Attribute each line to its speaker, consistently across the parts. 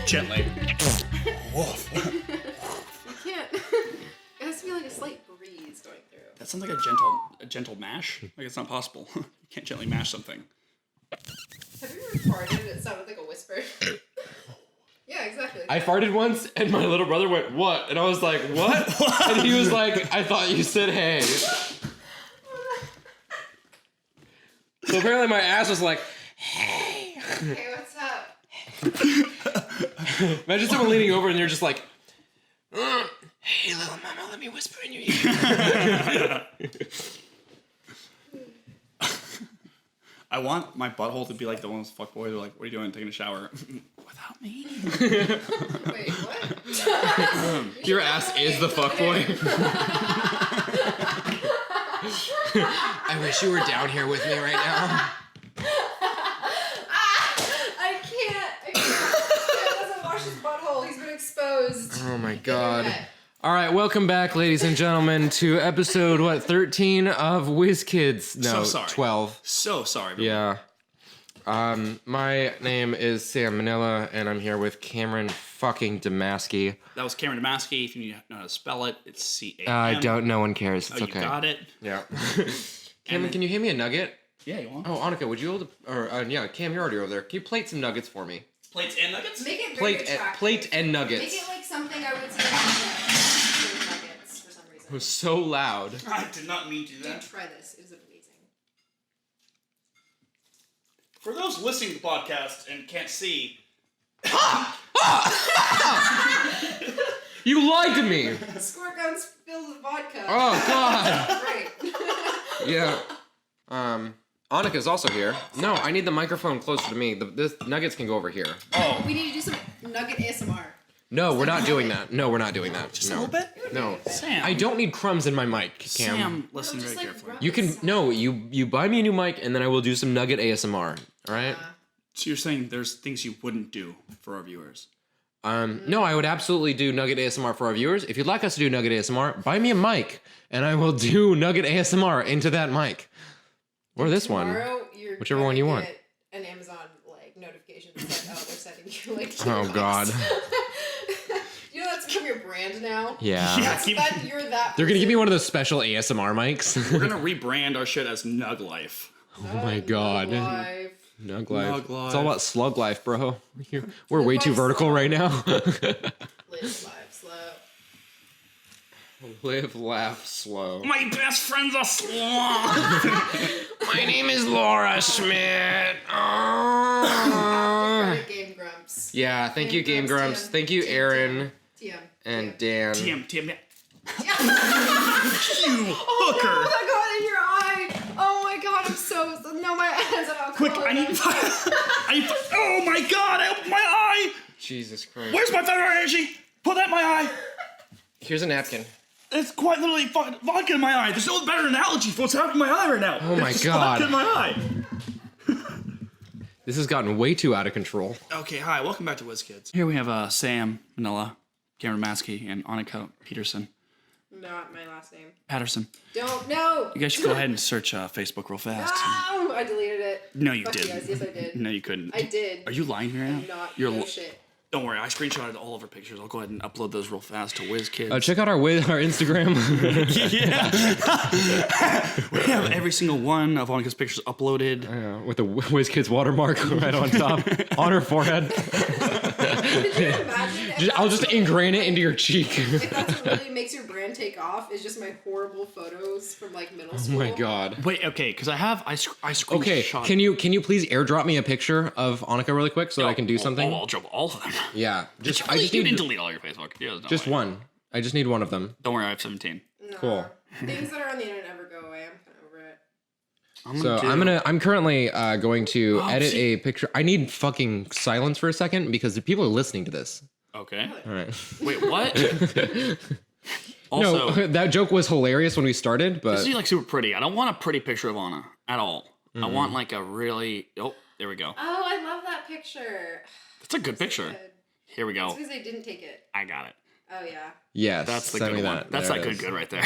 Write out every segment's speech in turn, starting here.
Speaker 1: Gently.
Speaker 2: You can't. It has to be like a slight breeze going through.
Speaker 1: That sounds like a gentle mash. Like it's not possible. You can't gently mash something.
Speaker 2: Have you ever farted? It sounded like a whisper. Yeah, exactly.
Speaker 3: I farted once, and my little brother went, "What?" And I was like, "What?" And he was like, "I thought you said hey." So apparently my ass was like, "Hey."
Speaker 2: Hey, what's up?
Speaker 3: Imagine someone leaning over and you're just like, "Hey, little mama, let me whisper in your ear."
Speaker 1: I want my butthole to be like the ones fuckboys are like, what are you doing? Taking a shower. Without me?
Speaker 2: Wait, what?
Speaker 3: Your ass is the fuckboy. I wish you were down here with me right now.
Speaker 2: I can't. He doesn't wash his butthole. He's been exposed.
Speaker 3: Oh my god. All right, welcome back, ladies and gentlemen, to episode, 13 of Whiz Kids? No,
Speaker 1: So sorry.
Speaker 3: 12.
Speaker 1: So sorry. Everyone.
Speaker 3: Yeah. My name is Sam Manila, and I'm here with Cameron fucking Damaski.
Speaker 1: That was Cameron Damaski. If you know how to spell it, it's C-A-M.
Speaker 3: I don't, no one cares. It's
Speaker 1: Oh,
Speaker 3: okay.
Speaker 1: you got it?
Speaker 3: Yeah. Cameron, can you hand me a nugget?
Speaker 1: Yeah, you want?
Speaker 3: Oh, Annika, would you hold Cam, you're already over there. Can you plate some nuggets for me?
Speaker 1: Plates and nuggets?
Speaker 2: Make it very attractive.
Speaker 3: Plate and nuggets.
Speaker 2: Make it like something I would see in nuggets for some reason.
Speaker 3: It was so loud.
Speaker 1: I did not mean to do
Speaker 2: Dude,
Speaker 1: that.
Speaker 2: try this. It is amazing.
Speaker 1: For those listening to the podcast and can't see,
Speaker 3: You lied to me!
Speaker 2: Squirt gun spilled the vodka.
Speaker 3: Oh, God!
Speaker 2: Great.
Speaker 3: Yeah. Annika's also here. No, I need the microphone closer to me. This nuggets can go over here.
Speaker 1: oh,
Speaker 2: We need to do some nugget ASMR.
Speaker 3: No, we're not doing that. No, we're not doing that.
Speaker 1: just
Speaker 3: no.
Speaker 1: a little bit?
Speaker 3: No.
Speaker 1: Sam.
Speaker 3: I don't need crumbs in my mic, Cam.
Speaker 1: Sam, listen
Speaker 2: just,
Speaker 1: very
Speaker 2: like,
Speaker 1: carefully.
Speaker 2: rub
Speaker 3: You can you buy me a new mic and then I will do some nugget ASMR. All right?
Speaker 1: So you're saying there's things you wouldn't do for our viewers?
Speaker 3: No, I would absolutely do nugget ASMR for our viewers. If you'd like us to do nugget ASMR, buy me a mic and I will do nugget ASMR into that mic. Or this one.
Speaker 2: You're
Speaker 3: Whichever one you want.
Speaker 2: get an Amazon like notification that's like, oh, they're sending you like
Speaker 3: Oh, God.
Speaker 2: You know that's become your brand now?
Speaker 3: Yeah.
Speaker 2: That's that you're that
Speaker 3: They're gonna give me one of those special ASMR mics.
Speaker 1: We're gonna rebrand our shit as Nug Life.
Speaker 3: Oh my God.
Speaker 2: Life.
Speaker 3: Nug life.
Speaker 1: Nug life.
Speaker 3: It's all about slug life, bro. We're way too vertical right now.
Speaker 2: Live life slow.
Speaker 3: Live, laugh, slow.
Speaker 1: My best friend's a sloth.
Speaker 3: My name is Laura Schmidt. Oh.
Speaker 2: Game Grumps.
Speaker 3: Yeah, thank you, Game
Speaker 2: Grumps,
Speaker 3: Grumps.
Speaker 2: TM.
Speaker 3: Thank you, Aaron
Speaker 2: TM.
Speaker 3: and Dan.
Speaker 1: TM.
Speaker 2: Yeah.
Speaker 1: You hooker.
Speaker 2: Oh my god, in your eye! Oh my god, I'm so no, my eyes are all
Speaker 1: Quick,
Speaker 2: cold.
Speaker 1: I need oh my god, I opened my eye!
Speaker 3: Jesus Christ.
Speaker 1: Where's my feather energy? Put that in my eye!
Speaker 3: Here's a napkin.
Speaker 1: It's quite literally vodka in my eye. There's no better analogy for what's happening in my eye right now.
Speaker 3: Oh my
Speaker 1: It's just
Speaker 3: God.
Speaker 1: vodka in my eye.
Speaker 3: This has gotten way too out of control.
Speaker 1: Okay, hi, welcome back to Whiz Kids. Here we have Sam, Manila, Cameron Maskey, and Annika Podderson.
Speaker 2: Not my last name.
Speaker 1: Patterson.
Speaker 2: Don't no.
Speaker 1: You guys should go ahead and search Facebook real fast.
Speaker 2: No, I deleted it.
Speaker 1: No, you
Speaker 2: Fuck
Speaker 1: didn't.
Speaker 2: You guys. Yes, I did.
Speaker 1: No, you couldn't.
Speaker 2: I did.
Speaker 1: Are you lying here now?
Speaker 2: I'm not.
Speaker 1: You're
Speaker 2: No shit.
Speaker 1: Don't worry, I screenshotted all of our pictures. I'll go ahead and upload those real fast to Whiz Kids.
Speaker 3: Check out our Instagram.
Speaker 1: Yeah. We have every single one of Annika's pictures uploaded.
Speaker 3: With the WizKids watermark right on top. On her forehead.
Speaker 2: Could you imagine?
Speaker 3: I'll just ingrain it into your cheek.
Speaker 2: If that's what really makes your brand take off, is just my horrible photos from like middle school.
Speaker 3: Oh my God.
Speaker 1: Wait, okay, because I screenshot.
Speaker 3: Okay, can you please airdrop me a picture of Annika really quick so that I can do something?
Speaker 1: I'll drop all of them.
Speaker 3: Yeah,
Speaker 1: You
Speaker 3: just
Speaker 1: didn't
Speaker 3: need
Speaker 1: delete all your Facebook. Yeah, no
Speaker 3: just
Speaker 1: way.
Speaker 3: one. I just need one of them.
Speaker 1: Don't worry, I have 17.
Speaker 2: No.
Speaker 3: Cool.
Speaker 2: Things that are on the internet never go away. I'm kind of over it.
Speaker 3: I'm currently going to edit
Speaker 1: see.
Speaker 3: a picture. I need fucking silence for a second because the people are listening to this.
Speaker 1: Okay.
Speaker 3: All right.
Speaker 1: Wait, what? Also,
Speaker 3: No, that joke was hilarious when we started, but
Speaker 1: this is like super pretty. I don't want a pretty picture of Anna at all. I want like a really. Oh, there we go.
Speaker 2: Oh, I love that picture.
Speaker 1: That's a good picture.
Speaker 2: Good.
Speaker 1: Here we go.
Speaker 2: It's because I didn't take it.
Speaker 1: I got it.
Speaker 2: Oh yeah.
Speaker 3: yes,
Speaker 1: That's the
Speaker 3: send
Speaker 1: good
Speaker 3: me
Speaker 1: one.
Speaker 3: that.
Speaker 1: That's
Speaker 3: There
Speaker 1: like
Speaker 3: it
Speaker 1: good,
Speaker 3: is.
Speaker 1: good right there.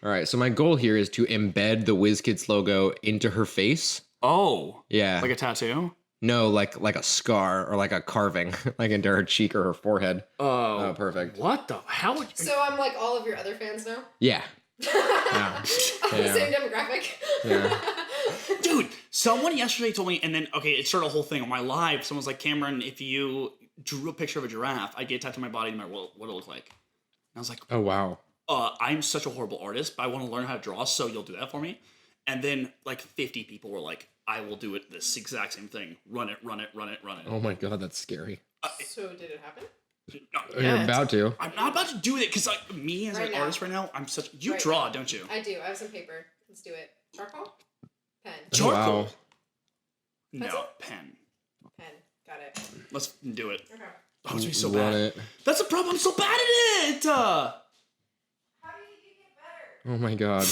Speaker 3: All right, so my goal here is to embed the WizKids logo into her face.
Speaker 1: Oh.
Speaker 3: Yeah.
Speaker 1: Like a tattoo?
Speaker 3: No, like a scar or like a carving, like into her cheek or her forehead.
Speaker 1: Oh,
Speaker 3: perfect.
Speaker 1: What the? How would?
Speaker 2: So I'm like all of your other fans now.
Speaker 3: Yeah. Yeah.
Speaker 2: The same demographic.
Speaker 3: Yeah.
Speaker 1: Dude, someone yesterday told me, and then it started a whole thing on my live. Someone's like, Cameron, if you drew a picture of a giraffe, I'd get it tattooed on my body no matter what it looked like. And I was like,
Speaker 3: Oh wow.
Speaker 1: I'm such a horrible artist, but I want to learn how to draw, so you'll do that for me. And then like 50 people were like, I will do it this exact same thing. Run it.
Speaker 3: Oh my god, that's scary.
Speaker 2: So did it happen?
Speaker 1: No,
Speaker 3: You're about to.
Speaker 1: I'm not about to do it because me as an artist right now, I'm such. You draw, don't you?
Speaker 2: I do. I have some paper. Let's do it. Charcoal? Pen.
Speaker 1: Charcoal.
Speaker 3: Wow.
Speaker 1: No,
Speaker 2: Pencil?
Speaker 1: pen.
Speaker 2: Pen. Got it.
Speaker 1: Let's do it.
Speaker 2: Okay.
Speaker 1: Oh, it's gonna be so
Speaker 3: Run
Speaker 1: bad.
Speaker 3: it.
Speaker 1: That's the problem. I'm so bad at it.
Speaker 2: How do you get better?
Speaker 3: Oh my god.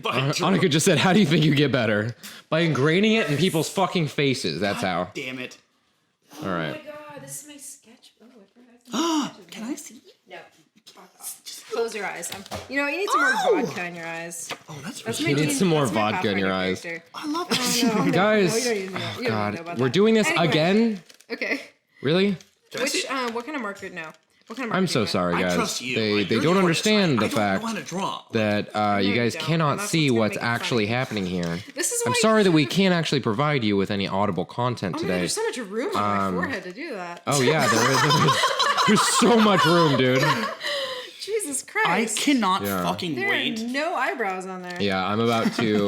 Speaker 1: By
Speaker 3: Annika just said, "How do you think you get better?" By ingraining it in people's fucking faces. That's how.
Speaker 1: Damn it.
Speaker 3: All right.
Speaker 2: Oh my god, this is my sketch. Oh, I forgot.
Speaker 1: Can I see?
Speaker 2: No. Close your eyes. You need some more vodka in your eyes.
Speaker 1: Oh, that's
Speaker 2: That's
Speaker 1: really.
Speaker 2: my
Speaker 3: need
Speaker 2: Dean-
Speaker 3: some more
Speaker 2: that's my
Speaker 3: vodka in your
Speaker 2: Pathfinder
Speaker 3: eyes.
Speaker 2: character.
Speaker 1: I love
Speaker 2: Oh,
Speaker 1: that.
Speaker 2: no,
Speaker 3: Guys.
Speaker 2: No, you don't even know. You don't even know
Speaker 3: God,
Speaker 2: about
Speaker 3: we're
Speaker 2: that.
Speaker 3: doing this
Speaker 2: Anyway.
Speaker 3: again?
Speaker 2: Okay.
Speaker 3: Really?
Speaker 2: Which what kind of marker? No. What kind of marker?
Speaker 3: I'm
Speaker 2: do
Speaker 3: so
Speaker 2: you want?
Speaker 3: sorry,
Speaker 1: I
Speaker 3: guys.
Speaker 1: trust you.
Speaker 3: They
Speaker 1: You're the
Speaker 3: don't
Speaker 1: artist.
Speaker 3: understand the
Speaker 1: I don't
Speaker 3: fact
Speaker 1: know how to draw.
Speaker 3: that you guys
Speaker 2: don't.
Speaker 3: cannot
Speaker 2: That's
Speaker 3: see
Speaker 2: what's gonna
Speaker 3: what's
Speaker 2: make it funny.
Speaker 3: actually happening here.
Speaker 2: This is
Speaker 3: I'm
Speaker 2: why
Speaker 3: sorry
Speaker 2: you
Speaker 3: that we
Speaker 2: should've-
Speaker 3: can't actually provide you with any audible content
Speaker 2: Oh my god,
Speaker 3: today.
Speaker 2: there's so much room on my forehead to do that.
Speaker 3: Oh yeah, there's so much room, dude.
Speaker 2: Jesus
Speaker 1: I
Speaker 2: Christ.
Speaker 1: cannot
Speaker 3: Yeah.
Speaker 1: fucking
Speaker 2: There
Speaker 1: wait.
Speaker 2: are no eyebrows on there.
Speaker 3: Yeah, I'm about to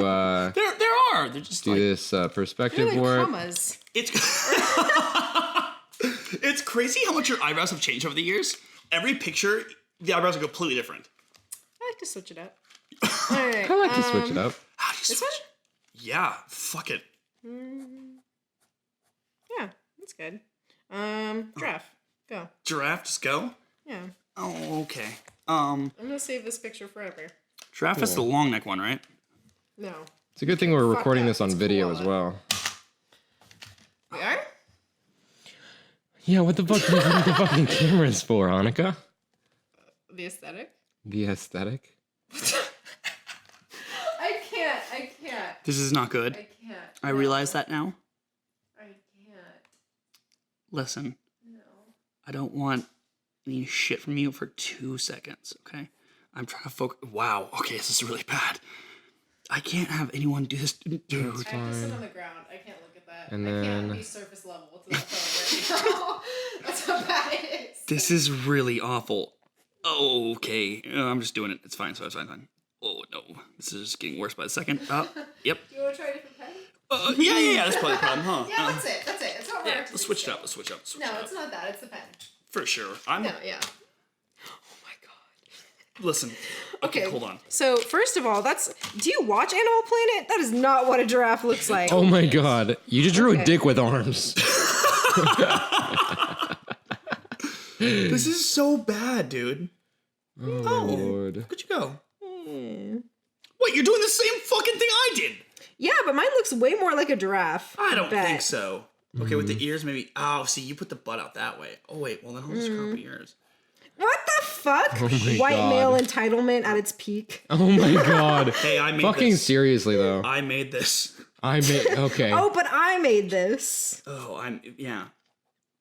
Speaker 1: There are. They're just
Speaker 3: do
Speaker 1: like
Speaker 3: this perspective
Speaker 2: They're like
Speaker 3: work.
Speaker 2: commas.
Speaker 1: it's. It's crazy how much your eyebrows have changed over the years. Every picture, the eyebrows are completely different.
Speaker 2: I like to switch it up. Alright,
Speaker 3: I like to switch it up.
Speaker 1: How do you
Speaker 2: This
Speaker 1: switch?
Speaker 2: one?
Speaker 1: Yeah, fuck it.
Speaker 2: Yeah, that's good. Giraffe. Go.
Speaker 1: Giraffe, just go.
Speaker 2: Yeah.
Speaker 1: Oh, okay.
Speaker 2: I'm gonna save this picture forever.
Speaker 1: Giraffe is the long neck one, right?
Speaker 2: No.
Speaker 3: It's a good thing we're
Speaker 2: Fuck
Speaker 3: recording
Speaker 2: that.
Speaker 3: this on
Speaker 2: It's
Speaker 3: video
Speaker 2: cool.
Speaker 3: as well.
Speaker 2: We are?
Speaker 3: Yeah, what the fuck do you think the fucking camera's for, Annika?
Speaker 2: The aesthetic?
Speaker 3: The aesthetic?
Speaker 2: I can't.
Speaker 1: This is not good.
Speaker 2: I can't.
Speaker 1: I realize that now.
Speaker 2: I can't.
Speaker 1: Listen,
Speaker 2: No.
Speaker 1: I don't want any shit from you for 2 seconds, okay? I'm trying to focus. Wow, okay, this is really bad. I can't have anyone do this. Dude.
Speaker 2: I have to sit on the ground. I can't look at that.
Speaker 3: And
Speaker 2: I can't
Speaker 3: then-
Speaker 2: be surface level to that phone right now. That's how bad it is.
Speaker 1: This is really awful. Oh, okay. I'm just doing it. It's fine. Fine. Oh, no. This is just getting worse by the second. Yep.
Speaker 2: Do you want to try a different pen?
Speaker 1: Yeah. That's probably the problem, huh?
Speaker 2: Yeah, that's it. That's what we're
Speaker 1: Yeah, let's switch it up.
Speaker 2: No, it's not that. It's the pen.
Speaker 1: For sure.
Speaker 2: No, yeah. Oh my god.
Speaker 1: Listen. Okay, hold on.
Speaker 2: So first of all, do you watch Animal Planet? That is not what a giraffe looks like.
Speaker 3: Oh my god. You just drew
Speaker 2: Okay.
Speaker 3: a dick with arms.
Speaker 1: This is so bad, dude.
Speaker 3: Oh, Lord.
Speaker 1: Where'd you go? Wait, you're doing the same fucking thing I did.
Speaker 2: Yeah, but mine looks way more like a giraffe.
Speaker 1: I don't
Speaker 2: bet.
Speaker 1: think so. Okay, with the ears, maybe. Oh, see, you put the butt out that way. Oh, wait. Well, then I'll just crop the ears.
Speaker 2: What the fuck?
Speaker 3: Oh my
Speaker 2: White
Speaker 3: God.
Speaker 2: male entitlement at its peak.
Speaker 3: Oh my god.
Speaker 1: Hey, I made
Speaker 3: Fucking
Speaker 1: this.
Speaker 3: seriously, though.
Speaker 1: I made this.
Speaker 3: Okay.
Speaker 2: Oh, but I made this.
Speaker 1: Oh, yeah.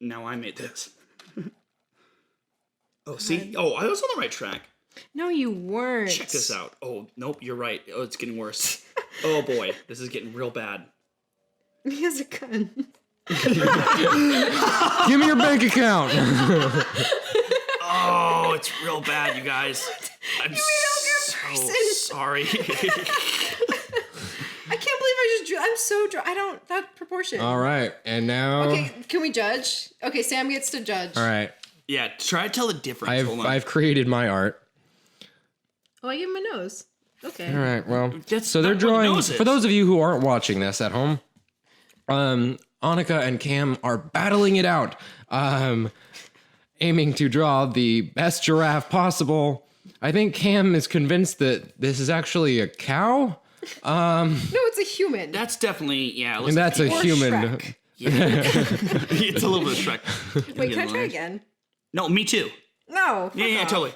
Speaker 1: Now I made this. Oh, see? Oh, I was on the right track.
Speaker 2: No, you weren't.
Speaker 1: Check this out. Oh, nope, you're right. Oh, it's getting worse. Oh boy, this is getting real bad.
Speaker 2: He has a gun.
Speaker 3: Give me your bank account.
Speaker 1: Oh, it's real bad, you guys. I'm so
Speaker 2: person.
Speaker 1: sorry.
Speaker 2: I can't believe I just drew. I'm so dry. I don't. That proportion.
Speaker 3: All right. And now.
Speaker 2: Okay, can we judge? Okay, Sam gets to judge.
Speaker 3: All right.
Speaker 1: Yeah, try to tell the difference. Hold on.
Speaker 3: I've created my art.
Speaker 2: Oh, I give him a nose. Okay.
Speaker 3: All right. Well,
Speaker 1: That's
Speaker 3: so they're
Speaker 1: not what
Speaker 3: drawing.
Speaker 1: nose is.
Speaker 3: For those of you who aren't watching this at home, Annika and Cam are battling it out, aiming to draw the best giraffe possible. I think Cam is convinced that this is actually a cow,
Speaker 2: No, it's a human.
Speaker 1: That's definitely, yeah.
Speaker 3: and that's a
Speaker 2: Or
Speaker 3: human.
Speaker 2: Shrek.
Speaker 1: It's a little bit of Shrek.
Speaker 2: Wait, can I try again?
Speaker 1: No, me too.
Speaker 2: No.
Speaker 1: Yeah,
Speaker 2: fuck off.
Speaker 1: totally.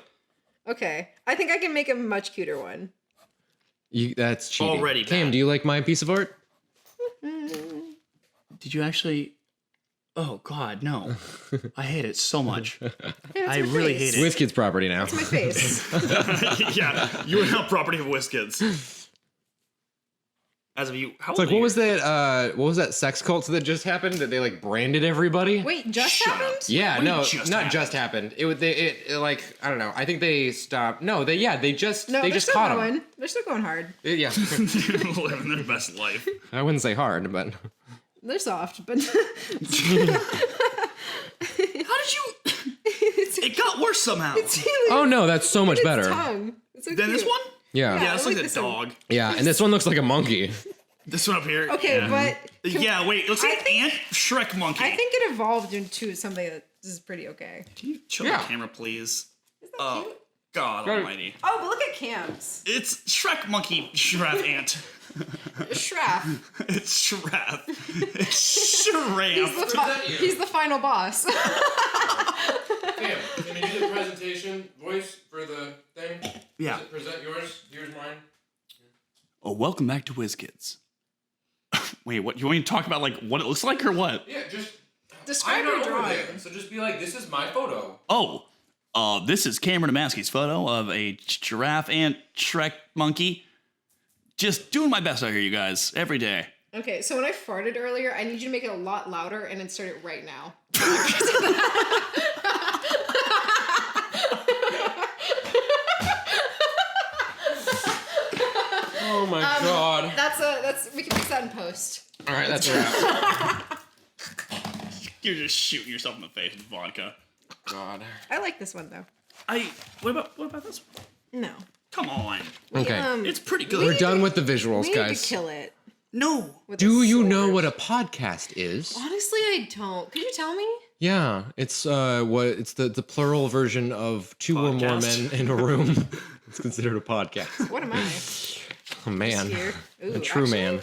Speaker 2: Okay, I think I can make a much cuter one.
Speaker 3: That's cheating.
Speaker 1: Already
Speaker 3: Cam,
Speaker 1: bad.
Speaker 3: do you like my piece of art?
Speaker 1: Did Did you actually? Oh God, no! I hate it so much.
Speaker 2: Hey, that's
Speaker 1: I
Speaker 2: my
Speaker 1: really
Speaker 2: face.
Speaker 1: hate it.
Speaker 3: WizKids property now.
Speaker 2: That's my face.
Speaker 1: Yeah, you are now property of WizKids. As of you, how
Speaker 3: It's like,
Speaker 1: old are
Speaker 3: what
Speaker 1: you?
Speaker 3: was that sex cult that just happened that they like branded everybody?
Speaker 2: Wait, just
Speaker 1: Shut up.
Speaker 2: happened?
Speaker 3: Yeah,
Speaker 1: What do you
Speaker 3: no,
Speaker 1: just
Speaker 3: not
Speaker 1: happened?
Speaker 3: just happened. It like I don't know. I think they stopped. No, they just
Speaker 2: No,
Speaker 3: they
Speaker 2: they're
Speaker 3: just
Speaker 2: still
Speaker 3: caught
Speaker 2: going.
Speaker 3: him.
Speaker 2: They're still going hard.
Speaker 3: Yeah,
Speaker 1: Living their best life.
Speaker 3: I wouldn't say hard, but
Speaker 2: They're soft, but
Speaker 1: How did you? It got worse somehow.
Speaker 3: oh no, that's so much better.
Speaker 2: tongue. It's so
Speaker 1: Then this
Speaker 2: cute.
Speaker 1: one?
Speaker 3: Yeah,
Speaker 1: Yeah, it's like
Speaker 2: look
Speaker 1: a
Speaker 2: at this one.
Speaker 1: dog.
Speaker 3: yeah, and this one looks like a monkey.
Speaker 1: This one up here.
Speaker 2: Okay,
Speaker 1: yeah.
Speaker 2: but
Speaker 1: Yeah, wait. It looks like an ant Shrek monkey.
Speaker 2: I think it evolved into something that is pretty okay.
Speaker 1: Can you show
Speaker 3: Yeah.
Speaker 1: the camera, please?
Speaker 2: Isn't that
Speaker 1: Oh,
Speaker 2: cute?
Speaker 1: God
Speaker 3: Right.
Speaker 1: Almighty!
Speaker 2: Oh, but look at Cam's.
Speaker 1: It's Shrek monkey giraffe ant.
Speaker 2: Shraff.
Speaker 1: It's giraffe. It's giraffe.
Speaker 2: He's the final boss.
Speaker 3: Cam, can you do the presentation voice for the thing?
Speaker 1: Yeah.
Speaker 3: Present yours. Here's mine.
Speaker 1: Oh, welcome back to WizKids. Wait, what? You want me to talk about like what it looks like or what?
Speaker 3: Yeah, just
Speaker 2: Describe your drawing.
Speaker 3: so just be like, this is my photo.
Speaker 1: Oh, this is Cameron Damaski's photo of a giraffe ant Shrek monkey. Just doing my best out here, you guys, every day.
Speaker 2: Okay, so when I farted earlier, I need you to make it a lot louder and insert it right now.
Speaker 3: Oh my god.
Speaker 2: That's we can fix that in post.
Speaker 3: All right, that's a wrap.
Speaker 1: You're just shooting yourself in the face with vodka.
Speaker 3: God.
Speaker 2: I like this one though.
Speaker 1: What about this one?
Speaker 2: No.
Speaker 1: Come on,
Speaker 3: Okay.
Speaker 1: it's pretty
Speaker 3: We're
Speaker 1: good.
Speaker 3: done with the visuals,
Speaker 2: We need
Speaker 3: guys.
Speaker 2: to kill it.
Speaker 1: No,
Speaker 2: With
Speaker 3: Do
Speaker 2: a
Speaker 3: you know
Speaker 2: sword.
Speaker 3: what a podcast is?
Speaker 2: Honestly, I don't. Could you tell me?
Speaker 3: Yeah, it's it's the plural version of two or more
Speaker 1: Podcast.
Speaker 3: men in a room. It's considered a podcast.
Speaker 2: What am I?
Speaker 3: Oh man,
Speaker 2: Here. Ooh,
Speaker 3: a true
Speaker 2: actually,
Speaker 3: man.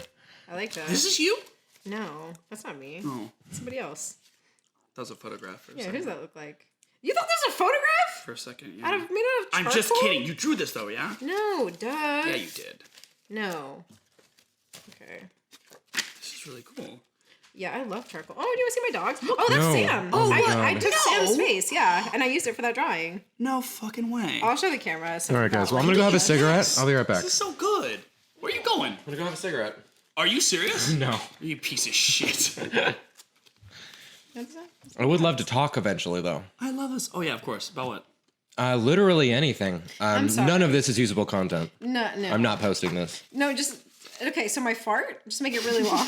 Speaker 2: I like that.
Speaker 1: this is you.
Speaker 2: No, that's not me.
Speaker 1: Oh,
Speaker 2: Somebody else.
Speaker 1: that was a photograph for a
Speaker 2: Yeah,
Speaker 1: second.
Speaker 2: who does that look like? You thought this was a photograph?
Speaker 1: For a second,
Speaker 2: Out
Speaker 1: yeah.
Speaker 2: of made out of
Speaker 1: I'm
Speaker 2: charcoal?
Speaker 1: just kidding. You drew this though, yeah?
Speaker 2: No, duh.
Speaker 1: Yeah, you did.
Speaker 2: No. Okay.
Speaker 1: This is really cool.
Speaker 2: Yeah, I love charcoal. Oh, do you want to see my dogs? Oh, that's
Speaker 3: No.
Speaker 2: Sam.
Speaker 3: Oh,
Speaker 2: I
Speaker 3: God.
Speaker 2: took
Speaker 1: No.
Speaker 2: Sam's face, yeah, and I used it for that drawing.
Speaker 1: No fucking way.
Speaker 2: I'll show the camera. So
Speaker 3: All right, guys. Well, I'm gonna go have a cigarette. I'll be right back.
Speaker 1: This is so good. Where are you going?
Speaker 3: I'm gonna go have a cigarette.
Speaker 1: Are you serious?
Speaker 3: No.
Speaker 1: You piece of shit.
Speaker 2: What's that?
Speaker 3: I would love to talk eventually, though.
Speaker 1: I love this. Oh yeah, of course. About what?
Speaker 3: Literally anything.
Speaker 2: I'm sorry.
Speaker 3: None of this is usable content.
Speaker 2: No.
Speaker 3: I'm not posting this.
Speaker 2: No, just okay. So my fart, just make it really long,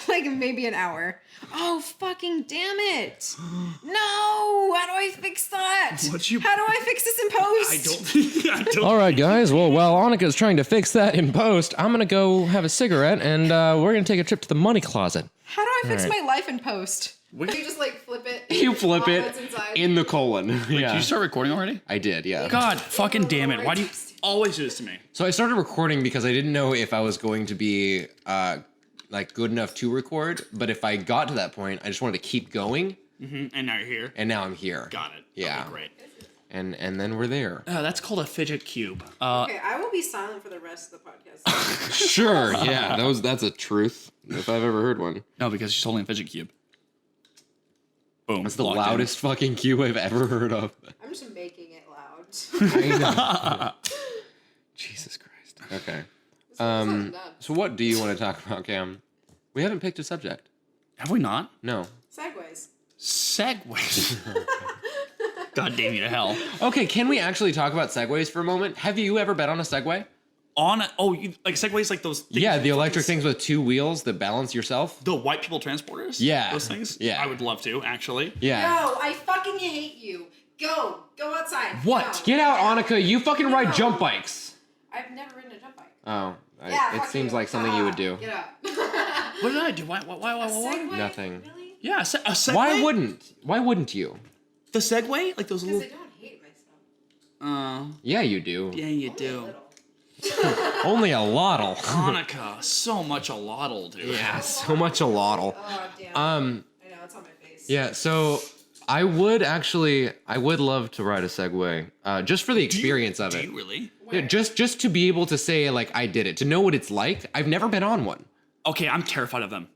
Speaker 2: like maybe an hour. Oh fucking damn it! No, how do I fix that?
Speaker 1: What you-
Speaker 2: How do I fix this in post?
Speaker 1: I don't.
Speaker 3: All right, guys. Well, while Annika's trying to fix that in post, I'm gonna go have a cigarette, and we're gonna take a trip to the money closet.
Speaker 2: How do I fix
Speaker 3: All right.
Speaker 2: my life in post? You just like flip it.
Speaker 3: You flip
Speaker 2: all
Speaker 3: it
Speaker 2: that's inside.
Speaker 3: in the colon.
Speaker 1: Did
Speaker 3: Yeah,
Speaker 1: you start recording already?
Speaker 3: I did. Yeah.
Speaker 1: God fucking damn it! Why do you always do this to me?
Speaker 3: So I started recording because I didn't know if I was going to be like good enough to record, but if I got to that point, I just wanted to keep going,
Speaker 1: And now you're here.
Speaker 3: and now I'm here.
Speaker 1: Got it.
Speaker 3: Yeah.
Speaker 1: Okay, great.
Speaker 3: And then we're there.
Speaker 1: That's called a fidget cube.
Speaker 2: Okay, I will be silent for the rest of the podcast.
Speaker 3: Sure. Yeah. That's a truth if I've ever heard one.
Speaker 1: No, because she's holding a fidget cube. Boom.
Speaker 3: That's the
Speaker 1: locked in.
Speaker 3: loudest fucking cue I've ever heard of.
Speaker 2: I'm just making it loud.
Speaker 3: I know. Jesus Christ. Okay. So what do you want to talk about, Cam? We haven't picked a subject.
Speaker 1: Have we not?
Speaker 3: No.
Speaker 2: Segways.
Speaker 1: Segways. God damn you to hell.
Speaker 3: Okay, can we actually talk about Segways for a moment? Have you ever been on a Segway?
Speaker 1: Like Segways, like those things.
Speaker 3: Yeah, the electric things with two wheels that balance yourself.
Speaker 1: The white people transporters?
Speaker 3: Yeah.
Speaker 1: Those things?
Speaker 3: Yeah.
Speaker 1: I would love to, actually.
Speaker 3: Yeah.
Speaker 2: No, I fucking hate you. Go outside.
Speaker 1: What?
Speaker 2: No.
Speaker 3: Get out, Annika. You fucking ride jump bikes.
Speaker 2: I've never ridden a jump bike.
Speaker 3: Oh,
Speaker 2: Yeah,
Speaker 3: it
Speaker 2: fuck
Speaker 3: seems
Speaker 2: you.
Speaker 3: like something you would do.
Speaker 2: Get up.
Speaker 1: What did I do? Why?
Speaker 2: Segway?
Speaker 3: Nothing.
Speaker 2: Really?
Speaker 1: Yeah, a Segway?
Speaker 3: Why wouldn't you?
Speaker 1: The Segway? Like those
Speaker 2: Because
Speaker 1: little...
Speaker 2: I don't hate myself.
Speaker 3: Yeah, you do.
Speaker 1: Yeah, you
Speaker 2: Only a
Speaker 1: do.
Speaker 2: little.
Speaker 3: Only a lottle.
Speaker 1: Annika, so much a lottle, dude.
Speaker 3: Yeah, so much a lottle.
Speaker 2: Oh damn.
Speaker 3: Um,
Speaker 2: I know it's on my face.
Speaker 3: Yeah, so I would love to ride a Segway, just for the experience of
Speaker 1: Do
Speaker 3: it.
Speaker 1: you really?
Speaker 3: Yeah, just to be able to say like I did it, to know what it's like. I've never been on one.
Speaker 1: Okay, I'm terrified of them.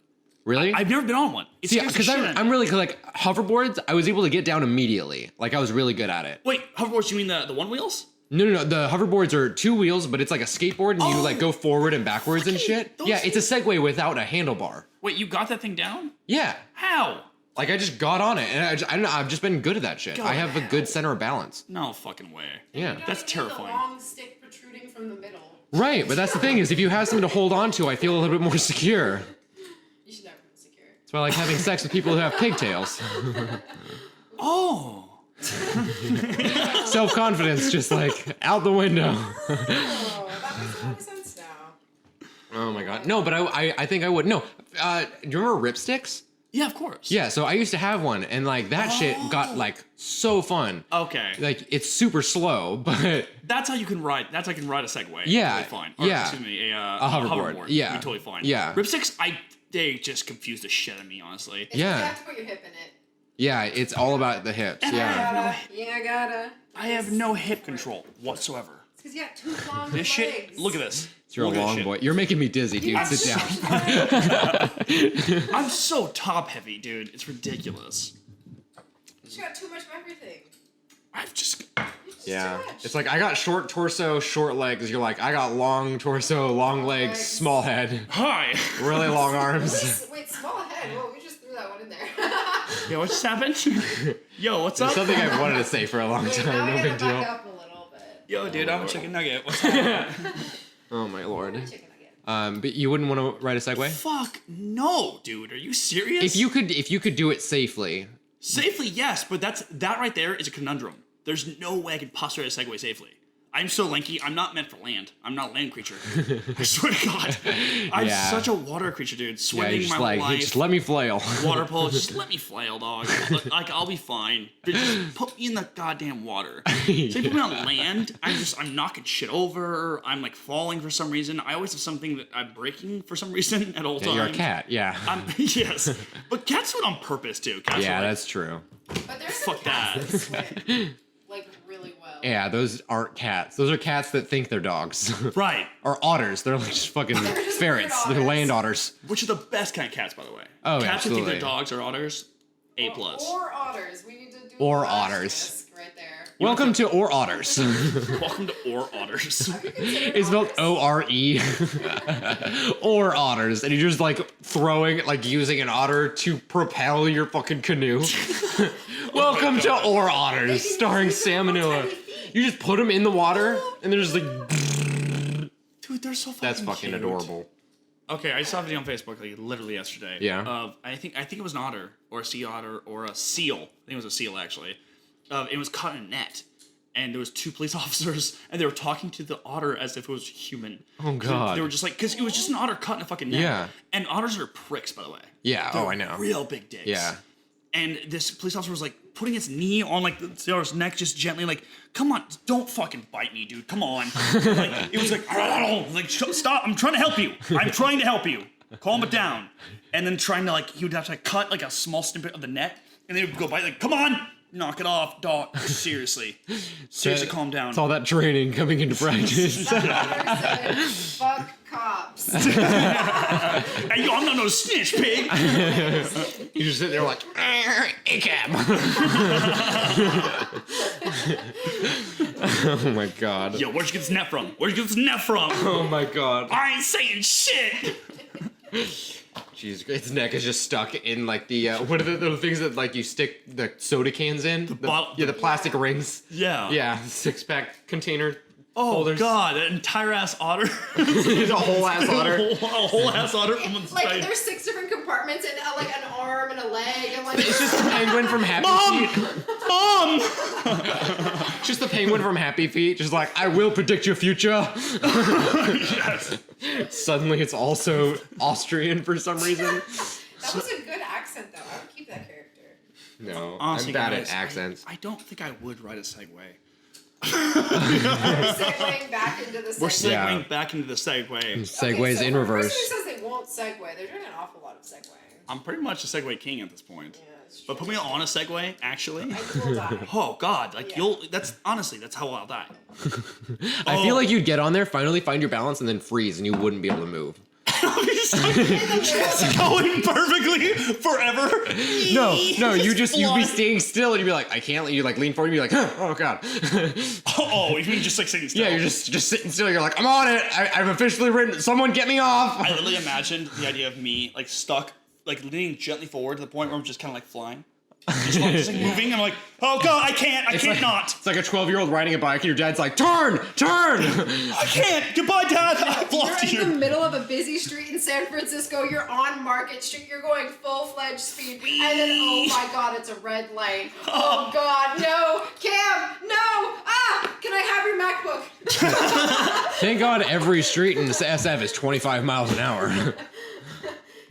Speaker 3: Really?
Speaker 1: I've never been on one. It
Speaker 3: See,
Speaker 1: scares the
Speaker 3: because
Speaker 1: shit out of
Speaker 3: I'm
Speaker 1: me.
Speaker 3: really like hoverboards. I was able to get down immediately. Like I was really good at it.
Speaker 1: Wait, hoverboards? You mean the one wheels?
Speaker 3: No. The hoverboards are 2 wheels, but it's like a skateboard, and you like go forward and backwards and shit.
Speaker 1: those
Speaker 3: Yeah, it's a Segway without a handlebar.
Speaker 1: Wait, you got that thing down?
Speaker 3: Yeah.
Speaker 1: How?
Speaker 3: Like I just got on it, and I don't know. I've just been good at that shit. I have a good center of balance.
Speaker 1: No fucking way.
Speaker 3: Yeah.
Speaker 1: That's
Speaker 2: You need
Speaker 1: terrifying.
Speaker 2: The long stick protruding from the middle.
Speaker 3: Right, but that's the thing is, if you have something to hold on to, I feel a little bit more secure.
Speaker 2: You should never be secure.
Speaker 3: That's why I like having sex with people who have pigtails.
Speaker 1: Oh.
Speaker 3: Self-confidence just like out the window.
Speaker 2: Oh, that makes a lot of sense now.
Speaker 3: Oh my god. No, but I think I would. No. Do you remember ripsticks?
Speaker 1: Yeah, of course.
Speaker 3: Yeah, so I used to have one, and like that shit got like so fun.
Speaker 1: Okay.
Speaker 3: Like it's super slow, but
Speaker 1: That's how you can ride. That's how you can ride a Segway.
Speaker 3: Yeah,
Speaker 1: Totally fine. Or,
Speaker 3: yeah.
Speaker 1: Excuse me, a
Speaker 3: hoverboard. Yeah.
Speaker 1: You're totally fine.
Speaker 3: Yeah.
Speaker 1: Ripsticks, they just confuse the shit out of me, honestly.
Speaker 2: It's
Speaker 3: Yeah.
Speaker 2: You have to put your hip in it.
Speaker 3: yeah, it's all about the hips. Yeah.
Speaker 2: Gotta.
Speaker 1: I have no hip control whatsoever.
Speaker 2: It's because you got 2 long
Speaker 1: This
Speaker 2: legs.
Speaker 1: shit. Look at this.
Speaker 3: You're a
Speaker 1: Look at this
Speaker 3: long
Speaker 1: shit.
Speaker 3: boy. You're making me dizzy, dude.
Speaker 1: I'm
Speaker 3: Sit
Speaker 1: so-
Speaker 3: down.
Speaker 1: I'm so top heavy, dude. It's ridiculous.
Speaker 2: You got too much of everything.
Speaker 1: I've just.
Speaker 3: Yeah.
Speaker 2: Too much.
Speaker 3: It's like I got short torso, short legs. You're like, I got long torso, long legs, small head,
Speaker 1: Hi.
Speaker 3: really long arms.
Speaker 2: Wait, small head. Whoa, we just threw that one in there.
Speaker 1: Yo, what just happened? Yo, what's up?
Speaker 3: Something I've wanted to say for a long
Speaker 2: Wait, now
Speaker 3: time.
Speaker 2: we
Speaker 3: No
Speaker 2: gotta
Speaker 3: big
Speaker 2: back
Speaker 3: deal.
Speaker 2: up a little bit.
Speaker 1: Yo, dude, I'm a chicken nugget. What's up?
Speaker 3: Oh my lord.
Speaker 2: Chicken nugget.
Speaker 3: But you wouldn't want to ride a Segway?
Speaker 1: Fuck no, dude. Are you serious?
Speaker 3: If you could do it safely.
Speaker 1: Safely, yes, but that right there is a conundrum. There's no way I could possibly ride a Segway safely. I'm so lanky. I'm not meant for land. I'm not a land creature. I swear to God. I'm
Speaker 3: Yeah.
Speaker 1: such a water creature, dude.
Speaker 3: Yeah,
Speaker 1: Swimming
Speaker 3: you're just
Speaker 1: my
Speaker 3: like,
Speaker 1: life.
Speaker 3: hey, just let me flail.
Speaker 1: Water polo, just let me flail, dog. Like, I'll be fine. But just put me in the goddamn water. So you put me on land, I'm knocking shit over. I'm like falling for some reason. I always have something that I'm breaking for some reason at all times.
Speaker 3: You're a cat, yeah.
Speaker 1: Yes. But cats do it on purpose, too. Cats
Speaker 3: Yeah,
Speaker 1: are like,
Speaker 3: that's true.
Speaker 2: But there's some
Speaker 1: Fuck
Speaker 2: cats
Speaker 1: that.
Speaker 2: swim like really well.
Speaker 3: Yeah, those aren't cats. Those are cats that think they're dogs.
Speaker 1: right.
Speaker 3: Or otters. They're like just fucking
Speaker 2: just
Speaker 3: ferrets.
Speaker 2: weird
Speaker 3: They're
Speaker 2: otters.
Speaker 3: land otters.
Speaker 1: Which are the best kind of cats, by the way.
Speaker 3: Oh,
Speaker 1: Cats who think
Speaker 3: absolutely.
Speaker 1: they're dogs or otters, A+.
Speaker 2: Or otters. We need to do
Speaker 3: Or
Speaker 2: the
Speaker 3: otters.
Speaker 2: asterisk right there.
Speaker 3: Welcome to Or Otters.
Speaker 1: Welcome to Or Otters.
Speaker 3: It's spelled O-R-E. Or Otters. And you're just like throwing, like using an otter to propel your fucking canoe. Welcome to Or Otters, starring Sam Manila. You just put them in the water, and they're just like,
Speaker 1: Dude, they're so fucking
Speaker 3: that's fucking
Speaker 1: cute.
Speaker 3: adorable.
Speaker 1: Okay, I saw a video on Facebook like literally yesterday.
Speaker 3: Yeah.
Speaker 1: Of I think it was an otter or a sea otter or a seal. I think it was a seal actually. It was caught in a net, and there was 2 police officers, and they were talking to the otter as if it was human.
Speaker 3: Oh, God.
Speaker 1: They were just like, because it was just an otter caught in a fucking net.
Speaker 3: Yeah.
Speaker 1: And otters are pricks, by the way.
Speaker 3: Yeah,
Speaker 1: They're
Speaker 3: oh, I know.
Speaker 1: Real big dicks.
Speaker 3: Yeah.
Speaker 1: And this police officer was like putting his knee on like the otter's neck, just gently, like, "Come on, don't fucking bite me, dude. Come on." Like, it was like, like, stop. I'm trying to help you. I'm trying to help you. Calm it down. And then trying to like, he would have to like, cut like a small snippet of the net, and they would go bite, like, "Come on, knock it off, dog. Seriously, seriously, calm down."
Speaker 3: It's all that training coming into practice.
Speaker 2: Fuck cops.
Speaker 1: Hey, yo, I'm not no snitch, pig.
Speaker 3: You just sit there like, ACAB. Oh my god.
Speaker 1: Yo, where'd you get this net from? Where'd you get this net from?
Speaker 3: Oh my god.
Speaker 1: I ain't saying shit.
Speaker 3: Jeez, its neck is just stuck in like the what are the things that like you stick the soda cans in? The plastic rings.
Speaker 1: Yeah.
Speaker 3: Yeah, 6-pack container
Speaker 1: Oh
Speaker 3: holders.
Speaker 1: God, an entire ass otter.
Speaker 3: It's a whole ass otter.
Speaker 1: a whole ass otter from the
Speaker 2: Like
Speaker 1: side.
Speaker 2: there's 6 different compartments and like an arm and a leg and like
Speaker 3: It's just the penguin from Happy Feet.
Speaker 1: Mom!
Speaker 3: Just the penguin from Happy Feet, just like, I will predict your future.
Speaker 1: Yes.
Speaker 3: Suddenly it's also Austrian for some reason.
Speaker 2: That was a good accent though. I would keep that character.
Speaker 3: No,
Speaker 1: Honestly,
Speaker 3: I'm bad
Speaker 1: guys,
Speaker 3: at accents.
Speaker 1: I don't think I would ride a Segway.
Speaker 2: We're segueing back into the
Speaker 1: We're
Speaker 2: segue.
Speaker 3: Yeah.
Speaker 1: segueing back into the Segway.
Speaker 3: Segways in
Speaker 2: For a
Speaker 3: reverse.
Speaker 2: person who says they won't segue, they're doing an awful lot of segueing.
Speaker 1: I'm pretty much a Segway king at this point.
Speaker 2: Yeah, it's true.
Speaker 1: But put me on a Segway, actually.
Speaker 2: I will die.
Speaker 1: Oh God, like
Speaker 2: Yeah.
Speaker 1: that's honestly, that's how I'll die.
Speaker 3: I feel like you'd get on there, finally find your balance, and then freeze, and you wouldn't be able to move.
Speaker 1: just going perfectly forever.
Speaker 3: No, you'd be
Speaker 1: Fly.
Speaker 3: staying still and you'd be like, I can't. You like lean forward and you'd be like, oh god.
Speaker 1: Oh, you mean just like sitting still?
Speaker 3: Yeah, you're just sitting still. You're like, I'm on it. I've officially written. Someone get me off.
Speaker 1: I literally imagined the idea of me like stuck, like leaning gently forward to the point where I'm just kind of like flying. Just like moving. I'm like, oh god, I can't not.
Speaker 3: It's like a 12-year-old riding a bike and your dad's like, turn.
Speaker 1: I can't. Goodbye, Dad. I've
Speaker 2: You're
Speaker 1: lost
Speaker 2: in
Speaker 1: you.
Speaker 2: the middle of a busy street in San Francisco. You're on Market Street. You're going full-fledged speed. And then, oh my god, it's a red light. Oh god, no. Cam, no. Can I have your MacBook?
Speaker 3: Thank God every street in the SF is 25 miles an hour.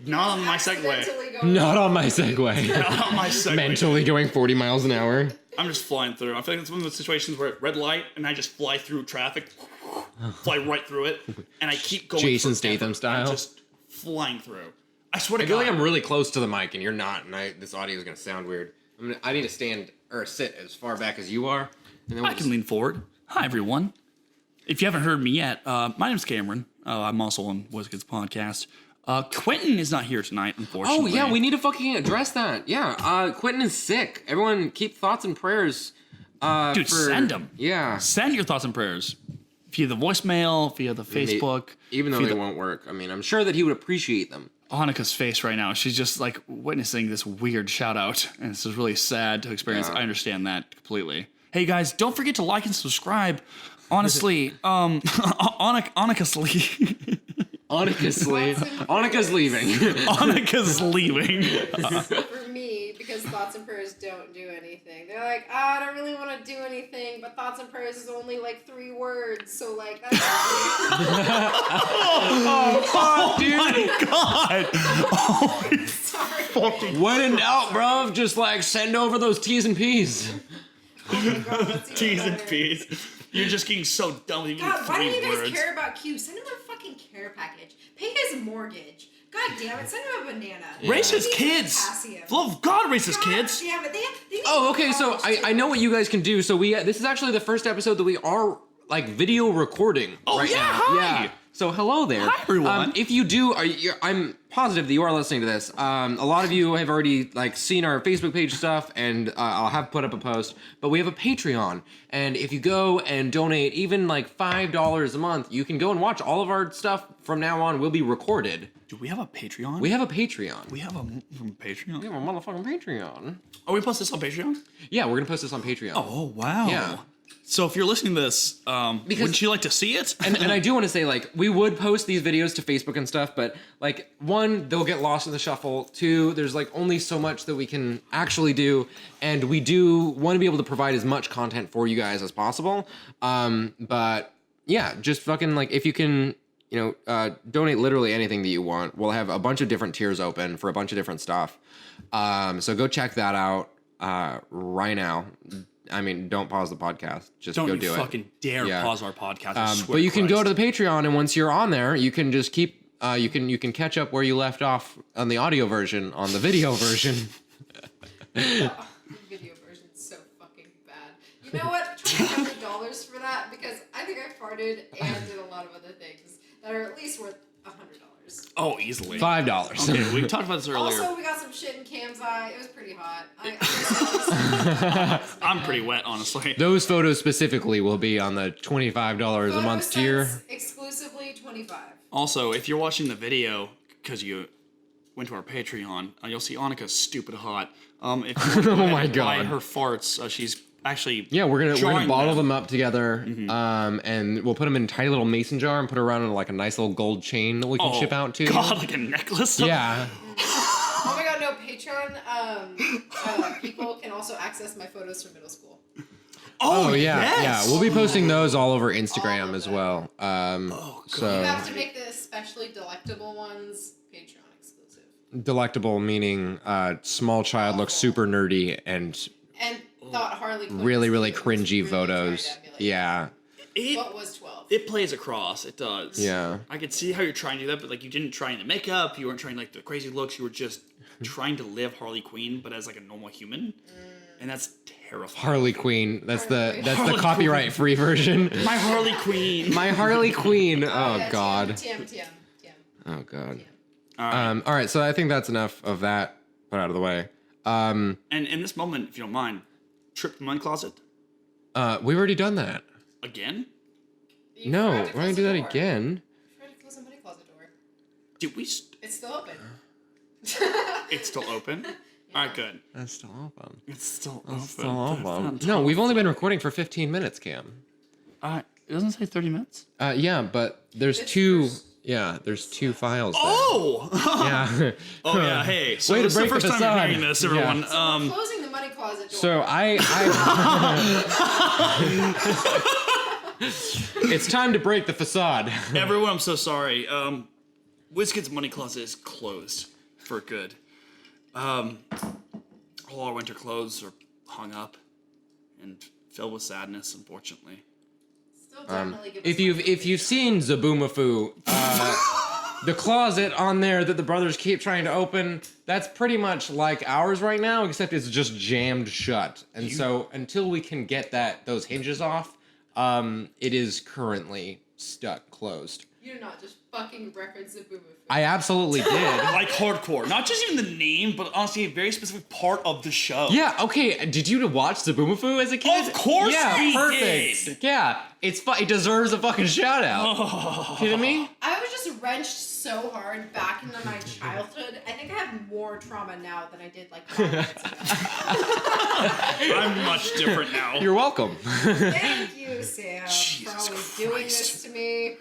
Speaker 1: Not on my Segway.
Speaker 2: Accidentally going-
Speaker 3: Not on my Segway.
Speaker 1: Not on my Segway.
Speaker 3: Mentally going 40 miles an hour.
Speaker 1: I'm just flying through. I feel like it's one of those situations where red light and I just fly through traffic, fly right through it, and I keep going.
Speaker 3: Jason
Speaker 1: forever.
Speaker 3: Statham style.
Speaker 1: I'm just flying through. I swear to
Speaker 3: I feel
Speaker 1: God.
Speaker 3: like I'm really close to the mic and you're not, and this audio is gonna sound weird. I need to stand or sit as far back as you are. And then
Speaker 1: I can lean forward. Hi, everyone. If you haven't heard me yet, my name's Cameron. I'm also on WizKids podcast. Quentin is not here tonight, unfortunately.
Speaker 3: Oh yeah, we need to fucking address that. Yeah, Quentin is sick. Everyone, keep thoughts and prayers.
Speaker 1: Dude, send them.
Speaker 3: Yeah,
Speaker 1: Send your thoughts and prayers via the voicemail, via the Facebook.
Speaker 3: even though
Speaker 1: via
Speaker 3: they won't work. I mean, I'm sure that he would appreciate them.
Speaker 1: Annika's face right now. She's just like witnessing this weird shout out, and this is really sad to experience.
Speaker 3: Yeah.
Speaker 1: I understand that completely. Hey guys, don't forget to like and subscribe. Honestly, Annika's leaving.
Speaker 3: Annika's leaving.
Speaker 1: Annika's leaving.
Speaker 2: For me, because thoughts and prayers don't do anything. They're like, I don't really want to do anything, but thoughts and prayers is only like 3 words, so like that's
Speaker 3: Fuck, dude.
Speaker 1: My God. Oh,
Speaker 2: sorry.
Speaker 3: When in doubt, bro, just like send over those T's and P's.
Speaker 2: Oh my God, that's even
Speaker 1: T's and
Speaker 2: better.
Speaker 1: P's. You're just getting so done with you.
Speaker 2: God, why don't
Speaker 1: 3
Speaker 2: you guys
Speaker 1: words.
Speaker 2: care about Q? Send him a fucking care package. Pay his mortgage. God damn it, send him a banana.
Speaker 1: Raise his
Speaker 2: He needs
Speaker 1: kids.
Speaker 2: potassium.
Speaker 1: Love of God, raise his
Speaker 2: God
Speaker 1: kids.
Speaker 2: damn it, they need
Speaker 3: Oh, okay. So
Speaker 2: college,
Speaker 3: I
Speaker 2: too.
Speaker 3: know what you guys can do. So this is actually the first episode that we are like video recording
Speaker 1: Oh,
Speaker 3: right
Speaker 1: yeah,
Speaker 3: now.
Speaker 1: hi.
Speaker 3: Yeah. So hello there.
Speaker 1: Hi, everyone.
Speaker 3: If you do, I'm positive that you are listening to this. A lot of you have already like seen our Facebook page stuff, and I'll have put up a post. But we have a Patreon, and if you go and donate even like $5 a month, you can go and watch all of our stuff from now on. Will be recorded.
Speaker 1: Do we have a Patreon?
Speaker 3: We have a Patreon.
Speaker 1: We have a Patreon.
Speaker 3: We have a motherfucking Patreon.
Speaker 1: Are we post this on Patreon?
Speaker 3: Yeah, we're gonna post this on Patreon.
Speaker 1: Oh wow.
Speaker 3: Yeah.
Speaker 1: So if you're listening to this, wouldn't you like to see it?
Speaker 3: And I do want to say, like, we would post these videos to Facebook and stuff, but, like, 1, they'll get lost in the shuffle. 2, there's, like, only so much that we can actually do, and we do want to be able to provide as much content for you guys as possible. But, yeah, just fucking, like, if you can, donate literally anything that you want. We'll have a bunch of different tiers open for a bunch of different stuff. So go check that out right now. I mean, don't pause the podcast. Just
Speaker 1: Don't
Speaker 3: go
Speaker 1: you
Speaker 3: do it.
Speaker 1: fucking dare
Speaker 3: Yeah.
Speaker 1: pause our podcast. I swear
Speaker 3: But you
Speaker 1: to
Speaker 3: can go
Speaker 1: Christ.
Speaker 3: to the Patreon, and once you're on there, you can just keep. You can catch up where you left off on the audio version on the video version.
Speaker 2: The video version's so fucking bad. You know what? $200 for that, because I think I farted and did a lot of other things that are at least worth $100.
Speaker 1: Oh, easily.
Speaker 3: $5.
Speaker 1: Okay, we talked about this earlier.
Speaker 2: Also, we got some shit in Cam's eye. It was pretty hot.
Speaker 1: I'm pretty wet, honestly.
Speaker 3: Those photos specifically will be on the $25 a month tier.
Speaker 2: Exclusively 25.
Speaker 1: Also, if you're watching the video because you went to our Patreon, you'll see Annika's stupid hot. If you
Speaker 3: Oh my God.
Speaker 1: buy her farts, she's actually
Speaker 3: Yeah, we're gonna
Speaker 1: drawing
Speaker 3: bottle
Speaker 1: them.
Speaker 3: them up together, and we'll put them in a tiny little mason jar and put it around in like a nice little gold chain that we can ship out to.
Speaker 1: God, like a necklace.
Speaker 3: Yeah.
Speaker 2: Oh my god, no, Patreon people can also access my photos from middle school.
Speaker 3: Oh yeah,
Speaker 1: yes.
Speaker 3: yeah. We'll be posting those all over Instagram
Speaker 2: All of
Speaker 3: as
Speaker 2: them.
Speaker 3: well.
Speaker 2: You
Speaker 3: So
Speaker 2: have to make the especially delectable ones Patreon exclusive.
Speaker 3: delectable meaning small child looks super nerdy and
Speaker 2: And thought Harley Quinn
Speaker 3: really
Speaker 2: was
Speaker 3: really
Speaker 2: cute.
Speaker 3: cringy
Speaker 2: Was really
Speaker 3: photos.
Speaker 2: trying to emulate.
Speaker 3: Yeah.
Speaker 2: What was 12?
Speaker 1: It plays across. It does.
Speaker 3: Yeah.
Speaker 1: I could see how you're trying to do that, but like you didn't try the makeup. You weren't trying like the crazy looks. You were just trying to live Harley Quinn, but as like a normal human, and that's terrifying.
Speaker 3: Harley Quinn. That's the
Speaker 1: Harley
Speaker 3: copyright free version.
Speaker 1: My Harley Quinn.
Speaker 3: My Harley Quinn. Oh
Speaker 2: yeah,
Speaker 3: God.
Speaker 2: TM.
Speaker 3: Oh God.
Speaker 2: Yeah.
Speaker 3: All right. So I think that's enough of that put out of the way.
Speaker 1: And in this moment, if you don't mind, trip the money closet
Speaker 3: We've already done that.
Speaker 1: again.
Speaker 2: You
Speaker 3: No,
Speaker 2: forgot
Speaker 3: we're
Speaker 2: to
Speaker 3: gonna
Speaker 2: close
Speaker 3: do
Speaker 2: the
Speaker 3: that
Speaker 2: door.
Speaker 3: again.
Speaker 2: You forgot to close the money closet door.
Speaker 1: Did we?
Speaker 2: It's still open.
Speaker 1: It's still open. All right, good.
Speaker 3: That's still open.
Speaker 1: It's still
Speaker 3: No, we've only been recording for 15 minutes, Cam.
Speaker 1: It doesn't say 30 minutes.
Speaker 3: Yeah, but there's
Speaker 2: It's
Speaker 3: two.
Speaker 2: first-
Speaker 3: Yeah, there's two files. There.
Speaker 1: Oh.
Speaker 3: Yeah.
Speaker 1: Oh yeah. Hey. So
Speaker 3: Way to
Speaker 1: this is the
Speaker 3: break the
Speaker 1: first time
Speaker 3: facade.
Speaker 1: you're hearing this, everyone.
Speaker 3: Yeah.
Speaker 2: We're closing the money closet door.
Speaker 3: So it's time to break the facade.
Speaker 1: Everyone, I'm so sorry. WizKid's money closet is closed for good. All our winter clothes are hung up and filled with sadness, unfortunately.
Speaker 2: Still definitely give us
Speaker 3: If you've seen Zaboomafoo, the closet on there that the brothers keep trying to open, that's pretty much like ours right now, except it's just jammed shut. And so until we can get those hinges off, it is currently stuck closed.
Speaker 2: You did not just fucking reference the boomer.
Speaker 3: I absolutely did.
Speaker 1: Like hardcore. Not just even the name, but honestly a very specific part of the show.
Speaker 3: Yeah, okay. Did you watch Zaboomafoo as a kid?
Speaker 1: Of course
Speaker 3: Yeah,
Speaker 1: we
Speaker 3: perfect.
Speaker 1: did.
Speaker 3: Yeah, it deserves a fucking shout out. Kidding me?
Speaker 2: I was just wrenched so hard back into my childhood. I think I have more trauma now than I did like 5 minutes ago.
Speaker 1: I'm much different now.
Speaker 3: You're welcome.
Speaker 2: Thank you, Sam,
Speaker 1: Jesus
Speaker 2: for always doing
Speaker 1: Christ.
Speaker 2: this to me.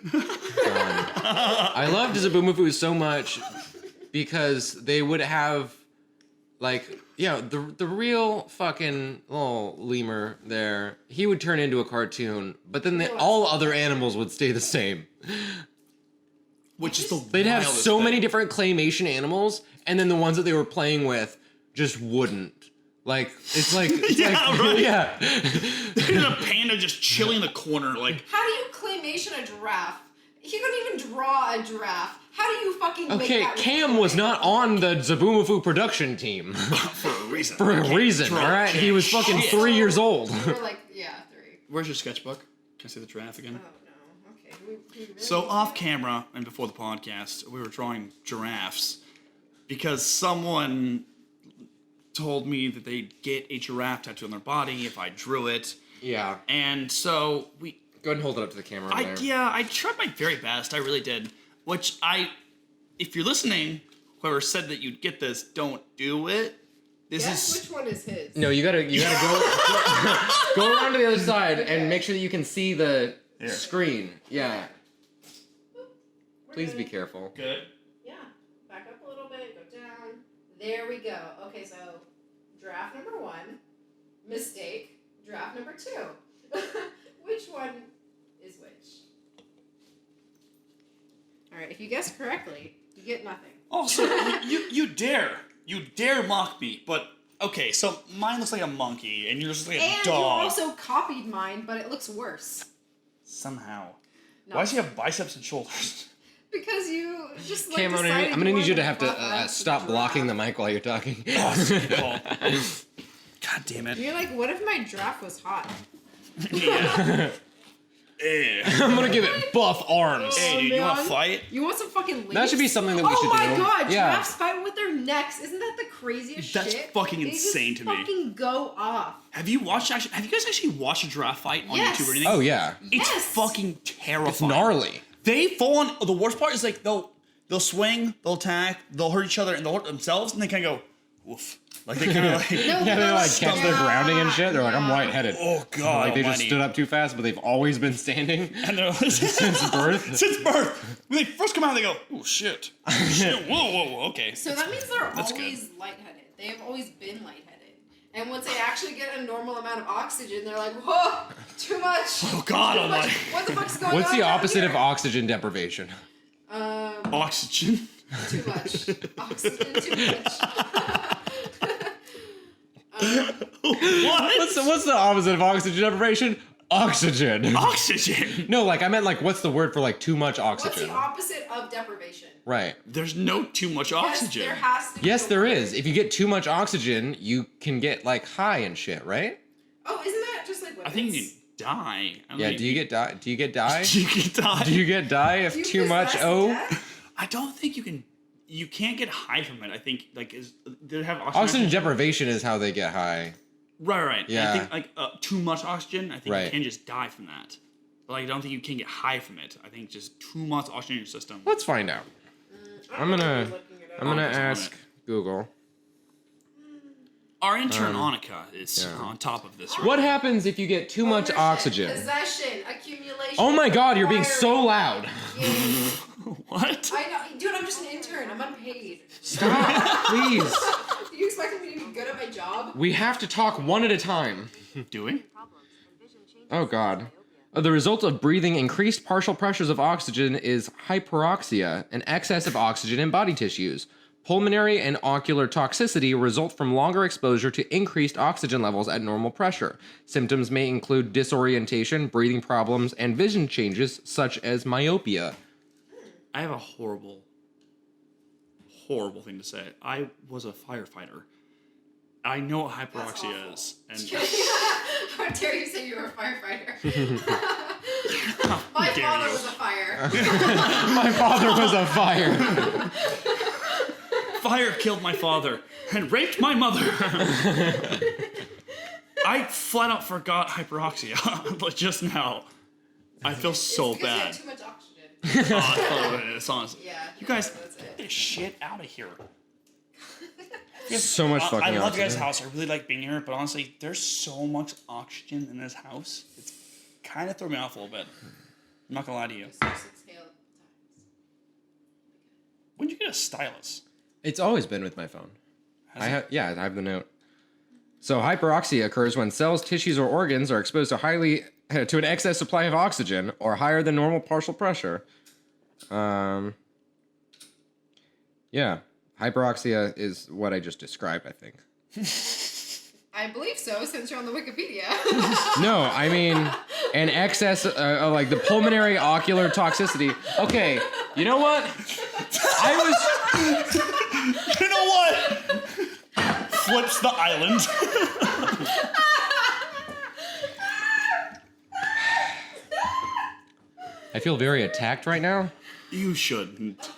Speaker 3: I loved Zaboomafoo so much because they would have, like, the real fucking little lemur there, he would turn into a cartoon, but then all other animals would stay the same.
Speaker 1: Which is the
Speaker 3: They'd have
Speaker 1: wildest
Speaker 3: so
Speaker 1: thing.
Speaker 3: many different claymation animals, and then the ones that they were playing with just wouldn't. Like, it's like,
Speaker 1: Yeah, right.
Speaker 3: Yeah.
Speaker 1: There's a panda just chilling in the corner, like.
Speaker 2: How do you claymation a giraffe? He couldn't even draw a giraffe. How do you fucking make
Speaker 3: Okay,
Speaker 2: that with
Speaker 3: Cam was not on the Zaboomafoo production team.
Speaker 1: For a reason.
Speaker 3: For a
Speaker 1: Okay,
Speaker 3: reason,
Speaker 1: draw
Speaker 3: alright? He was
Speaker 1: shit.
Speaker 3: fucking 3 years old.
Speaker 2: We were like, yeah, 3.
Speaker 1: Where's your sketchbook? Can I see the giraffe again?
Speaker 2: Oh no. Okay. We really
Speaker 1: So off camera and before the podcast, we were drawing giraffes because someone told me that they'd get a giraffe tattoo on their body if I drew it,
Speaker 3: Yeah.
Speaker 1: and so we.
Speaker 3: Go ahead and hold it up to the camera over there.
Speaker 1: I tried my very best. I really did. Which if you're listening, whoever said that you'd get this, don't do it. This
Speaker 2: Guess
Speaker 1: is.
Speaker 2: which one is his?
Speaker 3: No, you gotta go around to the other side and make sure that you can see the screen. Yeah.
Speaker 2: We're
Speaker 3: Please
Speaker 2: good.
Speaker 3: be careful.
Speaker 1: Good.
Speaker 2: Yeah. Back up a little bit. Go down. There we go. Okay, so draft number 1, mistake. Draft number 2. Which one is which? All right. If you guess correctly, you get nothing.
Speaker 1: Also, you dare mock me, but okay. So mine looks like a monkey, and yours looks like a
Speaker 2: And you
Speaker 1: dog.
Speaker 2: also copied mine, but it looks worse.
Speaker 1: Somehow.
Speaker 2: No.
Speaker 1: Why does he have biceps and shoulders?
Speaker 2: Because you just like
Speaker 3: Cam, I'm
Speaker 2: decided
Speaker 3: gonna need you to
Speaker 2: wanted
Speaker 3: have to
Speaker 2: fuck around
Speaker 3: stop
Speaker 2: with
Speaker 3: blocking the
Speaker 2: giraffe.
Speaker 3: mic while you're talking.
Speaker 1: Oh, that's a good call. God damn it.
Speaker 2: You're like, what if my draft was hot?
Speaker 1: Yeah.
Speaker 3: I'm gonna give it buff arms.
Speaker 1: Hey, dude, you want to
Speaker 2: man.
Speaker 1: fight?
Speaker 2: You want some fucking leaves?
Speaker 3: That should be something that we should
Speaker 2: Oh my
Speaker 3: do.
Speaker 2: god,
Speaker 3: Yeah.
Speaker 2: giraffes fight with their necks. Isn't that the craziest
Speaker 1: That's
Speaker 2: shit?
Speaker 1: fucking
Speaker 2: They
Speaker 1: insane
Speaker 2: just
Speaker 1: to me.
Speaker 2: fucking go off.
Speaker 1: Have you guys actually watched a giraffe fight on
Speaker 2: Yes.
Speaker 1: YouTube or anything?
Speaker 3: Oh yeah,
Speaker 1: It's
Speaker 2: Yes.
Speaker 1: fucking terrifying.
Speaker 3: it's gnarly.
Speaker 1: They fall on. The worst part is like they'll swing, they'll attack, they'll hurt each other, and they'll hurt themselves, and they kind of go, woof. Like they kind of like.
Speaker 2: No,
Speaker 3: Yeah, they like catch their grounding and shit. They're like, I'm
Speaker 2: yeah.
Speaker 3: lightheaded.
Speaker 1: Oh god.
Speaker 3: Like they just
Speaker 1: almighty.
Speaker 3: stood up too fast, but they've always been standing
Speaker 1: And they're
Speaker 3: since birth.
Speaker 1: Since birth. When they first come out, they go, oh shit. Shit. Whoa, okay.
Speaker 2: So that means they're
Speaker 1: That's
Speaker 2: always lightheaded. They have always been lightheaded. And once they actually get a normal amount of oxygen, they're like, whoa, too much.
Speaker 1: Oh god
Speaker 2: Too
Speaker 1: almighty.
Speaker 2: much. What the fuck's going
Speaker 3: What's
Speaker 2: on?
Speaker 3: the
Speaker 2: down
Speaker 3: opposite of
Speaker 2: here?
Speaker 3: oxygen deprivation?
Speaker 1: Oxygen.
Speaker 2: Too much. Oxygen too much.
Speaker 1: What?
Speaker 3: What's the opposite of oxygen deprivation? Oxygen.
Speaker 1: Oxygen.
Speaker 3: No, like I meant like what's the word for like too much
Speaker 2: What's
Speaker 3: oxygen?
Speaker 2: the opposite of deprivation?
Speaker 3: Right.
Speaker 1: There's no too much
Speaker 2: Yes,
Speaker 1: oxygen.
Speaker 2: there has to be.
Speaker 3: Yes,
Speaker 2: a
Speaker 3: there
Speaker 2: word.
Speaker 3: is. If you get too much oxygen, you can get like high and shit, right?
Speaker 2: Oh, isn't that just like
Speaker 1: I think you die. I
Speaker 3: Yeah.
Speaker 1: mean,
Speaker 3: Do you get die? Do you get die?
Speaker 1: Do you get die?
Speaker 3: Do you get die if
Speaker 2: You
Speaker 3: too much
Speaker 2: possess
Speaker 3: O?
Speaker 2: death?
Speaker 1: I don't think you can't get high from it. I think like they have oxygen.
Speaker 3: Oxygen deprivation is how they get high.
Speaker 1: Right.
Speaker 3: Yeah.
Speaker 1: And I think like too much oxygen, I think
Speaker 3: Right.
Speaker 1: you can just die from that. But like, I don't think you can get high from it. I think just too much oxygen in your system.
Speaker 3: Let's find out. I'm gonna
Speaker 1: Anika's on
Speaker 3: ask
Speaker 1: it.
Speaker 3: Google.
Speaker 1: Our intern Annika is on top of this.
Speaker 3: What happens if you get too much
Speaker 2: Ownership,
Speaker 3: oxygen?
Speaker 2: Possession, accumulation.
Speaker 3: Oh my God, you're being
Speaker 2: acquiring.
Speaker 3: so loud.
Speaker 2: Yeah.
Speaker 1: What?
Speaker 2: I know, dude. I'm just an intern. I'm unpaid.
Speaker 3: Stop, please.
Speaker 2: Do you expect me to be good at my job?
Speaker 3: We have to talk one at a time.
Speaker 1: Doing?
Speaker 3: Oh God. The result of breathing increased partial pressures of oxygen is hyperoxia, an excess of oxygen in body tissues. Pulmonary and ocular toxicity result from longer exposure to increased oxygen levels at normal pressure. Symptoms may include disorientation, breathing problems, and vision changes such as myopia.
Speaker 1: I have a horrible thing to say. I was a firefighter. I know what hyperoxia is. And
Speaker 2: How dare you say you were a firefighter? My
Speaker 1: dare
Speaker 2: father
Speaker 1: you.
Speaker 2: was a fire.
Speaker 3: My father was a fire.
Speaker 1: fire killed my father and raped my mother. I flat out forgot hyperoxia, but just now. I feel so
Speaker 2: It's because you
Speaker 1: bad.
Speaker 2: have too much oxygen.
Speaker 1: Oh, that's probably what it is, honestly.
Speaker 2: Yeah.
Speaker 1: You guys,
Speaker 2: that's
Speaker 1: get
Speaker 2: it.
Speaker 1: this shit out of here.
Speaker 3: So much fucking
Speaker 1: I love you guys'
Speaker 3: oxygen.
Speaker 1: house. I really like being here, but honestly, there's so much oxygen in this house. It's kind of throwing me off a little bit. I'm not gonna lie to you.
Speaker 2: 6 exhale times.
Speaker 1: When did you get a stylus?
Speaker 3: It's always been with my phone.
Speaker 1: Has
Speaker 3: I
Speaker 1: it?
Speaker 3: have, yeah, I have the note. So hyperoxia occurs when cells, tissues, or organs are exposed to an excess supply of oxygen or higher than normal partial pressure. Yeah, hyperoxia is what I just described, I think.
Speaker 2: I believe so, since you're on the Wikipedia.
Speaker 3: No, I mean an excess, like the pulmonary ocular toxicity. Okay, you know what?
Speaker 1: You know what? Flips the island.
Speaker 3: I feel very attacked right now.
Speaker 1: You shouldn't.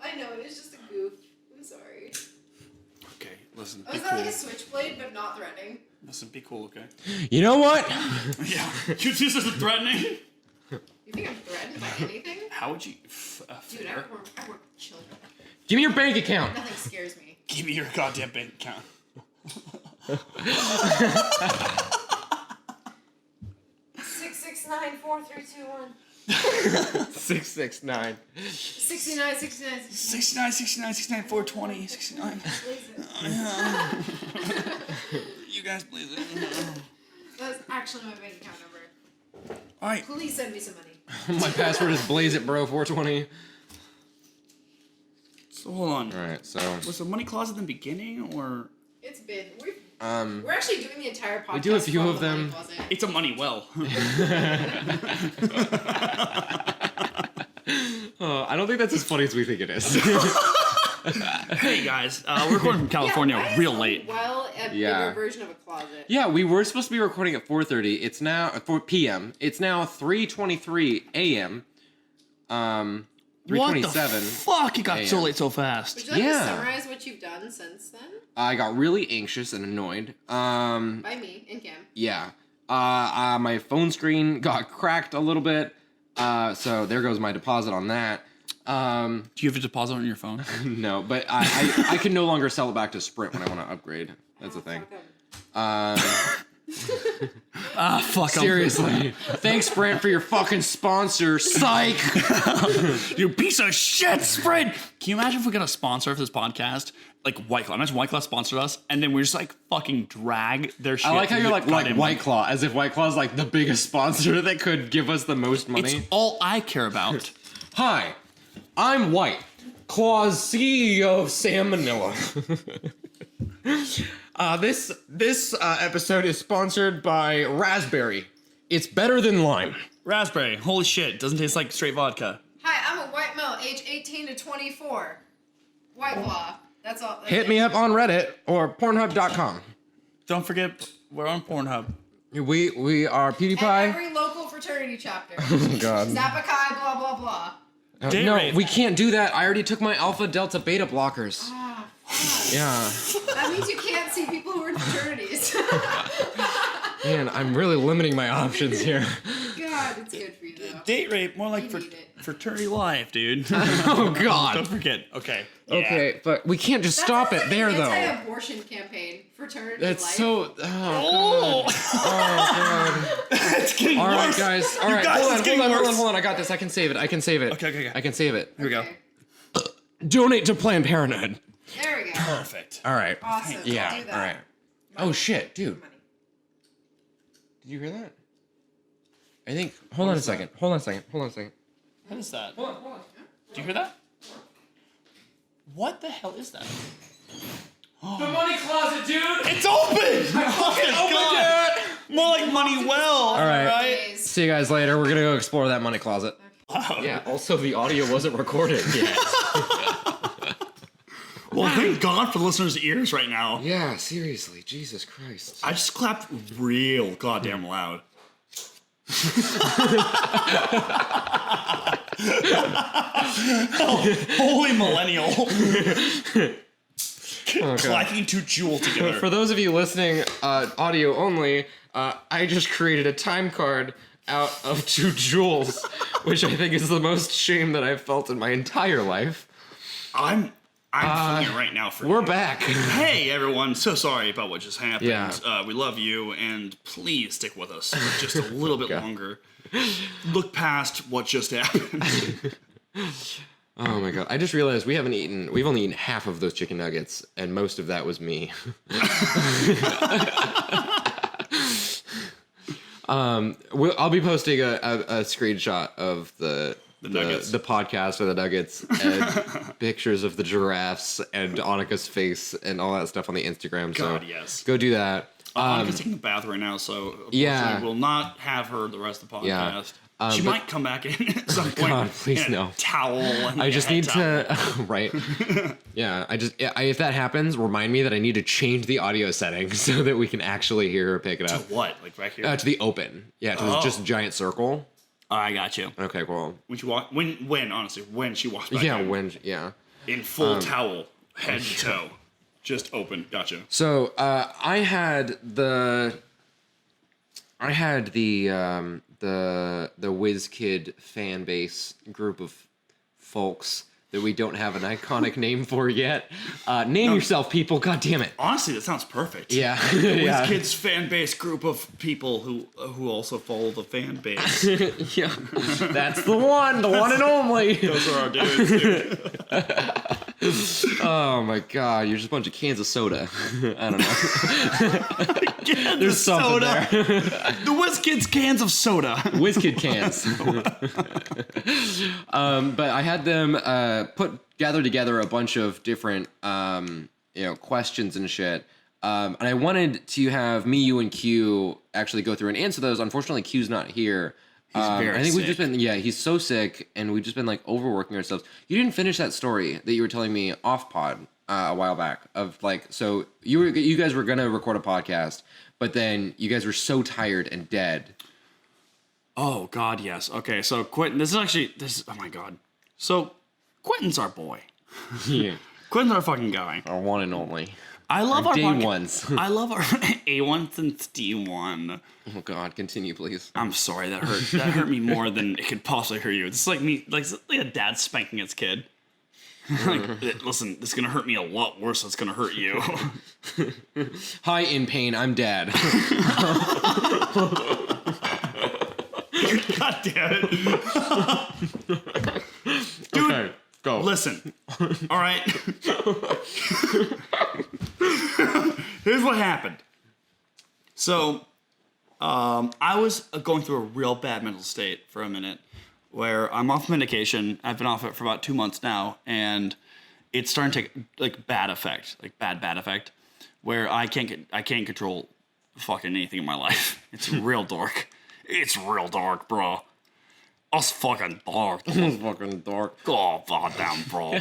Speaker 2: I know, it's just a goof. I'm sorry.
Speaker 1: Okay, listen.
Speaker 2: I
Speaker 1: Be
Speaker 2: was not like a
Speaker 1: cool.
Speaker 2: switchblade, but not threatening.
Speaker 1: Listen, be cool, okay?
Speaker 3: You know what?
Speaker 1: Yeah. You this isn't threatening.
Speaker 2: You think I'm threatened by anything?
Speaker 1: How would you?
Speaker 2: Dude, I work with children.
Speaker 3: Give me your bank account.
Speaker 2: Nothing scares me.
Speaker 1: Give me your goddamn bank account.
Speaker 2: 669-4321.
Speaker 3: 669.
Speaker 2: 69, 69,
Speaker 1: 69, 69, 69, 420, 69. You guys please.
Speaker 2: That's actually my bank account number.
Speaker 1: Alright.
Speaker 2: Please send me some money.
Speaker 3: My password is blazeitbro420.
Speaker 1: So hold on.
Speaker 3: All right, so
Speaker 1: Was the money closet in the beginning or
Speaker 2: It's been. We're actually doing the entire podcast.
Speaker 3: we do a few
Speaker 2: from
Speaker 3: of
Speaker 2: the money
Speaker 3: them.
Speaker 2: closet.
Speaker 1: it's a money well?
Speaker 3: I don't think that's as funny as we think it is.
Speaker 1: Hey guys, we're recording from California
Speaker 2: Yeah,
Speaker 1: real
Speaker 2: why is
Speaker 1: late.
Speaker 2: Well, a
Speaker 3: Yeah.
Speaker 2: bigger version of a closet.
Speaker 3: Yeah, we were supposed to be recording at 4:30. It's now 4 p.m. It's now 3:23 a.m. 3:27.
Speaker 1: Fuck? It got so
Speaker 3: AM.
Speaker 1: late so fast.
Speaker 2: Would you like
Speaker 3: Yeah.
Speaker 2: to summarize what you've done since then?
Speaker 3: I got really anxious and annoyed.
Speaker 2: By me and Cam.
Speaker 3: Yeah. My phone screen got cracked a little bit. So there goes my deposit on that.
Speaker 1: Do you have a deposit on your phone?
Speaker 3: No, but I can no longer sell it back to Sprint when I want to upgrade. That's the thing.
Speaker 1: Fuck.
Speaker 3: Seriously. Thanks, Sprint, for your fucking sponsor. Psych.
Speaker 1: You piece of shit, Sprint! Can you imagine if we got a sponsor for this podcast? Like White Claw. Imagine White Claw sponsored us, and then we just like fucking drag their shit.
Speaker 3: I like how you're like
Speaker 1: goddamn
Speaker 3: White Claw, as if White Claw is like the biggest sponsor that could give us the most money.
Speaker 1: It's all I care about.
Speaker 3: Hi, I'm White Claw's CEO of Sam Manila. This episode is sponsored by Raspberry. It's better than lime.
Speaker 1: Raspberry. Holy shit. Doesn't taste like straight vodka.
Speaker 2: Hi, I'm a white male, age 18 to 24. White Claw. That's all.
Speaker 3: Hit me up on Reddit or Pornhub.com.
Speaker 1: Don't forget, we're on Pornhub.
Speaker 3: We are
Speaker 2: And
Speaker 3: PewDiePie.
Speaker 2: every local fraternity chapter.
Speaker 3: Oh God.
Speaker 2: Zappa Chi, blah, blah, blah.
Speaker 1: Date
Speaker 3: No,
Speaker 1: rape.
Speaker 3: we can't do that. I already took my alpha, delta, beta blockers.
Speaker 2: Ah, fuck.
Speaker 3: Yeah.
Speaker 2: That means you can't see people who are in fraternities.
Speaker 3: Man, I'm really limiting my options here.
Speaker 2: God, it's good for you though.
Speaker 1: Date rape, more like
Speaker 2: You need it.
Speaker 1: fraternity life, dude.
Speaker 3: Oh, God.
Speaker 1: Don't forget. Okay. Yeah.
Speaker 3: Okay, but we can't just
Speaker 2: That
Speaker 3: stop
Speaker 2: sounds
Speaker 3: it
Speaker 2: like
Speaker 3: there,
Speaker 2: an
Speaker 3: though.
Speaker 2: Anti-abortion campaign, fraternity
Speaker 3: That's
Speaker 2: life.
Speaker 3: so...
Speaker 1: Oh,
Speaker 3: Oh,
Speaker 1: it's getting
Speaker 3: God. All right,
Speaker 1: worse.
Speaker 3: guys. All
Speaker 1: You
Speaker 3: right,
Speaker 1: guys,
Speaker 3: hold
Speaker 1: it's
Speaker 3: on,
Speaker 1: getting
Speaker 3: hold on, hold
Speaker 1: worse.
Speaker 3: on, hold on. I got this. I can save it. I can save it.
Speaker 1: Okay.
Speaker 3: I can save it.
Speaker 1: Here we go.
Speaker 2: Okay.
Speaker 3: Donate to Planned Parenthood.
Speaker 2: There we go.
Speaker 1: Perfect.
Speaker 3: All right.
Speaker 2: Awesome.
Speaker 3: Yeah,
Speaker 2: Do that.
Speaker 3: all right. Oh, shit, dude.
Speaker 2: Money.
Speaker 3: Did you hear that? I think... Hold on a second. Hold on a second.
Speaker 1: What is that?
Speaker 3: Hold on.
Speaker 1: Do you hear that? What the hell is that?
Speaker 3: The money closet, dude!
Speaker 1: It's open! Oh my God. More like money well. All
Speaker 3: right.
Speaker 2: Days.
Speaker 3: See you guys later. We're gonna go explore that money closet.
Speaker 1: Wow.
Speaker 3: Yeah, also the audio wasn't recorded yet.
Speaker 1: Well, thank God for listeners' ears right now.
Speaker 3: Yeah, seriously. Jesus Christ.
Speaker 1: I just clapped real goddamn loud. Oh, holy millennial. Clacking two jewel together.
Speaker 3: For those of you listening, audio only, I just created a time card out of 2 joules, which I think is the most shame that I've felt in my entire life.
Speaker 1: I'm feeling it right now for
Speaker 3: We're
Speaker 1: you.
Speaker 3: back.
Speaker 1: Hey everyone, so sorry about what just happened.
Speaker 3: Yeah.
Speaker 1: We love you, and please stick with us for just a little bit longer. Look past what just happened.
Speaker 3: Oh my God. I just realized we've only eaten half of those chicken nuggets, and most of that was me. I'll be posting a screenshot of the
Speaker 1: nuggets.
Speaker 3: the podcast of the nuggets and pictures of the giraffes and Annika's face and all that stuff on the Instagram.
Speaker 1: God,
Speaker 3: So
Speaker 1: yes.
Speaker 3: go do that.
Speaker 1: Annika's taking a bath right now, so unfortunately
Speaker 3: Yeah.
Speaker 1: we'll not have her the rest of the podcast.
Speaker 3: Yeah.
Speaker 1: She
Speaker 3: but-
Speaker 1: might come back in at some point.
Speaker 3: God, please
Speaker 1: in a
Speaker 3: no.
Speaker 1: Towel. And
Speaker 3: I just
Speaker 1: a
Speaker 3: need
Speaker 1: towel.
Speaker 3: to right. Yeah, if that happens, remind me that I need to change the audio settings so that we can actually hear her pick it up.
Speaker 1: What? Like back here?
Speaker 3: To the open. Yeah, to just a giant circle.
Speaker 1: I got you.
Speaker 3: Okay, cool.
Speaker 1: When she walk, honestly, when she walks back
Speaker 3: Yeah,
Speaker 1: in, in full towel, head to toe, just open. Gotcha.
Speaker 3: So I had the WizKid fan base group of folks that we don't have an iconic name for yet. Name yourself, people. God damn it.
Speaker 1: Honestly, that sounds perfect.
Speaker 3: Yeah.
Speaker 1: With kids fan base group of people who also follow the fan base.
Speaker 3: Yeah. That's the one and only.
Speaker 1: Those are our dudes, dude.
Speaker 3: Oh my God, you're just a bunch of cans of soda. I don't know. There's something
Speaker 1: soda.
Speaker 3: there.
Speaker 1: The WizKids cans of soda.
Speaker 3: WizKid cans. But I had them gather together a bunch of different questions and shit. And I wanted to have me, you, and Q actually go through and answer those. Unfortunately, Q's not here.
Speaker 1: very
Speaker 3: I think we've
Speaker 1: sick.
Speaker 3: just been, he's so sick, and we've just been like overworking ourselves. You didn't finish that story that you were telling me off pod a while back of like, so you guys were gonna record a podcast, but then you guys were so tired and dead.
Speaker 1: Oh God, yes. Okay, so Quentin, oh my God. So Quentin's our boy.
Speaker 3: Yeah,
Speaker 1: Quentin's our fucking guy.
Speaker 3: our one and only.
Speaker 1: I love our
Speaker 3: day
Speaker 1: podca-
Speaker 3: ones.
Speaker 1: I love our A1 since D1.
Speaker 3: Oh God, continue, please.
Speaker 1: I'm sorry, that hurt. That hurt me more than it could possibly hurt you. It's like me, like a dad spanking his kid. Like, listen, this is gonna hurt me a lot worse than it's gonna hurt you.
Speaker 3: Hi, in pain. I'm dad.
Speaker 1: God damn it, dude.
Speaker 3: Okay, go.
Speaker 1: Listen, all right. Here's what happened. So, I was going through a real bad mental state for a minute, where I'm off medication. I've been off it for about 2 months now, and it's starting to take like bad effect, where I can't control fucking anything in my life. It's real dark. It's real dark, bro. It's fucking dark.
Speaker 3: It's fucking dark.
Speaker 1: Oh, goddamn, bro.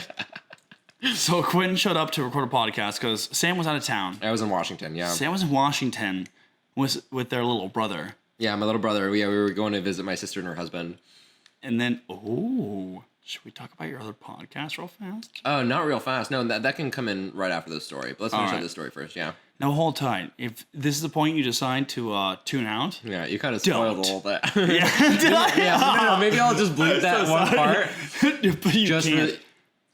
Speaker 1: So Quentin showed up to record a podcast because Sam was out of town.
Speaker 3: I was in Washington. Yeah.
Speaker 1: Sam was in Washington with their little brother.
Speaker 3: Yeah, my little brother. Yeah, we were going to visit my sister and her husband.
Speaker 1: And then, Should we talk about your other podcast real fast?
Speaker 4: Oh, not real fast. No, that can come in right after this story. But let's finish up
Speaker 1: Alright.
Speaker 4: this story first. Yeah.
Speaker 1: Now hold tight. If this is the point you decide to tune out,
Speaker 4: Yeah, you kind of spoiled
Speaker 1: Don't.
Speaker 4: all that.
Speaker 1: yeah, did I?
Speaker 4: yeah, no, maybe I'll just bleep that
Speaker 1: so
Speaker 4: one
Speaker 1: sorry.
Speaker 4: part.
Speaker 1: But you
Speaker 4: Just
Speaker 1: can't.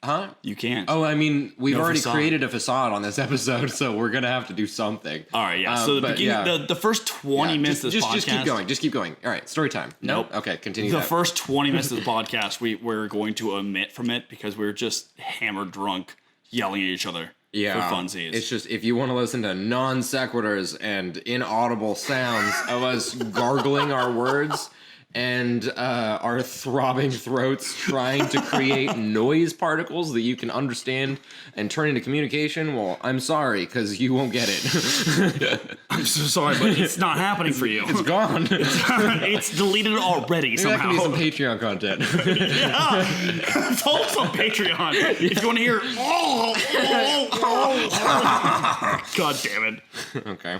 Speaker 4: Huh?
Speaker 1: You can't.
Speaker 4: Oh, I mean, we've
Speaker 1: No
Speaker 4: already
Speaker 1: facade.
Speaker 4: created a facade on this episode, so we're gonna have to do something.
Speaker 1: All right, yeah. So the
Speaker 4: but
Speaker 1: beginning,
Speaker 4: yeah.
Speaker 1: the first 20
Speaker 4: Yeah,
Speaker 1: minutes of this podcast.
Speaker 4: just keep going. Just keep going. All right, story time.
Speaker 1: Nope.
Speaker 4: Okay, continue.
Speaker 1: The
Speaker 4: that.
Speaker 1: first 20 minutes of the podcast, we're going to omit from it because we're just hammered drunk, yelling at each other
Speaker 4: Yeah,
Speaker 1: for funsies.
Speaker 4: it's just if you want to listen to non sequiturs and inaudible sounds of us gargling our words and our throbbing throats trying to create noise particles that you can understand and turn into communication, well, I'm sorry because you won't get it.
Speaker 1: I'm so sorry, but it's not happening for you.
Speaker 4: It's gone.
Speaker 1: It's deleted already
Speaker 4: Maybe that
Speaker 1: somehow.
Speaker 4: can be some Patreon content.
Speaker 1: Follow us on Patreon if you want to hear. God damn it.
Speaker 4: Okay.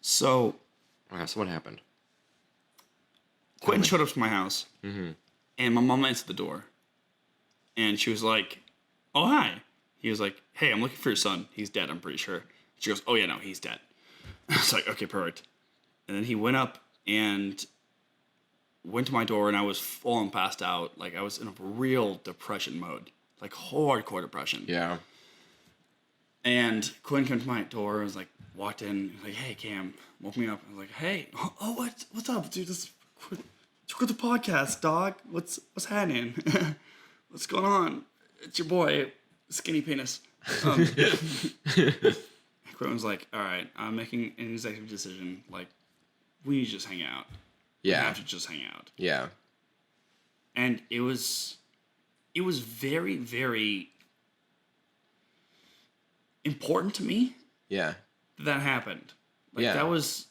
Speaker 1: So
Speaker 4: Okay, so what happened?
Speaker 1: Quentin showed up to my house, and my mom answered the door, and she was like, "Oh, hi." He was like, "Hey, I'm looking for your son. He's dead, I'm pretty sure." She goes, "Oh yeah, no, he's dead." I was like, "Okay, perfect." And then he went up and went to my door, and I was falling passed out. Like I was in a real depression mode, like hardcore depression.
Speaker 4: Yeah.
Speaker 1: And Quinn came to my door and was like, walked in, like, "Hey, Cam," woke me up. I was like, "Hey, oh, what's up, dude? It's the podcast, dog. What's happening? What's going on? It's your boy, Skinny Penis." Quinn was like, "All right, I'm making an executive decision. Like, we need to just hang out. We
Speaker 4: Yeah.
Speaker 1: have to just hang out."
Speaker 4: Yeah.
Speaker 1: And it was very, very important to me
Speaker 4: Yeah.
Speaker 1: that happened. Like
Speaker 4: Yeah.
Speaker 1: that was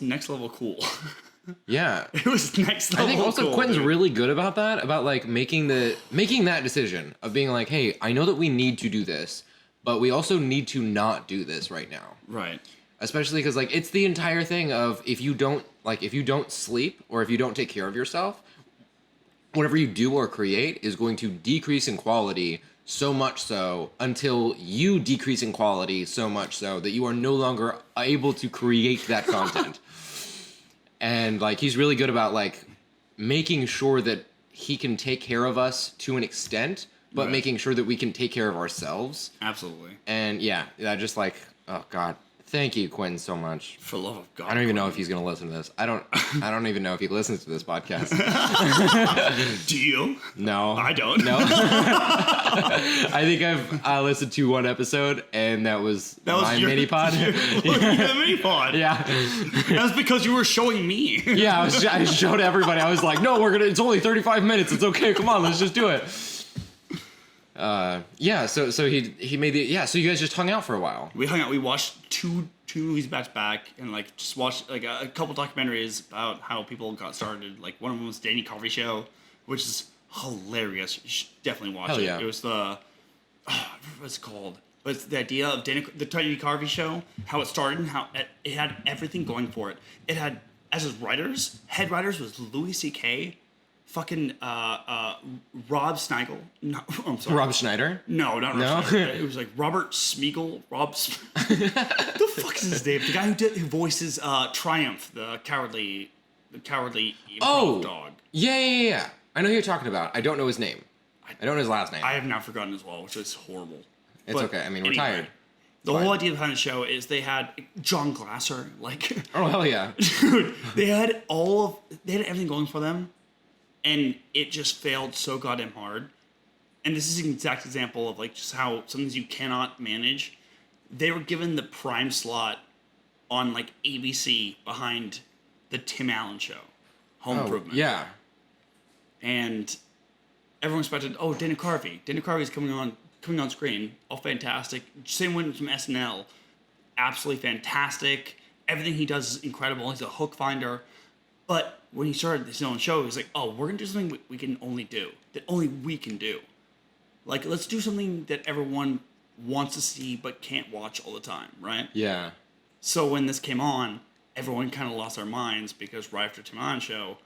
Speaker 1: next level cool.
Speaker 4: Yeah.
Speaker 1: It was next level.
Speaker 4: I think also
Speaker 1: cool,
Speaker 4: Quentin's
Speaker 1: dude.
Speaker 4: really good about that, about like making that decision of being like, hey, I know that we need to do this, but we also need to not do this right now.
Speaker 1: Right.
Speaker 4: Especially because like it's the entire thing of if you don't sleep or if you don't take care of yourself, whatever you do or create is going to decrease in quality so much so until you decrease in quality so much so that you are no longer able to create that content. And like he's really good about like making sure that he can take care of us to an extent, but
Speaker 1: Right.
Speaker 4: making sure that we can take care of ourselves.
Speaker 1: Absolutely.
Speaker 4: And yeah, just like, oh God, thank you, Quentin, so much.
Speaker 1: For the love of God.
Speaker 4: I don't even know if he's gonna listen to this. I don't even know if he listens to this podcast.
Speaker 1: Do you?
Speaker 4: No,
Speaker 1: I don't.
Speaker 4: No, I think I listened to one episode, and that was my
Speaker 1: your
Speaker 4: mini pod.
Speaker 1: your mini pod.
Speaker 4: Yeah,
Speaker 1: That's because you were showing me.
Speaker 4: yeah. I showed everybody. I was like, no, it's only 35 minutes. It's okay. Come on, let's just do it. Yeah. So he made the So you guys just hung out for a while.
Speaker 1: We hung out. We watched two movies back to back, and like just watched like a couple documentaries about how people got started. Like one of them was Danny Carvey Show, which is hilarious. You should definitely watch
Speaker 4: Hell
Speaker 1: it.
Speaker 4: yeah.
Speaker 1: It was what's it called? But it's the idea of the Danny Carvey Show, how it started, and how it had everything going for it. It had as his head writers was Louis C.K., fucking Rob Snigel. No, I'm sorry.
Speaker 4: Rob Schneider.
Speaker 1: No, not
Speaker 4: No?
Speaker 1: Rob Schneider. It was like Robert Smeagol. The fuck is his name? The guy who voices Triumph, the cowardly improv dog.
Speaker 4: Yeah. I know who you're talking about. I don't know his name. I don't know his last name.
Speaker 1: I have now forgotten as well, which is horrible.
Speaker 4: It's
Speaker 1: But
Speaker 4: okay. I mean, we're
Speaker 1: anyway,
Speaker 4: tired.
Speaker 1: The
Speaker 4: Fine.
Speaker 1: whole idea behind the show is they had John Glasser, like,
Speaker 4: Oh hell yeah.
Speaker 1: dude, they had everything going for them, and it just failed so goddamn hard. And this is an exact example of like just how some things you cannot manage. They were given the prime slot on like ABC behind the Tim Allen Show, Home Improvement.
Speaker 4: Yeah.
Speaker 1: And everyone expected, oh, Dana Carvey. Dana Carvey's coming on screen. Oh, fantastic. Same one from SNL. Absolutely fantastic. Everything he does is incredible. He's a hook finder. But when he started this own show, he's like, oh, we're going to do something we can only do. That only we can do. Like, let's do something that everyone wants to see but can't watch all the time, right?
Speaker 4: Yeah.
Speaker 1: So when this came on, everyone kind of lost their minds because right after Tim Allen Show,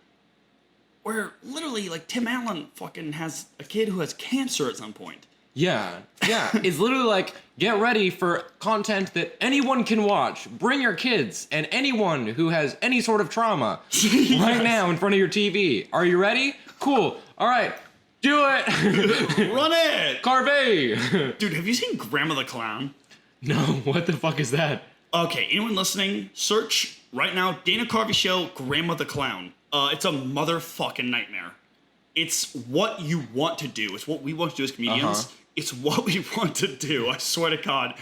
Speaker 1: where literally like Tim Allen fucking has a kid who has cancer at some point.
Speaker 4: Yeah. It's literally like, get ready for content that anyone can watch. Bring your kids and anyone who has any sort of trauma right now in front of your TV. Are you ready? Cool. All right. Do it.
Speaker 1: Run it!
Speaker 4: Carve.
Speaker 1: Dude, have you seen Grandma the Clown?
Speaker 4: No, what the fuck is that?
Speaker 1: Okay, anyone listening, search right now Dana Carvey Show Grandma the Clown. It's a motherfucking nightmare. It's what you want to do. It's what we want to do as comedians. It's what we want to do. I swear to God.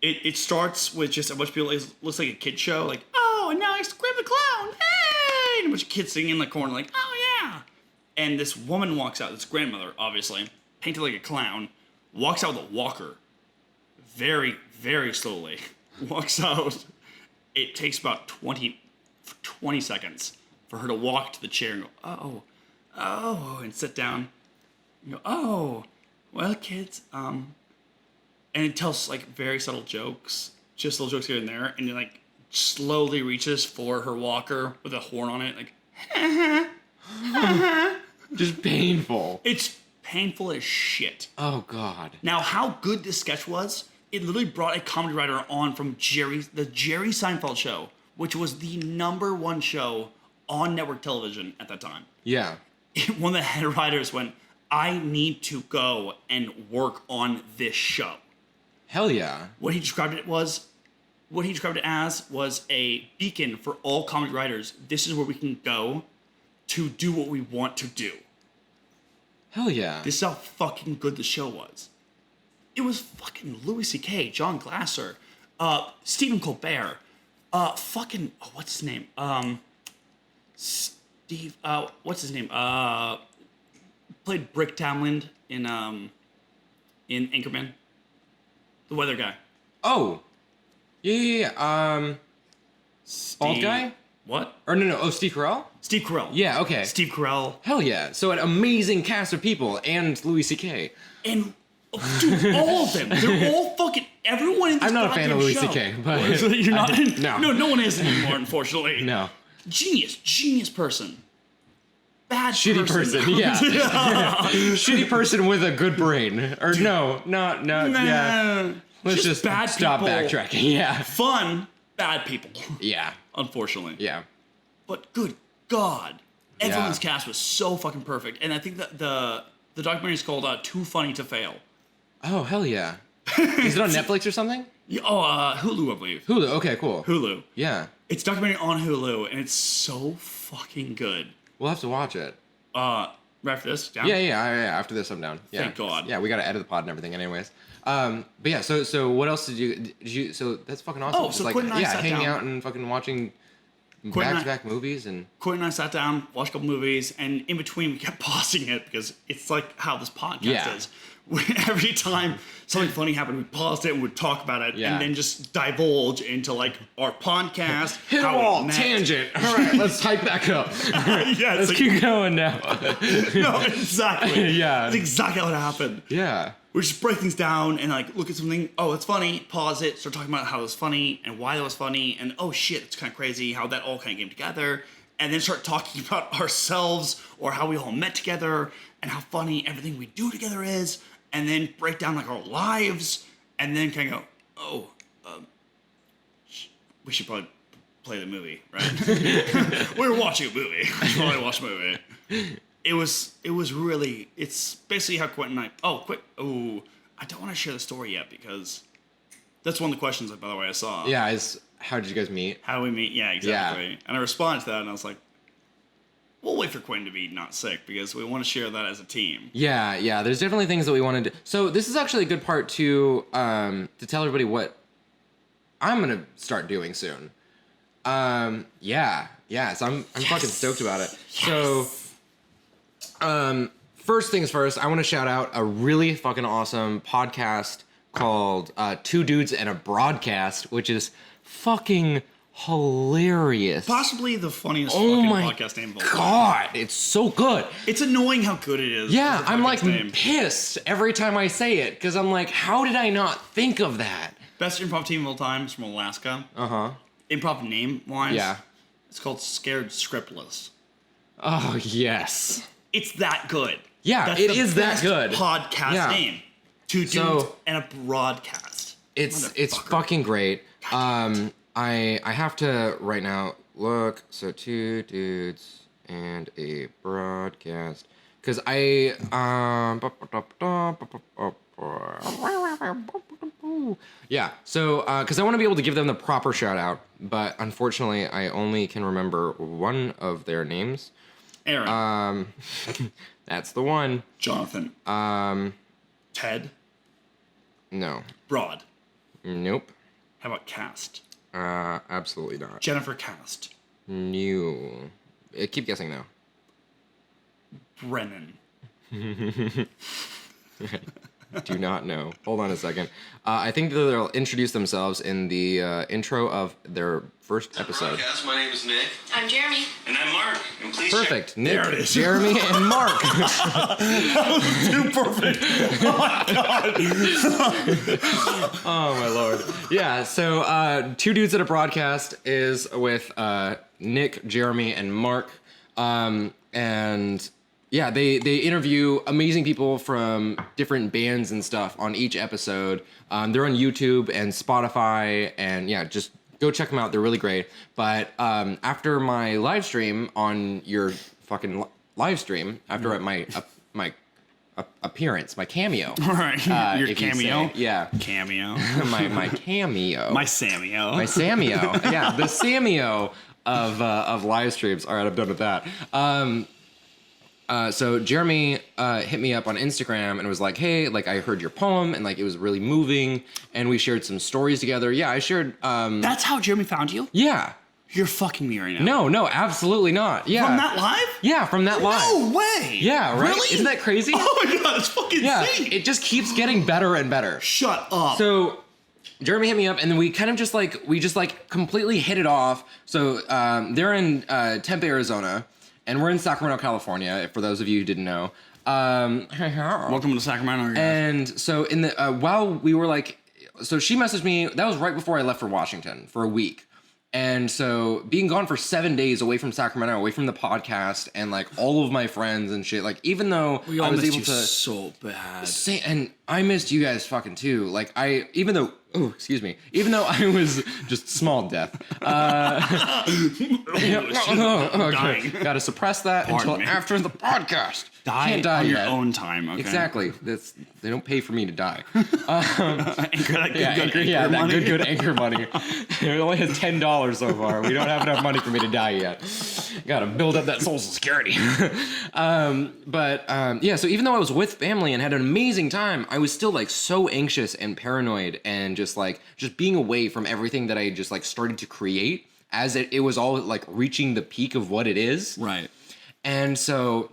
Speaker 1: It starts with just a bunch of people. It looks like a kid show. Like, oh, and now it's Grandma the Clown. Hey! And a bunch of kids singing in the corner like, oh, yeah. And this woman walks out. This grandmother, obviously, painted like a clown, walks out with a walker. Very, very slowly. Walks out. It takes about 20 seconds for her to walk to the chair and go, oh, and sit down. And go, oh, well, kids, and it tells, like, very subtle jokes, just little jokes here and there, and it, like, slowly reaches for her walker with a horn on it, like,
Speaker 4: Just painful.
Speaker 1: It's painful as shit.
Speaker 4: Oh, God.
Speaker 1: Now, how good this sketch was, it literally brought a comedy writer on from the Jerry Seinfeld show, which was the #1 show on network television at that time.
Speaker 4: Yeah.
Speaker 1: One of the head writers went, I need to go and work on this show.
Speaker 4: Hell yeah.
Speaker 1: What he described it as was a beacon for all comedy writers. This is where we can go to do what we want to do.
Speaker 4: Hell yeah.
Speaker 1: This is how fucking good the show was. It was fucking Louis C.K., John Glasser, Stephen Colbert, what's his name? What's his name? Played Brick Tamland in Anchorman. The weather guy.
Speaker 4: Oh. Yeah. Bald guy?
Speaker 1: What?
Speaker 4: Or no. Oh, Steve Carell?
Speaker 1: Steve Carell.
Speaker 4: Yeah, okay.
Speaker 1: Steve Carell.
Speaker 4: Hell yeah. So an amazing cast of people and Louis C.K.
Speaker 1: And dude, all of them. They're all fucking everyone in this
Speaker 4: I'm not a fan of Louis
Speaker 1: show.
Speaker 4: C.K., but
Speaker 1: You're not?
Speaker 4: No.
Speaker 1: one is anymore, unfortunately.
Speaker 4: No.
Speaker 1: Genius person. Bad
Speaker 4: Shitty person, yeah. Shitty person with a good brain. Or no, yeah. Let's just
Speaker 1: bad
Speaker 4: stop
Speaker 1: people.
Speaker 4: backtracking, yeah.
Speaker 1: Fun, bad people.
Speaker 4: Yeah.
Speaker 1: Unfortunately.
Speaker 4: Yeah.
Speaker 1: But good God. Everyone's cast was so fucking perfect. And I think that the documentary is called Too Funny to Fail.
Speaker 4: Oh, hell yeah. Is it on Netflix or something?
Speaker 1: Hulu, I believe.
Speaker 4: Hulu, okay, cool.
Speaker 1: Hulu.
Speaker 4: Yeah.
Speaker 1: It's a documentary on Hulu, and it's so fucking good.
Speaker 4: We'll have to watch it.
Speaker 1: Right after this, down?
Speaker 4: Yeah. After this, I'm down. Yeah.
Speaker 1: Thank God.
Speaker 4: Yeah, we gotta edit the pod and everything, anyways. But yeah, so what else did you? So that's fucking awesome.
Speaker 1: Oh,
Speaker 4: Just
Speaker 1: so
Speaker 4: like,
Speaker 1: Quinn and I sat
Speaker 4: hanging
Speaker 1: down.
Speaker 4: out and fucking watching
Speaker 1: Quinn and I-
Speaker 4: back-to-back movies and.
Speaker 1: Corey and I sat down, watched a couple movies, and in between we kept pausing it because it's like how this podcast is. Every time something funny happened, we paused it and would talk about it, and then just divulge into like our podcast.
Speaker 4: Hit a
Speaker 1: how we
Speaker 4: wall,
Speaker 1: met.
Speaker 4: tangent. All right, let's hype back up.
Speaker 1: Yeah,
Speaker 4: Let's keep going now.
Speaker 1: No, exactly.
Speaker 4: Yeah.
Speaker 1: That's exactly how it happened.
Speaker 4: Yeah.
Speaker 1: We just break things down and like look at something. Oh, it's funny. Pause it. Start talking about how it was funny and why that was funny. And oh shit, it's kind of crazy how that all kind of came together. And then start talking about ourselves or how we all met together and how funny everything we do together is. And then break down like our lives. And then kind of go, we should probably play the movie, right? We were watching a movie. We should probably watch a movie. It was really, it's basically how Quentin and I don't want to share the story yet because that's one of the questions, by the way, I saw.
Speaker 4: Yeah, how did you guys meet?
Speaker 1: How do we meet? Yeah, exactly. Yeah. And I responded to that and I was like, we'll wait for Quentin to be not sick because we want to share that as a team.
Speaker 4: Yeah, there's definitely things that we want to do. So this is actually a good part to tell everybody what I'm going to start doing soon. So I'm fucking stoked about it. Yes. So, first things first, I want to shout out a really fucking awesome podcast called Two Dudes and a Broadcast, which is fucking hilarious.
Speaker 1: Possibly the funniest fucking podcast name of all time.
Speaker 4: God, it's so good.
Speaker 1: It's annoying how good it is.
Speaker 4: Yeah, I'm like pissed every time I say it because I'm like, how did I not think of that?
Speaker 1: Best improv team of all time is from Alaska.
Speaker 4: Uh-huh.
Speaker 1: Improv name-wise.
Speaker 4: Yeah.
Speaker 1: It's called Scared Scriptless.
Speaker 3: Oh, yes.
Speaker 1: It's that good.
Speaker 3: Yeah,
Speaker 1: That's
Speaker 3: it
Speaker 1: the
Speaker 3: is that
Speaker 1: best
Speaker 3: good.
Speaker 1: podcast
Speaker 3: Yeah.
Speaker 1: name. Two dudes
Speaker 3: So-
Speaker 1: and a broadcast.
Speaker 3: It's
Speaker 1: Motherfucker.
Speaker 3: fucking great. I have to right now look. So 2 dudes and a broadcast. Because yeah. So because I want to be able to give them the proper shout out, but unfortunately I only can remember one of their names.
Speaker 1: Aaron.
Speaker 3: That's the one.
Speaker 1: Jonathan. Ted.
Speaker 3: No.
Speaker 1: Broad.
Speaker 3: Nope.
Speaker 1: How about Cast?
Speaker 3: Absolutely not.
Speaker 1: Jennifer Cast.
Speaker 3: New. Keep guessing though.
Speaker 1: Brennan.
Speaker 3: Do not know. Hold on a second. I think that they'll introduce themselves in the intro of their first episode.
Speaker 5: Broadcast. My name is Nick.
Speaker 2: I'm Jeremy.
Speaker 5: And I'm Mark. And please
Speaker 3: Perfect. Nick,
Speaker 1: There it is.
Speaker 3: Jeremy, and Mark.
Speaker 1: Too perfect. Oh my god.
Speaker 3: Oh my lord. Yeah. So 2 dudes at a broadcast is with Nick, Jeremy, and Mark, and yeah, they interview amazing people from different bands and stuff on each episode. They're on YouTube and Spotify, and yeah, just go check them out. They're really great. But after my live stream on your fucking live stream, after my appearance, my cameo.
Speaker 1: All right. Your
Speaker 3: if you
Speaker 1: cameo.
Speaker 3: say, yeah.
Speaker 1: Cameo.
Speaker 3: my cameo.
Speaker 1: My Sameo.
Speaker 3: My Sameo. Yeah, the Sameo of live streams. All right, I'm done with that. So Jeremy hit me up on Instagram and was like, hey, like I heard your poem and like it was really moving and we shared some stories together. Yeah, I shared
Speaker 1: That's how Jeremy found you?
Speaker 3: yeah.
Speaker 1: You're fucking me right now.
Speaker 3: No, absolutely not. Yeah.
Speaker 1: From that live?
Speaker 3: Yeah, from that live.
Speaker 1: No way.
Speaker 3: Yeah, right?
Speaker 1: Really?
Speaker 3: Isn't that crazy?
Speaker 1: Oh my god, it's fucking
Speaker 3: Yeah.
Speaker 1: insane.
Speaker 3: It just keeps getting better and better.
Speaker 1: Shut up.
Speaker 3: So Jeremy hit me up and then we kind of just like completely hit it off. So they're in Tempe, Arizona, and we're in Sacramento, California, for those of you who didn't know.
Speaker 1: Welcome to Sacramento, guys.
Speaker 3: And so in the while we were like, so she messaged me, that was right before I left for Washington for a week. And so being gone for 7 days away from Sacramento, away from the podcast and like all of my friends and shit, like even though
Speaker 1: We all
Speaker 3: I was
Speaker 1: missed
Speaker 3: able
Speaker 1: you
Speaker 3: to
Speaker 1: so bad.
Speaker 3: say, and I missed you guys fucking too. Like even though I was just small death.
Speaker 1: Dying.
Speaker 3: Gotta suppress that
Speaker 1: Pardon
Speaker 3: until
Speaker 1: me.
Speaker 3: after the podcast.
Speaker 1: Die
Speaker 3: Can't die
Speaker 1: on your
Speaker 3: yet.
Speaker 1: own time, okay?
Speaker 3: Exactly. They don't pay for me to die.
Speaker 1: Anchor that
Speaker 3: That
Speaker 1: money.
Speaker 3: good anchor money. It only has $10 so far. We don't have enough money for me to die yet. Gotta build up that social security. Yeah, so even though I was with family and had an amazing time, I was still like so anxious and paranoid and just being away from everything that I just like started to create as it was all like reaching the peak of what it is.
Speaker 1: Right.
Speaker 3: And so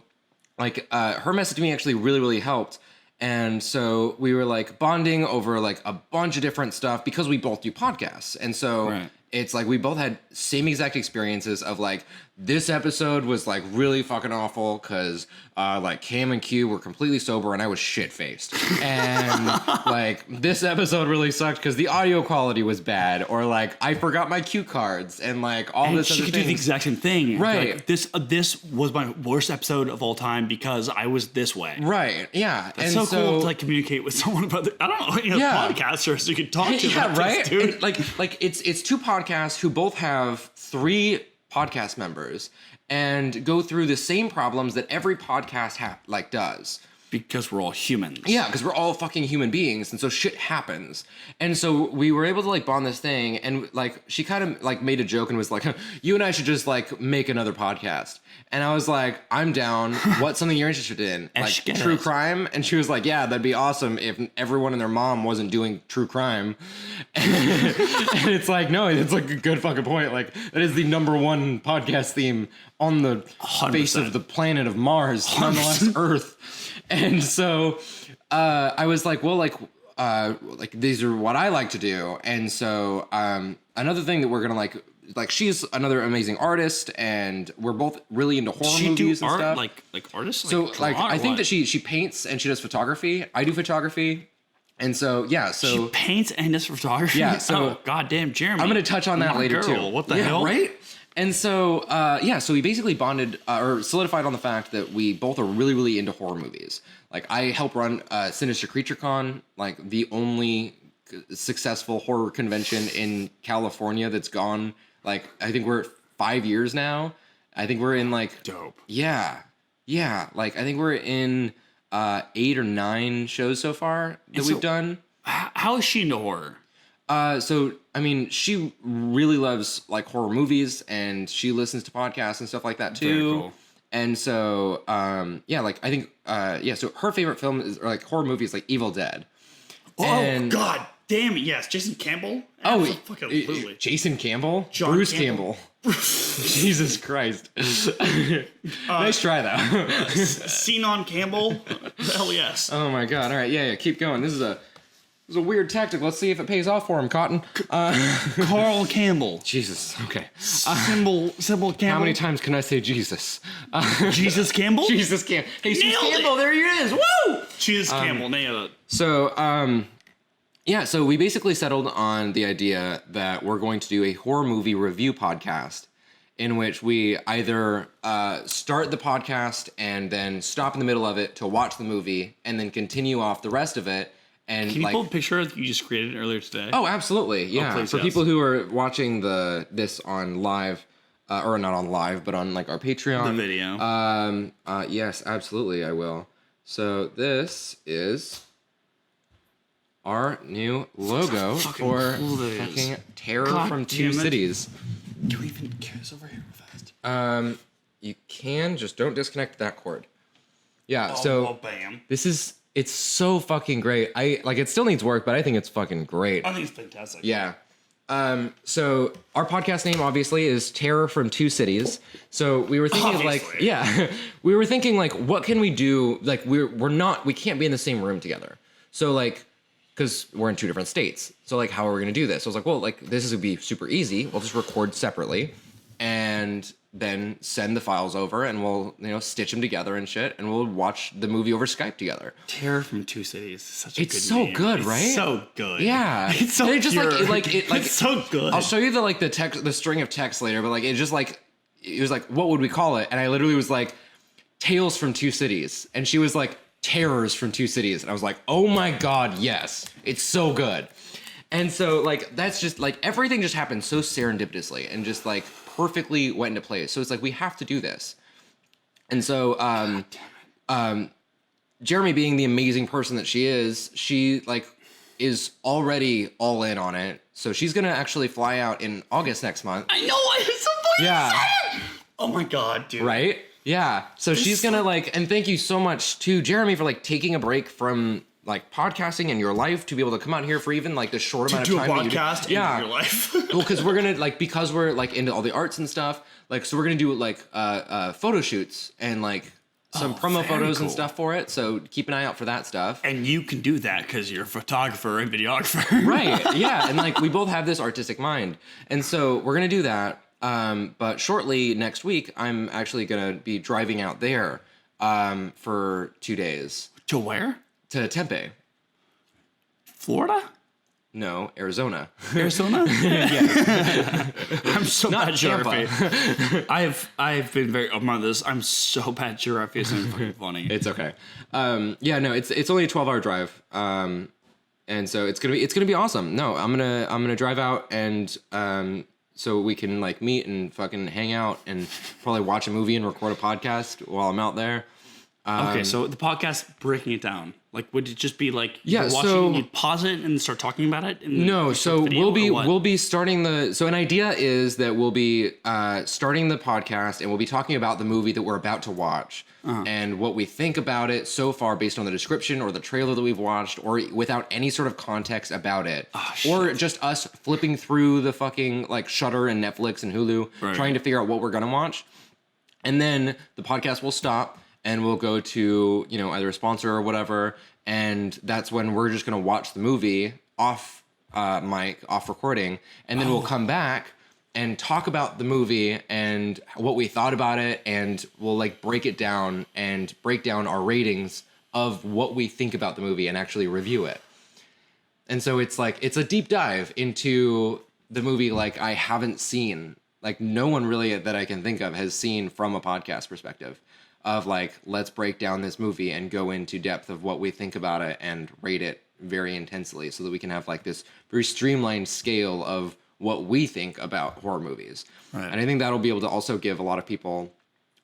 Speaker 3: like her message to me actually really, really helped. And so we were like bonding over like a bunch of different stuff because we both do podcasts. And so
Speaker 1: Right.
Speaker 3: it's like we both had same exact experiences of like this episode was like really fucking awful because like Cam and Q were completely sober and I was shit faced. And like this episode really sucked because the audio quality was bad, or like I forgot my cue cards and like all
Speaker 1: And
Speaker 3: this
Speaker 1: she
Speaker 3: other
Speaker 1: could do the
Speaker 3: things.
Speaker 1: exact same thing.
Speaker 3: Right.
Speaker 1: Like, this was my worst episode of all time because I was this way.
Speaker 3: Right. Yeah.
Speaker 1: It's so cool to like communicate with someone about I don't know,
Speaker 3: Yeah.
Speaker 1: podcasters you could talk to
Speaker 3: Yeah,
Speaker 1: about
Speaker 3: right.
Speaker 1: this, dude.
Speaker 3: And, like it's 2 podcasts who both have 3 podcast members and go through the same problems that every podcast does.
Speaker 1: Because we're all humans.
Speaker 3: Yeah, because we're all fucking human beings, and so shit happens. And so we were able to like bond this thing, and like she kind of like made a joke and was like, "You and I should just like make another podcast." And I was like, "I'm down. What's something you're interested in? Like
Speaker 1: Esh,
Speaker 3: true
Speaker 1: get it.
Speaker 3: crime?" And she was like, "Yeah, that'd be awesome if everyone and their mom wasn't doing true crime." And it's like, no, it's like a good fucking point. Like that is the #1 podcast theme on the face
Speaker 1: 100%.
Speaker 3: of the planet of Mars, nonetheless Earth. And so I was like, well, like these are what I like to do. And so another thing that we're gonna like she's another amazing artist, and we're both really into horror
Speaker 1: She do
Speaker 3: movies and
Speaker 1: art
Speaker 3: stuff.
Speaker 1: like artists.
Speaker 3: So
Speaker 1: draw
Speaker 3: like
Speaker 1: or
Speaker 3: I think
Speaker 1: what?
Speaker 3: that she paints and she does photography. I do photography, and so yeah. So
Speaker 1: she paints and does photography.
Speaker 3: Yeah, so-
Speaker 1: oh, goddamn, Jeremy.
Speaker 3: I'm gonna touch on that
Speaker 1: My
Speaker 3: later
Speaker 1: girl,
Speaker 3: too.
Speaker 1: What the
Speaker 3: Yeah,
Speaker 1: hell?
Speaker 3: right?
Speaker 4: And so, so we basically bonded or solidified on the fact that we both are really, really into horror movies. Like, I help run Sinister Creature Con, like the only successful horror convention in California that's gone. Like, I think we're at 5 years now. I think we're in like
Speaker 1: Dope.
Speaker 4: Yeah. Like, I think we're in 8 or 9 shows so far that we've done.
Speaker 1: How is she into horror?
Speaker 4: So I mean, she really loves like horror movies, and she listens to podcasts and stuff like that too.
Speaker 1: Very cool.
Speaker 4: And so, like I think, so her favorite film is, or like horror movie is like Evil Dead.
Speaker 1: Oh
Speaker 4: And-
Speaker 1: God damn it! Yes, Jason Campbell.
Speaker 4: Oh,
Speaker 1: Absolutely.
Speaker 4: Jason Campbell,
Speaker 1: John
Speaker 4: Bruce
Speaker 1: Campbell.
Speaker 4: Campbell. Jesus Christ! Nice try though.
Speaker 1: Sinon Campbell. Hell yes.
Speaker 4: Oh my God! All right, yeah, keep going. This is a weird tactic. Let's see if it pays off for him, Cotton.
Speaker 1: Carl Campbell.
Speaker 4: Jesus. Okay.
Speaker 1: Sybil Campbell.
Speaker 4: How many times can I say Jesus?
Speaker 1: Jesus Campbell?
Speaker 4: Jesus Campbell. Hey, Jesus
Speaker 1: Nailed it!
Speaker 4: Campbell. There he is. Woo!
Speaker 1: Jesus Campbell. Nailed it.
Speaker 4: So, so we basically settled on the idea that we're going to do a horror movie review podcast in which we either start the podcast and then stop in the middle of it to watch the movie and then continue off the rest of it. And
Speaker 1: Can you
Speaker 4: like,
Speaker 1: pull a picture that you just created earlier today?
Speaker 4: oh, absolutely. Yeah.
Speaker 1: please,
Speaker 4: For
Speaker 1: yes.
Speaker 4: people who are watching this on live, or not on live, but on like our Patreon.
Speaker 1: The video.
Speaker 4: Yes, absolutely, I will. So this is our new logo
Speaker 1: fucking
Speaker 4: for
Speaker 1: cool that is.
Speaker 4: fucking Terror
Speaker 1: God
Speaker 4: from Two
Speaker 1: damn it.
Speaker 4: Cities.
Speaker 1: Can we even carry this over here real fast?
Speaker 4: You can just don't disconnect that cord. Yeah.
Speaker 1: Oh,
Speaker 4: so
Speaker 1: well, bam.
Speaker 4: it's so fucking great. It still needs work, but I think it's fucking great.
Speaker 1: I think it's fantastic.
Speaker 4: Yeah. So our podcast name obviously is Terror from Two Cities. So we were thinking of like,
Speaker 1: Obviously.
Speaker 4: we were thinking like, what can we do? Like we can't be in the same room together. So like, cause we're in 2 different states. So like, how are we going to do this? I was like, well, like this is gonna be super easy. We'll just record separately and then send the files over and we'll, stitch them together and shit. And we'll watch the movie over Skype together.
Speaker 1: Terror from Two Cities is such a
Speaker 4: It's
Speaker 1: good
Speaker 4: so
Speaker 1: name.
Speaker 4: good,
Speaker 1: It's
Speaker 4: right?
Speaker 1: so good.
Speaker 4: Yeah.
Speaker 1: It's so
Speaker 4: And it just
Speaker 1: pure.
Speaker 4: it's
Speaker 1: so good.
Speaker 4: I'll show you the string of text later, but like it just like it was like, what would we call it? And I literally was like, Tales from Two Cities. And she was like, Terrors from Two Cities. And I was like, oh my God, yes. It's so good. And so like that's just like everything just happened so serendipitously and just like perfectly went into place. So it's like we have to do this. And so Jeremy, being the amazing person that she is already all in on it. So she's gonna actually fly out in August next month.
Speaker 1: I know. I'm so fucking
Speaker 4: Yeah.
Speaker 1: excited. Oh my God, dude.
Speaker 4: Right? Yeah. So she's gonna and thank you so much to Jeremy for like taking a break from like podcasting in your life to be able to come out here for even like the short amount
Speaker 1: Do
Speaker 4: of
Speaker 1: a
Speaker 4: time.
Speaker 1: podcast in your life.
Speaker 4: Well, because we're gonna because we're like into all the arts and stuff, so we're gonna do like photo shoots and like some promo
Speaker 1: very
Speaker 4: photos and
Speaker 1: cool.
Speaker 4: stuff for it. So keep an eye out for that stuff.
Speaker 1: And you can do that because you're a photographer and videographer.
Speaker 4: Right. Yeah. And like we both have this artistic mind. And so we're going to do that. But shortly next week, I'm actually going to be driving out there for 2 days
Speaker 1: To where?
Speaker 4: to Tempe.
Speaker 1: Florida?
Speaker 4: No, Arizona.
Speaker 1: Arizona? Yeah. I'm so
Speaker 4: Not
Speaker 1: bad at geography. I've been very open on this. I'm so bad at geography. It's fucking funny.
Speaker 4: It's okay. It's only a 12-hour drive. And so it's gonna be awesome. No, I'm gonna drive out and so we can like meet and fucking hang out and probably watch a movie and record a podcast while I'm out there.
Speaker 1: Okay, so the podcast, breaking it down, like would it just be like
Speaker 4: Yeah,
Speaker 1: you're watching,
Speaker 4: so-
Speaker 1: you'd pause it and start talking about it?
Speaker 4: No, so we'll be starting an idea is that we'll be starting the podcast and we'll be talking about the movie that we're about to watch and what we think about it so far based on the description or the trailer that we've watched or without any sort of context about it. Or just us flipping through the fucking like Shudder and Netflix and Hulu trying to figure out what we're going to watch. And then the podcast will stop and we'll go to, either a sponsor or whatever. And that's when we're just going to watch the movie off mic, off recording. And then we'll come back and talk about the movie and what we thought about it. And we'll like break it down and break down our ratings of what we think about the movie and actually review it. And so it's a deep dive into the movie like I haven't seen like no one really that I can think of has seen from a podcast perspective of like, let's break down this movie and go into depth of what we think about it and rate it very intensely so that we can have like this very streamlined scale of what we think about horror movies.
Speaker 1: Right.
Speaker 4: And I think that'll be able to also give a lot of people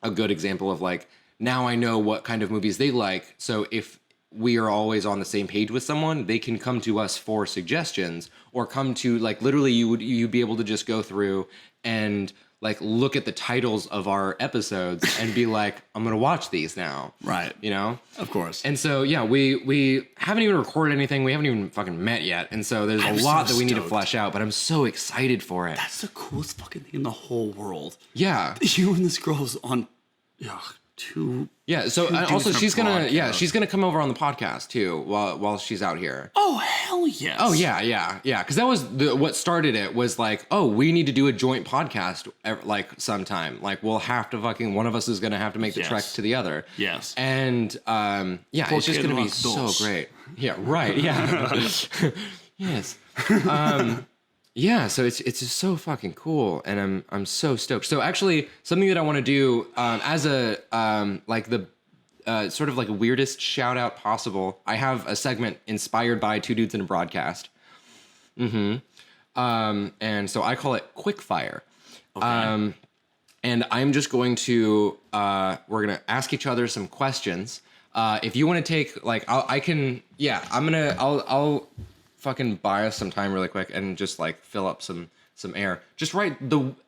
Speaker 4: a good example of like, now I know what kind of movies they like. So if we are always on the same page with someone, they can come to us for suggestions or come to like, literally you'd be able to just go through and like look at the titles of our episodes and be like, I'm going to watch these now.
Speaker 1: Right.
Speaker 4: You know?
Speaker 1: Of course.
Speaker 4: And so, yeah, we haven't even recorded anything. We haven't even fucking met yet. And so there's a lot that we need to flesh out, but I'm so excited for it.
Speaker 1: That's the coolest fucking thing in the whole world.
Speaker 4: Yeah.
Speaker 1: You and this girl's on two.
Speaker 4: Yeah, so
Speaker 1: dudes
Speaker 4: also
Speaker 1: in a
Speaker 4: she's
Speaker 1: podcast.
Speaker 4: she's gonna come over on the podcast too while she's out here.
Speaker 1: Oh, hell yes.
Speaker 4: Oh yeah, because that was what started it was like, oh, we need to do a joint podcast like sometime. Like we'll have to fucking one of us is gonna have to make the trek to the other.
Speaker 1: Yes.
Speaker 4: And yeah, it's just gonna be so great. Yeah, right. Yeah. Yes. Yeah, so it's just so fucking cool, and I'm so stoked. So actually, something that I want to do as a like the sort of like weirdest shout out possible. I have a segment inspired by Two Dudes in a Broadcast. And so I call it Quickfire. Okay. And I'm just going to we're gonna ask each other some questions. If you want to take like I'll fucking buy us some time really quick and just like fill up some air. Just write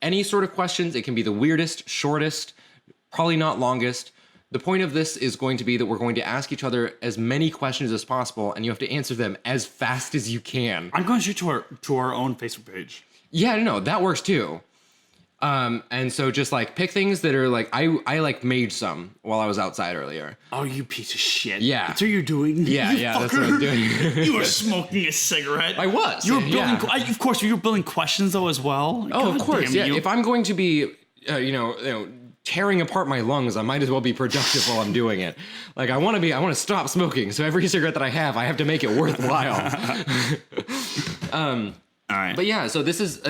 Speaker 4: any sort of questions. It can be the weirdest, shortest, probably not longest. The point of this is going to be that we're going to ask each other as many questions as possible, and you have to answer them as fast as you can.
Speaker 1: I'm going to shoot to our own Facebook page.
Speaker 4: Yeah, no, that works too. And so just like pick things that are like I like made some while I was outside earlier.
Speaker 1: Oh, you piece of shit.
Speaker 4: Yeah.
Speaker 1: That's what you're doing?
Speaker 4: Yeah,
Speaker 1: You
Speaker 4: that's what I'm
Speaker 1: fucker.
Speaker 4: doing.
Speaker 1: You were smoking a cigarette.
Speaker 4: I was.
Speaker 1: You were building,
Speaker 4: yeah.
Speaker 1: of course, you were building questions though as well.
Speaker 4: Oh,
Speaker 1: God
Speaker 4: of course.
Speaker 1: damn
Speaker 4: Yeah.
Speaker 1: you.
Speaker 4: If I'm going to be, tearing apart my lungs, I might as well be productive while I'm doing it. Like I want to stop smoking. So every cigarette that I have to make it worthwhile.
Speaker 1: All right.
Speaker 4: But yeah, so this is,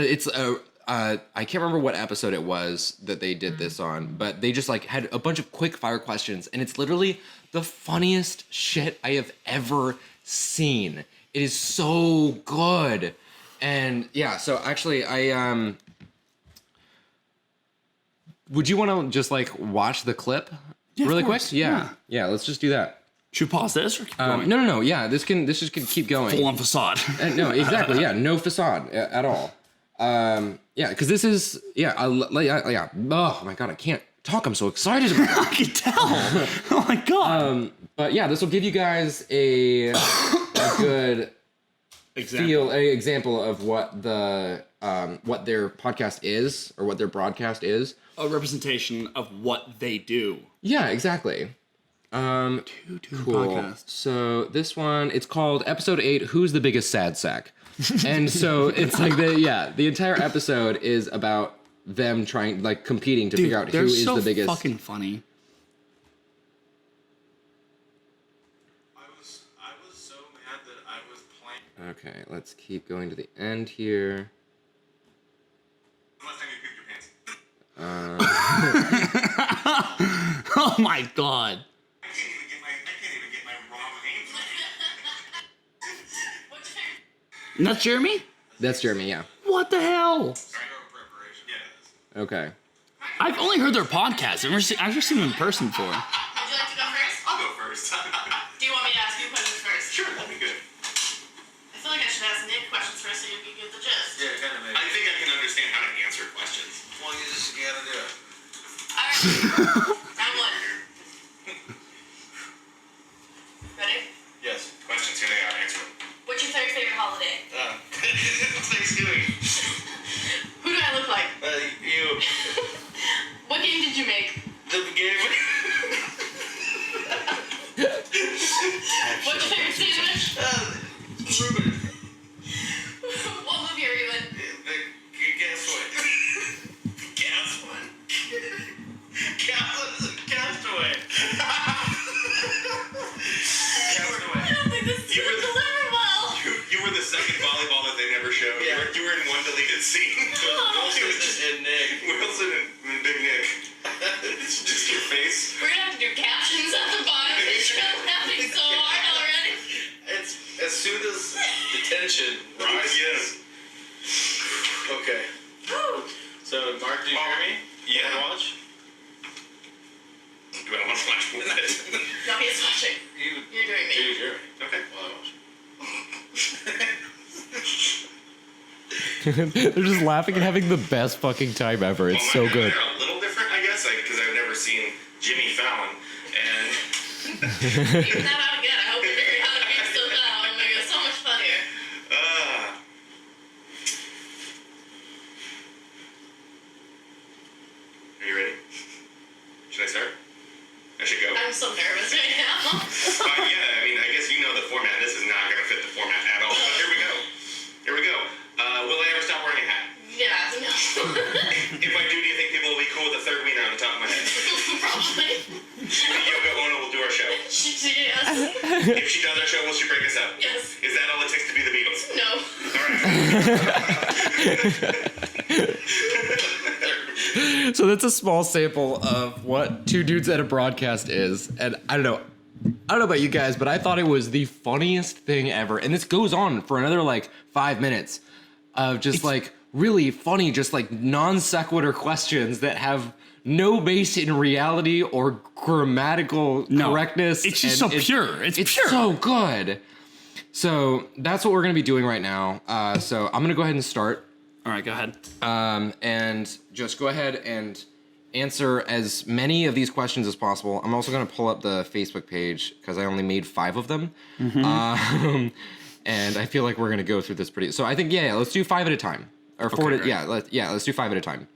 Speaker 4: I can't remember what episode it was that they did this on, but they just like had a bunch of quick fire questions, and it's literally the funniest shit I have ever seen. It is so good. And yeah, so actually would you want to just like watch the clip really quick?
Speaker 1: course.
Speaker 4: Yeah, let's just do that.
Speaker 1: Should we pause this or keep going?
Speaker 4: No. Yeah, this just can keep going.
Speaker 1: Full on facade.
Speaker 4: No, exactly. Yeah, no facade at all. Yeah, because this is yeah. Oh my god, I can't talk. I'm so excited about it.
Speaker 1: I can tell. Oh my god.
Speaker 4: But yeah, this will give you guys a good example of what the what their podcast is or what their broadcast is.
Speaker 1: A representation of what they do.
Speaker 4: Yeah, exactly. Cool.
Speaker 1: Podcast.
Speaker 4: So this one, it's called Episode 8, Who's the Biggest Sad Sack? And so it's like the entire episode is about them trying, like, competing to figure out who is the biggest.
Speaker 1: Fucking funny.
Speaker 5: I was so mad that I was playing.
Speaker 4: Okay, let's keep going to the end here.
Speaker 5: Last time you pooped your pants.
Speaker 1: Oh my god.
Speaker 5: I can't even get my wrong name.
Speaker 2: What's your
Speaker 1: And that's Jeremy?
Speaker 4: That's Jeremy, yeah.
Speaker 1: What the hell?
Speaker 5: Sorry, no preparation. Yeah.
Speaker 4: Okay.
Speaker 1: I've only heard their podcast. I've never seen them in person before.
Speaker 2: Would you like to go first?
Speaker 5: I'll go first.
Speaker 2: Do you want me to ask you questions first?
Speaker 5: Sure, that'd be good.
Speaker 2: I feel like I should ask Nick questions first so you can get the gist.
Speaker 5: Yeah, kind of. I think I can understand how to answer questions. Well, you just gotta do it.
Speaker 2: Alright. Round one. Ready?
Speaker 5: Yes. Questions. Here they are. Answer them.
Speaker 2: What's your third favorite holiday?
Speaker 5: Thanksgiving.
Speaker 2: Who do I look like?
Speaker 5: You.
Speaker 2: What game did you make?
Speaker 5: The game.
Speaker 2: What's your favorite sandwich?
Speaker 5: Ruben.
Speaker 2: What movie are you in?
Speaker 5: Guess what? Guess what? Castaway. Castaway.
Speaker 2: I don't think this is
Speaker 5: You
Speaker 2: gonna
Speaker 5: were the-
Speaker 2: deliver well.
Speaker 5: You were the second volleyball that they never showed.
Speaker 2: Yeah.
Speaker 5: You You were in one deleted scene.
Speaker 6: Wilson and Nick.
Speaker 5: Wilson and Big Nick. It's just your face.
Speaker 7: We're gonna have to do captions at the bottom. It's laughing so hard already.
Speaker 6: It's as soon as the tension rises. Okay. So, Mark, do you hear me?
Speaker 5: Yeah.
Speaker 6: Wanna watch?
Speaker 5: Do I want to watch one?
Speaker 7: No, he's watching. You're doing me.
Speaker 6: Dude, you're
Speaker 5: Okay.
Speaker 6: well, I watch.
Speaker 3: They're just laughing and having the best fucking time ever. It's so
Speaker 5: Well,
Speaker 3: good.
Speaker 5: They're a little different, I guess, because I've never seen Jimmy Fallon. And
Speaker 7: Figure that out again. I hope you figure out how to be so that. Oh my god, so much funnier.
Speaker 5: Are you ready? Should I start? I should go.
Speaker 7: I'm so nervous right now.
Speaker 5: Yeah, I mean, I guess you know the format. This is not going to fit the format at all. But here we go. Here we go. Will I ever stop wearing a hat?
Speaker 7: Yeah, no.
Speaker 5: If I do you think people will be cool with the third wiener on the top of my head?
Speaker 7: Probably.
Speaker 5: Do you think Yoko Ono will do our show?
Speaker 7: Yes.
Speaker 5: If she does our show, will she break us up?
Speaker 7: Yes.
Speaker 5: Is that all it takes to be the Beatles?
Speaker 7: No.
Speaker 5: All right.
Speaker 3: So that's a small sample of what Two Dudes at a Broadcast is. And I don't know about you guys, but I thought it was the funniest thing ever. And this goes on for another like 5 minutes of just like really funny, just like non sequitur questions that have no base in reality or grammatical correctness.
Speaker 1: It's just so pure. It's pure.
Speaker 3: So good. So that's what we're going to be doing right now. So I'm going to go ahead and start.
Speaker 1: All right, go ahead.
Speaker 3: And just go ahead and answer as many of these questions as possible. I'm also going to pull up the Facebook page because I only made 5 of them. And I feel like we're going to go through this pretty... So I think, yeah, let's do 5 at a time. Or 4
Speaker 1: Okay,
Speaker 3: let's do 5 at a time.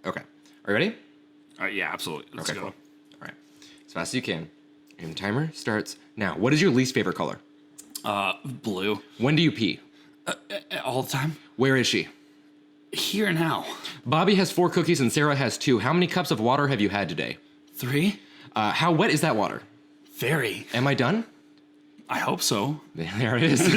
Speaker 3: Okay. Are you ready?
Speaker 1: All right, yeah, absolutely. Let's
Speaker 3: Okay,
Speaker 1: go.
Speaker 3: cool. All right. As fast as you can. And timer starts now. What is your least favorite color?
Speaker 1: Blue.
Speaker 3: When do you pee?
Speaker 1: All the time.
Speaker 3: Where is she?
Speaker 1: Here and now.
Speaker 3: Bobby has 4 cookies and Sarah has 2. How many cups of water have you had today?
Speaker 1: 3.
Speaker 3: How wet is that water?
Speaker 1: Very.
Speaker 3: Am I done?
Speaker 1: I hope so.
Speaker 3: There it is.
Speaker 1: Are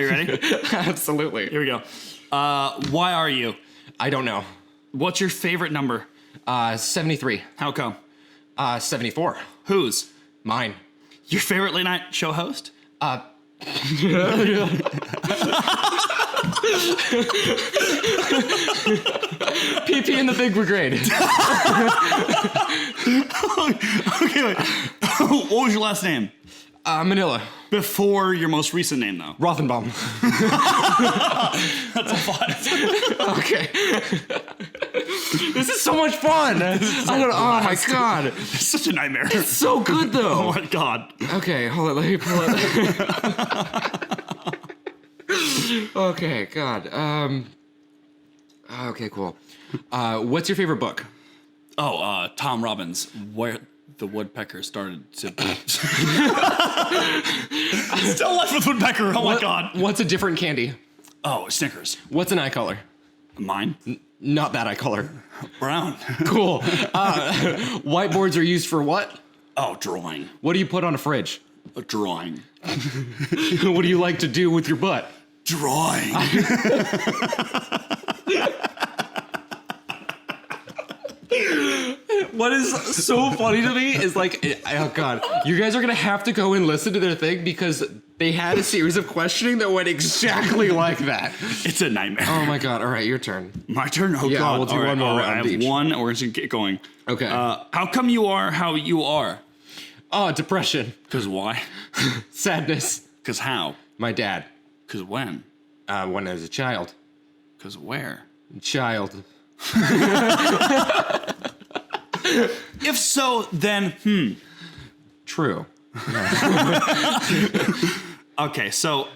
Speaker 1: you ready?
Speaker 3: Absolutely.
Speaker 1: Here we go. Why are you?
Speaker 3: I don't know.
Speaker 1: What's your favorite number?
Speaker 3: 73.
Speaker 1: How come?
Speaker 3: 74.
Speaker 1: Whose?
Speaker 3: Mine.
Speaker 1: Your favorite late night show host?
Speaker 3: PP in the Big Brigade.
Speaker 1: Okay, wait. What was your last name?
Speaker 3: Manila.
Speaker 1: Before your most recent name, though.
Speaker 3: Rothenbaum.
Speaker 1: That's a 5.
Speaker 3: Okay. This is so much fun. Oh my god.
Speaker 1: It's such a nightmare.
Speaker 3: It's so good
Speaker 1: Oh
Speaker 3: though.
Speaker 1: my god.
Speaker 3: Okay, hold on, let me pull it. Okay, god. Okay, cool. What's your favorite book?
Speaker 1: Oh, Tom Robbins, Where the Woodpecker Started to... Still left with Woodpecker, oh my god.
Speaker 3: What's a different candy?
Speaker 1: Oh, Snickers.
Speaker 3: What's an eye color?
Speaker 1: Mine?
Speaker 3: Not that eye color.
Speaker 1: Brown.
Speaker 3: Cool. Whiteboards are used for what?
Speaker 1: Oh, drawing.
Speaker 3: What do you put on a fridge?
Speaker 1: A drawing.
Speaker 3: What do you like to do with your butt?
Speaker 1: Drawing.
Speaker 3: What is so funny to me is like, oh god, you guys are gonna have to go and listen to their thing because they had a series of questioning that went exactly like that.
Speaker 1: It's a nightmare.
Speaker 3: Oh my god! All right, your turn.
Speaker 1: My turn? Oh
Speaker 3: Yeah,
Speaker 1: god.
Speaker 3: we'll do
Speaker 1: All right,
Speaker 3: one more
Speaker 1: I
Speaker 3: round
Speaker 1: have
Speaker 3: each.
Speaker 1: one, and we're just gonna get going.
Speaker 3: Okay.
Speaker 1: How come you are how you are?
Speaker 3: Oh, depression,
Speaker 1: Because why?
Speaker 3: sadness.
Speaker 1: Because how?
Speaker 3: My dad,
Speaker 1: Because when?
Speaker 3: when I was a child.
Speaker 1: Because where?
Speaker 3: Child.
Speaker 1: If so, then
Speaker 3: True.
Speaker 1: Okay, so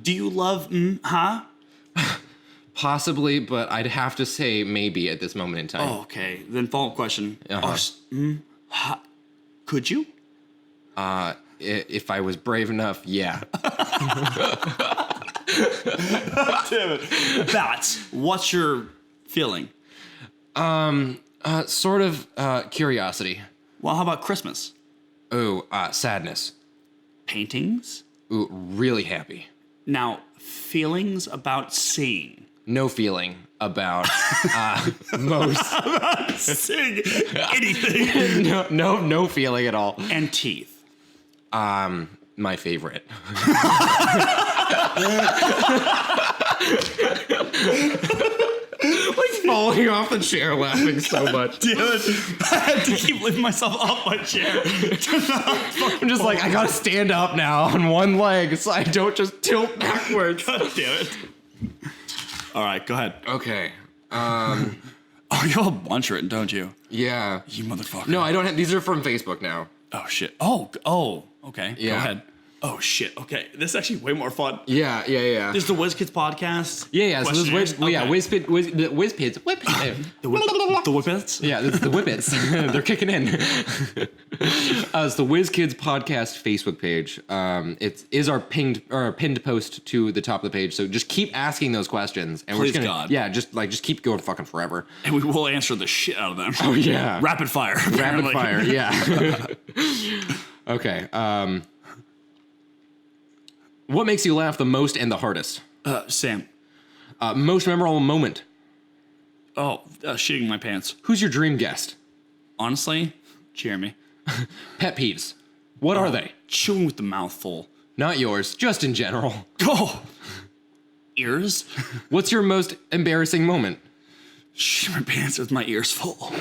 Speaker 1: do you love huh?
Speaker 3: Possibly, but I'd have to say maybe at this moment in time.
Speaker 1: Oh, okay. Then follow-up question.
Speaker 3: Uh-huh.
Speaker 1: Could you?
Speaker 3: If I was brave enough, yeah.
Speaker 1: Damn it. Bats, what's your Feeling.
Speaker 4: Sort of curiosity.
Speaker 1: Well, how about Christmas?
Speaker 4: Oh, sadness.
Speaker 1: Paintings?
Speaker 4: Ooh, really happy.
Speaker 1: Now, feelings about seeing.
Speaker 4: No feeling about most.
Speaker 1: Sing anything.
Speaker 4: No feeling at all.
Speaker 1: And teeth.
Speaker 4: My favorite. Like falling off the chair, laughing so much.
Speaker 1: Damn it. I had to keep lifting myself off my chair.
Speaker 4: I'm just like, I gotta stand up now on one leg so I don't just tilt backwards.
Speaker 1: God damn it. All right, go ahead.
Speaker 4: Okay.
Speaker 1: Oh, you have a bunch written, don't you?
Speaker 4: Yeah.
Speaker 1: You motherfucker.
Speaker 4: No, I don't have. These are from Facebook now.
Speaker 1: Oh, shit. Okay.
Speaker 4: Yeah.
Speaker 1: Go ahead. Oh, shit. Okay. This is actually way more fun.
Speaker 4: Yeah.
Speaker 1: There's the Whiz Kids podcast.
Speaker 4: Yeah. So there's Whiz Pits.
Speaker 1: The Whippets?
Speaker 4: Yeah, it's the Whippets. They're kicking in. It's the Whiz Kids podcast Facebook page. It is our pinned post to the top of the page. So just keep asking those questions, and
Speaker 1: Please,
Speaker 4: we're just gonna,
Speaker 1: God.
Speaker 4: yeah, just keep going fucking forever.
Speaker 1: And we will answer the shit out of them.
Speaker 4: Oh yeah,
Speaker 1: Rapid fire.
Speaker 4: rapid
Speaker 1: apparently.
Speaker 4: fire. Yeah. Okay. What makes you laugh the most and the hardest?
Speaker 1: Sam.
Speaker 4: Most memorable moment.
Speaker 1: Oh, shitting my pants.
Speaker 4: Who's your dream guest?
Speaker 1: Honestly, Jeremy.
Speaker 4: Pet peeves. What are they?
Speaker 1: Chewing with the mouth full.
Speaker 4: Not yours, just in general.
Speaker 1: Oh! Ears?
Speaker 4: What's your most embarrassing moment?
Speaker 1: Shit my pants with my ears full.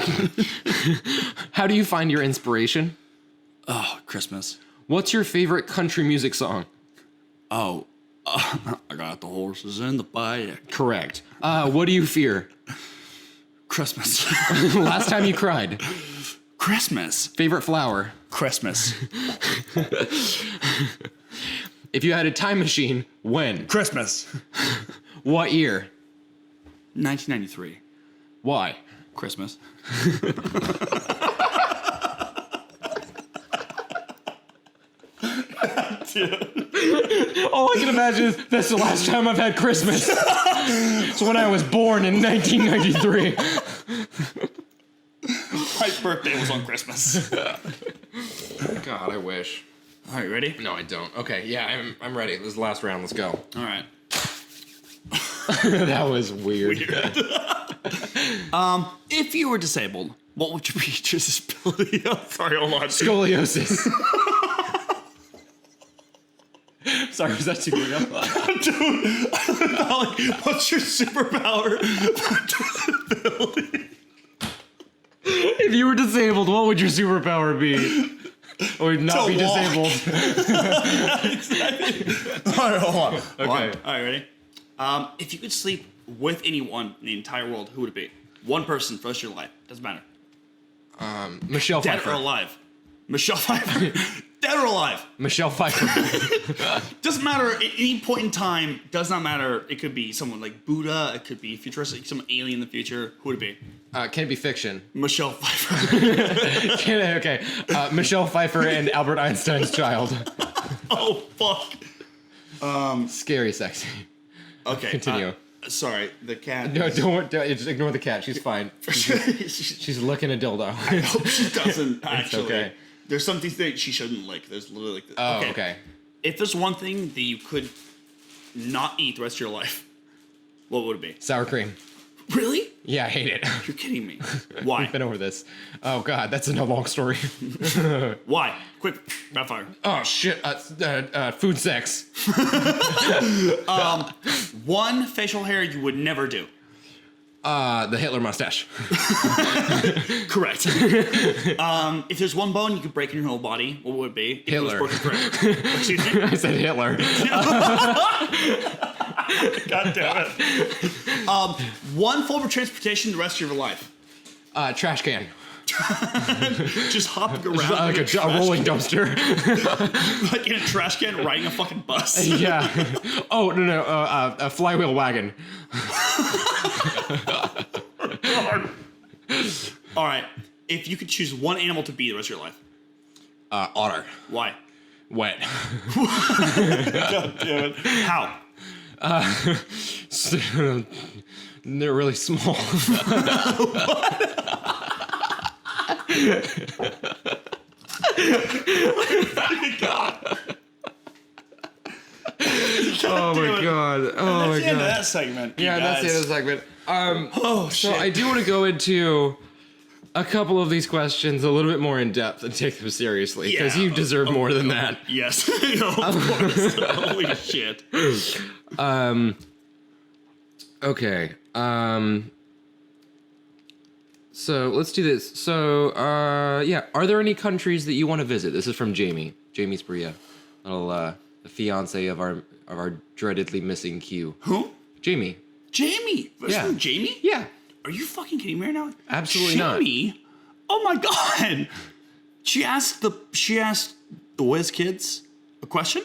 Speaker 4: How do you find your inspiration?
Speaker 1: Oh, Christmas.
Speaker 4: What's your favorite country music song?
Speaker 1: Oh, I got the horses in the bayou.
Speaker 4: Correct. What do you fear?
Speaker 1: Christmas.
Speaker 4: Last time you cried?
Speaker 1: Christmas.
Speaker 4: Favorite flower?
Speaker 1: Christmas.
Speaker 4: If you had a time machine, when?
Speaker 1: Christmas.
Speaker 4: What year?
Speaker 1: 1993.
Speaker 4: Why?
Speaker 1: Christmas.
Speaker 4: All I can imagine is that's the last time I've had Christmas. It's when I was born in 1993.
Speaker 1: My birthday was on Christmas.
Speaker 4: God, I wish.
Speaker 1: All right, ready?
Speaker 4: No, I don't. Okay, yeah, I'm ready. This is the last round. Let's go.
Speaker 1: All right.
Speaker 4: That was weird.
Speaker 1: If you were disabled, what would your disability? Oh, sorry, hold on.
Speaker 4: Scoliosis. Sorry, was that too real?
Speaker 1: Dude, like, what's your superpower for disability?
Speaker 4: If you were disabled, what would your superpower be? Or not
Speaker 1: To
Speaker 4: be
Speaker 1: walk.
Speaker 4: disabled?
Speaker 1: Exactly. All right, hold on.
Speaker 4: Okay.
Speaker 1: All right, ready? If you could sleep with anyone in the entire world, who would it be? One person for the rest of your life. Doesn't matter.
Speaker 4: Michelle
Speaker 1: Dead
Speaker 4: Pfeiffer.
Speaker 1: or alive. Michelle Pfeiffer. Dead or alive.
Speaker 4: Michelle Pfeiffer.
Speaker 1: Doesn't matter at any point in time. Does not matter. It could be someone like Buddha. It could be futuristic, some alien in the future. Who would it be?
Speaker 4: Can it be fiction?
Speaker 1: Michelle Pfeiffer.
Speaker 4: Okay. Michelle Pfeiffer and Albert Einstein's child.
Speaker 1: Oh, fuck.
Speaker 4: Scary sexy.
Speaker 1: Okay.
Speaker 4: Continue.
Speaker 1: Sorry, the cat.
Speaker 4: No, don't just ignore the cat. She's fine.
Speaker 1: She's,
Speaker 4: She's licking a dildo.
Speaker 1: I hope she doesn't, actually.
Speaker 4: okay.
Speaker 1: There's some things that she shouldn't lick. There's literally like this.
Speaker 4: Oh, okay.
Speaker 1: If there's one thing that you could not eat the rest of your life, what would it be?
Speaker 4: Sour cream.
Speaker 1: Really?
Speaker 4: Yeah, I hate it.
Speaker 1: You're kidding me. Why?
Speaker 4: We've been over this. Oh god, that's a long story.
Speaker 1: Why? Quick, rapid fire.
Speaker 4: Oh shit. Food sex.
Speaker 1: One facial hair you would never do.
Speaker 4: The Hitler mustache.
Speaker 1: Correct. If there's one bone you could break in your whole body, what would it be? If it was
Speaker 4: Hitler.
Speaker 1: broken forever. Excuse me?
Speaker 4: I said Hitler.
Speaker 1: God damn it. One form of transportation the rest of your life.
Speaker 4: Trash can.
Speaker 1: Just hopping around
Speaker 4: Like
Speaker 1: in
Speaker 4: a rolling dumpster.
Speaker 1: like in a trash can riding a fucking bus.
Speaker 4: Yeah. Oh no, a flywheel wagon.
Speaker 1: All right. If you could choose one animal to be the rest of your life,
Speaker 4: Otter.
Speaker 1: why?
Speaker 4: Wet.
Speaker 1: God damn it. How?
Speaker 4: They're really small. Oh my god. Oh my
Speaker 1: That's the end of
Speaker 4: god.
Speaker 1: that segment.
Speaker 4: Yeah,
Speaker 1: you
Speaker 4: that's the
Speaker 1: guys.
Speaker 4: end of the segment.
Speaker 1: Oh,
Speaker 4: So
Speaker 1: shit.
Speaker 4: I do want to go into a couple of these questions a little bit more in depth and take them seriously because
Speaker 1: Yeah.
Speaker 4: you deserve more than that.
Speaker 1: Yes. Of course. Holy shit.
Speaker 4: Okay. So let's do this. So yeah, are there any countries that you want to visit? This is from Jamie. Jamie Spria, little the fiance of our dreadedly missing Q.
Speaker 1: Who?
Speaker 4: Jamie.
Speaker 1: Jamie. Was
Speaker 4: Yeah.
Speaker 1: from Jamie?
Speaker 4: Yeah.
Speaker 1: Are you fucking kidding me right now?
Speaker 4: Absolutely not.
Speaker 1: Jamie? Oh my god. She asked the Whiz kids a question?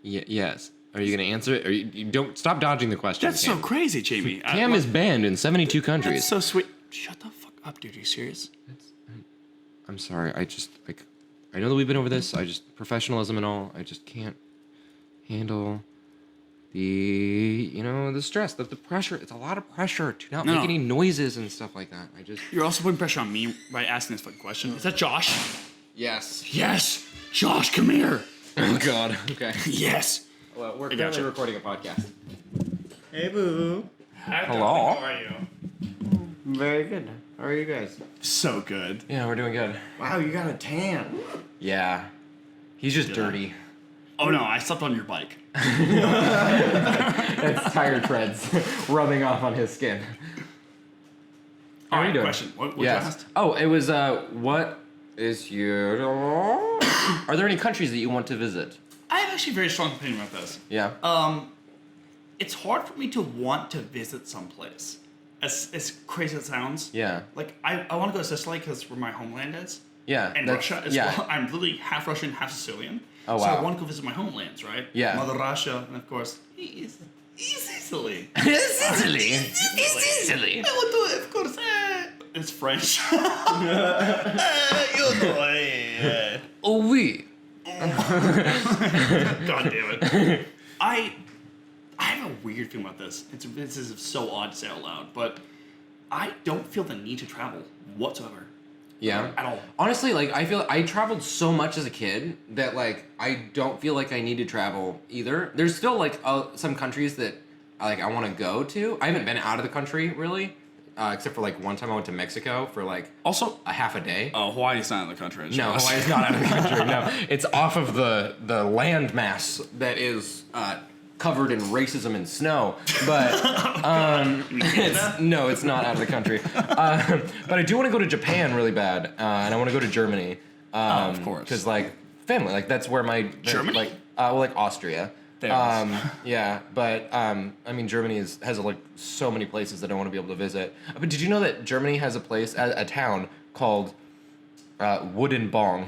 Speaker 4: Yes. Are you gonna answer it? Or you don't stop dodging the question?
Speaker 1: That's so crazy, Jamie.
Speaker 4: Cam is banned in 72 countries.
Speaker 1: That's so sweet. Shut the fuck up, dude. Are you serious?
Speaker 4: I'm sorry. I just like. I know that we've been over this. I just professionalism and all. I just can't handle the stress, the pressure. It's a lot of pressure to not
Speaker 1: No.
Speaker 4: make any noises and stuff like that. I just.
Speaker 1: You're also putting pressure on me by asking this fucking question. Is that Josh?
Speaker 4: Yes.
Speaker 1: Yes. Josh, come here.
Speaker 4: Oh God. Okay.
Speaker 1: Yes.
Speaker 4: Well, we're
Speaker 1: I
Speaker 4: currently
Speaker 1: gotcha.
Speaker 4: recording a podcast.
Speaker 3: Hey, boo.
Speaker 4: Hello.
Speaker 1: How are you?
Speaker 3: Very good. How are you guys?
Speaker 1: So good.
Speaker 4: Yeah, we're doing good.
Speaker 3: Wow, you got a tan.
Speaker 4: Yeah. He's just dirty.
Speaker 1: Oh no, I slept on your bike.
Speaker 4: It's tire treads rubbing off on his skin.
Speaker 1: All
Speaker 4: are you
Speaker 1: right,
Speaker 4: doing?
Speaker 1: question. What you
Speaker 4: Yes.
Speaker 1: asked?
Speaker 4: Oh, it was what is your? Are there any countries that you want to visit?
Speaker 1: I have actually a very strong opinion about this.
Speaker 4: Yeah.
Speaker 1: It's hard for me to want to visit someplace. As crazy as it sounds.
Speaker 4: Yeah.
Speaker 1: Like, I want to go to Sicily because where my homeland is.
Speaker 4: Yeah.
Speaker 1: And
Speaker 4: that's-
Speaker 1: Russia as
Speaker 4: yeah.
Speaker 1: well. I'm literally half Russian, half Sicilian.
Speaker 4: Oh,
Speaker 1: So I
Speaker 4: wow.
Speaker 1: want to go visit my homelands, right?
Speaker 4: Yeah.
Speaker 1: Mother Russia, and of course, Sicily.
Speaker 4: Sicily.
Speaker 1: Sicily. I want to, of course, it's French. You know,
Speaker 4: Oh, oui.
Speaker 1: God damn it. I have a weird feeling about this. This is so odd to say out loud, but I don't feel the need to travel whatsoever.
Speaker 4: Yeah.
Speaker 1: At all.
Speaker 4: Honestly, like I feel I traveled so much as a kid that like I don't feel like I need to travel either. There's still like some countries that I want to go to. I haven't been out of the country really, except for like one time I went to Mexico for like
Speaker 1: Also,
Speaker 4: a half a day.
Speaker 1: Hawaii's not in the country.
Speaker 4: No, Hawaii's not out of the country. No, it's off of the land mass that is covered in racism and snow. But no, it's not out of the country. But I do want to go to Japan really bad, and I want to go to Germany.
Speaker 1: Of course.
Speaker 4: Because like family, like that's where my
Speaker 1: Germany?
Speaker 4: like like Austria.
Speaker 1: There it is.
Speaker 4: Yeah, but I mean Germany has like so many places that I want to be able to visit. But did you know that Germany has a place, a town called Wooden Bong?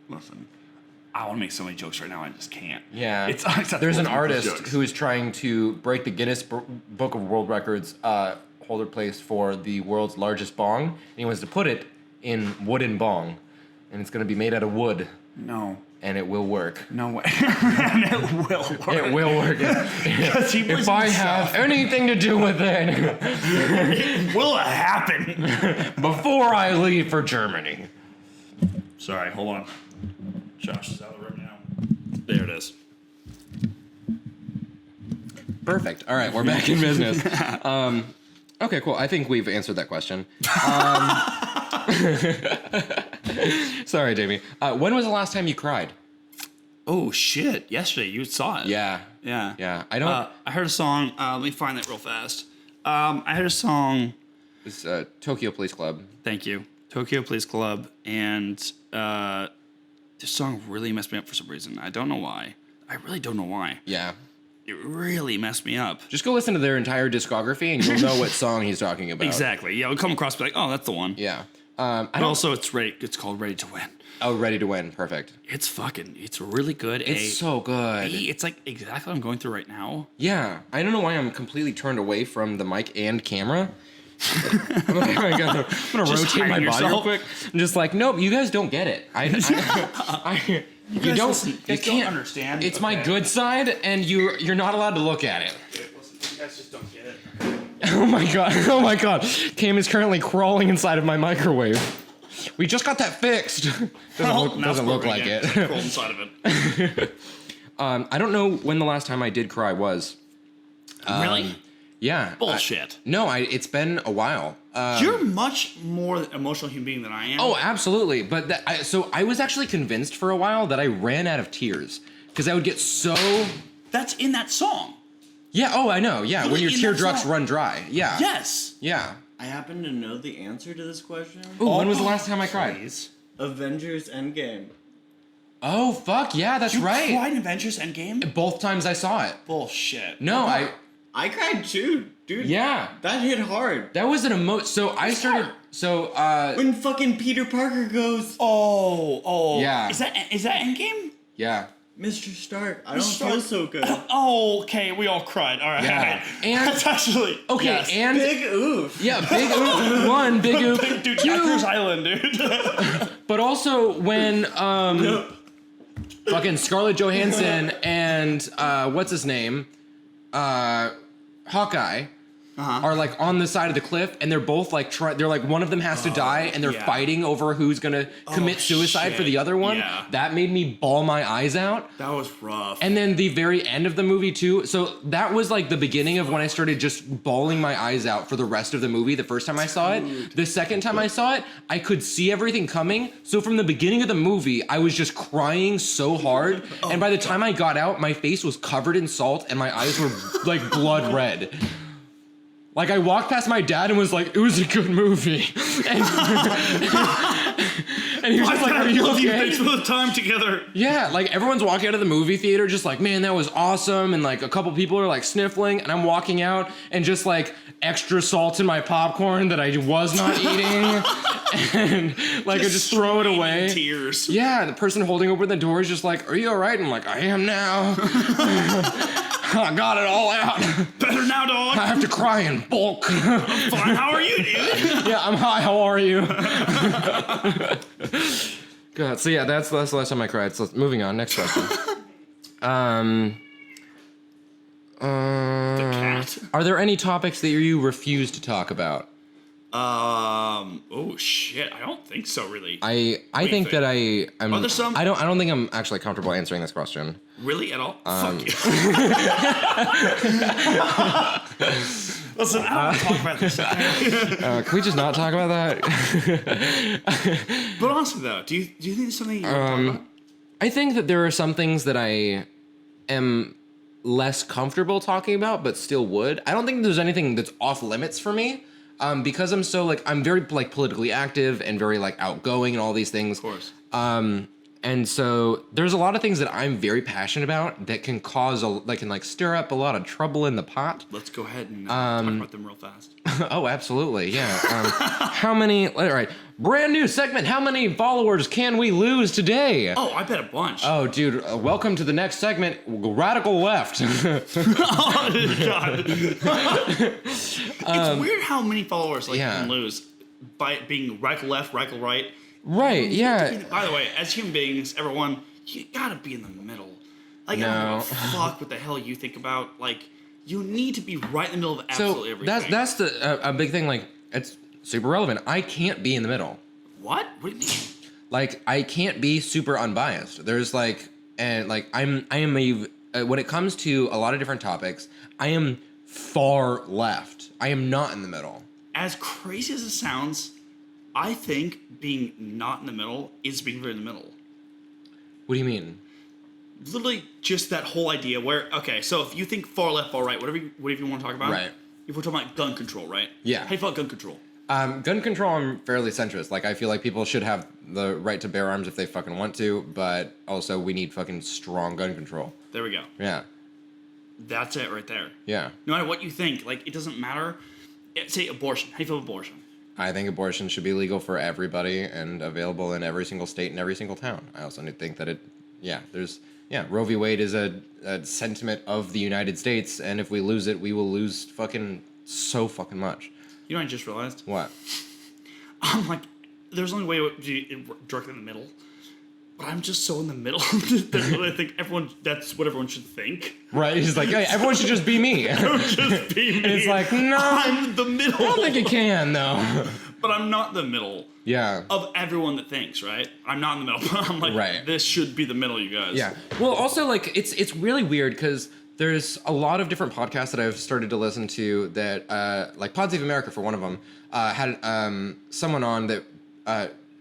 Speaker 1: Listen, I want to make so many jokes right now, I just can't.
Speaker 4: Yeah,
Speaker 1: It's unacceptable
Speaker 4: there's an
Speaker 1: to make those
Speaker 4: artist
Speaker 1: jokes.
Speaker 4: who is trying to break the Guinness Book of World Records holder place for the world's largest bong, and he wants to put it in wooden bong, and it's going to be made out of wood,
Speaker 1: No.
Speaker 4: and it will work.
Speaker 1: No way. And it will work.
Speaker 4: It will work.
Speaker 1: Because he believes
Speaker 4: If I
Speaker 1: in
Speaker 4: have
Speaker 1: himself.
Speaker 4: anything to do with it,
Speaker 1: It will happen.
Speaker 4: before I leave for Germany.
Speaker 1: Sorry, hold on. Josh is out of the room now. There it is.
Speaker 4: Perfect. All right, we're back in business. Okay, cool. I think we've answered that question. Sorry, Jamie. When was the last time you cried?
Speaker 1: Oh, shit. Yesterday, you saw it.
Speaker 4: Yeah.
Speaker 1: Yeah.
Speaker 4: Yeah. I don't.
Speaker 1: I heard a song. Let me find that real fast. I heard a song.
Speaker 4: It's Tokyo Police Club.
Speaker 1: Thank you. Tokyo Police Club. And this song really messed me up for some reason. I don't know why. I really don't know why.
Speaker 4: Yeah.
Speaker 1: It really messed me up.
Speaker 4: Just go listen to their entire discography and you'll know what song he's talking about.
Speaker 1: Exactly. Yeah, we'll come across and be like, oh, that's the one.
Speaker 4: Yeah.
Speaker 1: And also, it's called Ready to Win.
Speaker 4: Oh, Ready to Win. Perfect.
Speaker 1: It's really good.
Speaker 4: It's so good.
Speaker 1: It's like exactly what I'm going through right now.
Speaker 4: Yeah. I don't know why I'm completely turned away from the mic and camera. I'm gonna
Speaker 1: Just
Speaker 4: rotate my
Speaker 1: hiding
Speaker 4: body real
Speaker 1: yourself.
Speaker 4: quick. I'm just like, nope, you guys don't get it. You
Speaker 1: guys
Speaker 4: don't.
Speaker 1: listen, you guys don't understand,
Speaker 4: It's my
Speaker 1: okay?
Speaker 4: good side, and you're not allowed to look at it.
Speaker 1: Listen, you guys just don't get it.
Speaker 3: Oh my god. Oh my god. Cam is currently crawling inside of my microwave. We just got that fixed. Doesn't look like it.
Speaker 1: Crawl inside of it.
Speaker 4: I don't know when the last time I did cry was.
Speaker 1: Really?
Speaker 4: Yeah.
Speaker 1: Bullshit.
Speaker 4: No, it's been a while.
Speaker 1: You're much more emotional human being than I am.
Speaker 4: Oh, absolutely. But so I was actually convinced for a while that I ran out of tears because I would get so.
Speaker 1: That's in that song.
Speaker 4: Yeah. Oh, I know. Yeah.
Speaker 1: Really,
Speaker 4: When your
Speaker 1: in that
Speaker 4: teardrops
Speaker 1: song?
Speaker 4: run dry. Yeah.
Speaker 1: Yes.
Speaker 4: Yeah.
Speaker 8: I happen to know the answer to this question.
Speaker 4: Ooh, when was the last time I cried?
Speaker 1: Please.
Speaker 8: Avengers Endgame.
Speaker 4: Oh, fuck. Yeah, that's
Speaker 1: You
Speaker 4: right.
Speaker 1: cried in Avengers Endgame?
Speaker 4: Both times I saw it.
Speaker 1: Bullshit.
Speaker 4: No,
Speaker 8: I cried too, dude.
Speaker 4: Yeah.
Speaker 8: That hit hard.
Speaker 4: That was an So I started. So,
Speaker 8: When fucking Peter Parker goes,
Speaker 1: Oh.
Speaker 4: Yeah.
Speaker 1: Is that Endgame?
Speaker 4: yeah.
Speaker 8: Mr. Stark, I don't
Speaker 1: Stark.
Speaker 8: feel so good.
Speaker 1: Oh, okay. We all cried. All right.
Speaker 4: Yeah. And-
Speaker 1: that's actually
Speaker 4: Okay,
Speaker 1: yes.
Speaker 4: and.
Speaker 8: Big oof.
Speaker 4: Yeah, big oop. One, big oop.
Speaker 1: Dude,
Speaker 4: Two.
Speaker 1: Cruise Island, dude.
Speaker 4: But also when fucking Scarlett Johansson and what's his name? Hawkeye are like on the side of the cliff and they're both like they're like one of them has to die and they're
Speaker 1: yeah.
Speaker 4: fighting over who's gonna commit suicide for the other one.
Speaker 1: Yeah.
Speaker 4: That made me bawl my eyes out.
Speaker 1: That was rough.
Speaker 4: And then the very end of the movie too. So that was like the beginning of when I started just bawling my eyes out for the rest of the movie. The first time I saw it, the second time I saw it, I could see everything coming. So from the beginning of the movie, I was just crying so hard. And by the time I got out, my face was covered in salt and my eyes were like blood red. Like I walked past my dad and was like, "It was a good movie," and, and he was just like, "Are you okay?"
Speaker 1: Thanks for the time together.
Speaker 4: Yeah, like everyone's walking out of the movie theater just like, "Man, that was awesome," and like a couple people are like sniffling, and I'm walking out and just like extra salt in my popcorn that I was not eating, and like I just throw it away.
Speaker 1: Tears.
Speaker 4: Yeah, the person holding open the door is just like, "Are you all right?" And I'm like, "I am now." I got it all out.
Speaker 1: Better now, dog.
Speaker 4: I have to cry in bulk.
Speaker 1: Fine. How are you, dude?
Speaker 4: Yeah, I'm high. How are you? God. So yeah, that's the last time I cried. So moving on. Next question.
Speaker 1: The cat.
Speaker 4: Are there any topics that you refuse to talk about?
Speaker 1: Oh shit. I don't think so. Really.
Speaker 4: I think that I'm.
Speaker 1: Are there some?
Speaker 4: I don't think I'm actually comfortable answering this question.
Speaker 1: Really at all? Fuck you. Listen, I don't want to talk about this.
Speaker 4: Can we just not talk about that?
Speaker 1: But honestly, though, do you think there's something you want to talk about?
Speaker 4: I think that there are some things that I am less comfortable talking about, but still would. I don't think there's anything that's off limits for me. Because I'm so like I'm very like politically active and very like outgoing and all these things.
Speaker 1: Of course.
Speaker 4: And so there's a lot of things that I'm very passionate about that can cause can stir up a lot of trouble in the pot.
Speaker 1: Let's go ahead and talk about them real fast.
Speaker 4: Oh, absolutely, yeah. How many? All right, brand new segment. How many followers can we lose today?
Speaker 1: Oh, I bet a bunch.
Speaker 4: Oh, dude, welcome to the next segment, Radical Left.
Speaker 1: Oh, God. It's weird how many followers you
Speaker 4: yeah.
Speaker 1: can lose by being radical left, radical right.
Speaker 4: Right, yeah.
Speaker 1: By the way, as human beings, everyone, you gotta be in the middle. Like, I don't give a fuck what the hell you think about. Like, you need to be right in the middle of absolutely everything.
Speaker 4: That's a big thing. Like, it's super relevant. I can't be in the middle.
Speaker 1: What? What do you mean?
Speaker 4: Like, I can't be super unbiased. There's I am when it comes to a lot of different topics, I am far left. I am not in the middle.
Speaker 1: As crazy as it sounds, I think being not in the middle is being very in the middle.
Speaker 4: What do you mean?
Speaker 1: Literally just that whole idea where, okay, so if you think far left, far right, whatever you want to talk about.
Speaker 4: Right.
Speaker 1: If we're talking about gun control, right?
Speaker 4: Yeah.
Speaker 1: How do you feel about gun control?
Speaker 4: Gun control, I'm fairly centrist. Like, I feel like people should have the right to bear arms if they fucking want to, but also we need fucking strong gun control.
Speaker 1: There we go.
Speaker 4: Yeah.
Speaker 1: That's it right there.
Speaker 4: Yeah.
Speaker 1: No matter what you think, like, it doesn't matter. Say abortion. How do you feel about abortion?
Speaker 4: I think abortion should be legal for everybody and available in every single state and every single town. I also think that Roe v. Wade is a sentiment of the United States, and if we lose it, we will lose fucking so fucking much.
Speaker 1: You know what I just realized?
Speaker 4: What?
Speaker 1: I'm like, there's only way to be directly in the middle. But I'm just so in the middle. That's what I think that's what everyone should think.
Speaker 3: Right? He's like, hey, everyone should just be me.
Speaker 1: Just be me.
Speaker 3: And it's like, no,
Speaker 1: I'm the middle.
Speaker 3: I don't think it can though.
Speaker 1: But I'm not the middle.
Speaker 3: Yeah.
Speaker 1: Of everyone that thinks, right? I'm not in the middle. I'm like,
Speaker 3: Right.
Speaker 1: This should be the middle, you guys.
Speaker 3: Yeah. Well, also like it's really weird because there's a lot of different podcasts that I've started to listen to that like Pod Save America for one of them had someone on that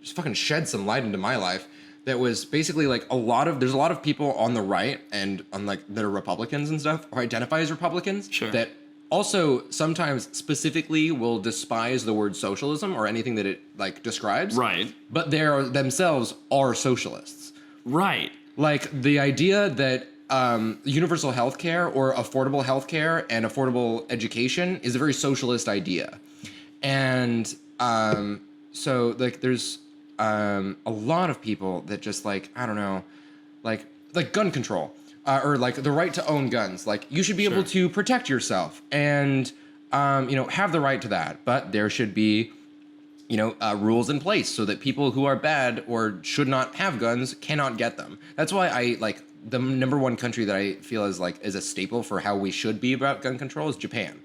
Speaker 3: just fucking shed some light into my life. That was basically like there's a lot of people on the right and on like that are Republicans and stuff or identify as Republicans that also sometimes specifically will despise the word socialism or anything that it like describes.
Speaker 1: Right.
Speaker 3: But they themselves are socialists.
Speaker 1: Right.
Speaker 3: Like the idea that universal healthcare or affordable healthcare and affordable education is a very socialist idea. And so like there's a lot of people that just like, I don't know, like gun control or like the right to own guns. Like you should be able to protect yourself and, have the right to that. But there should be, rules in place so that people who are bad or should not have guns cannot get them. That's why I like the number one country that I feel is a staple for how we should be about gun control is Japan.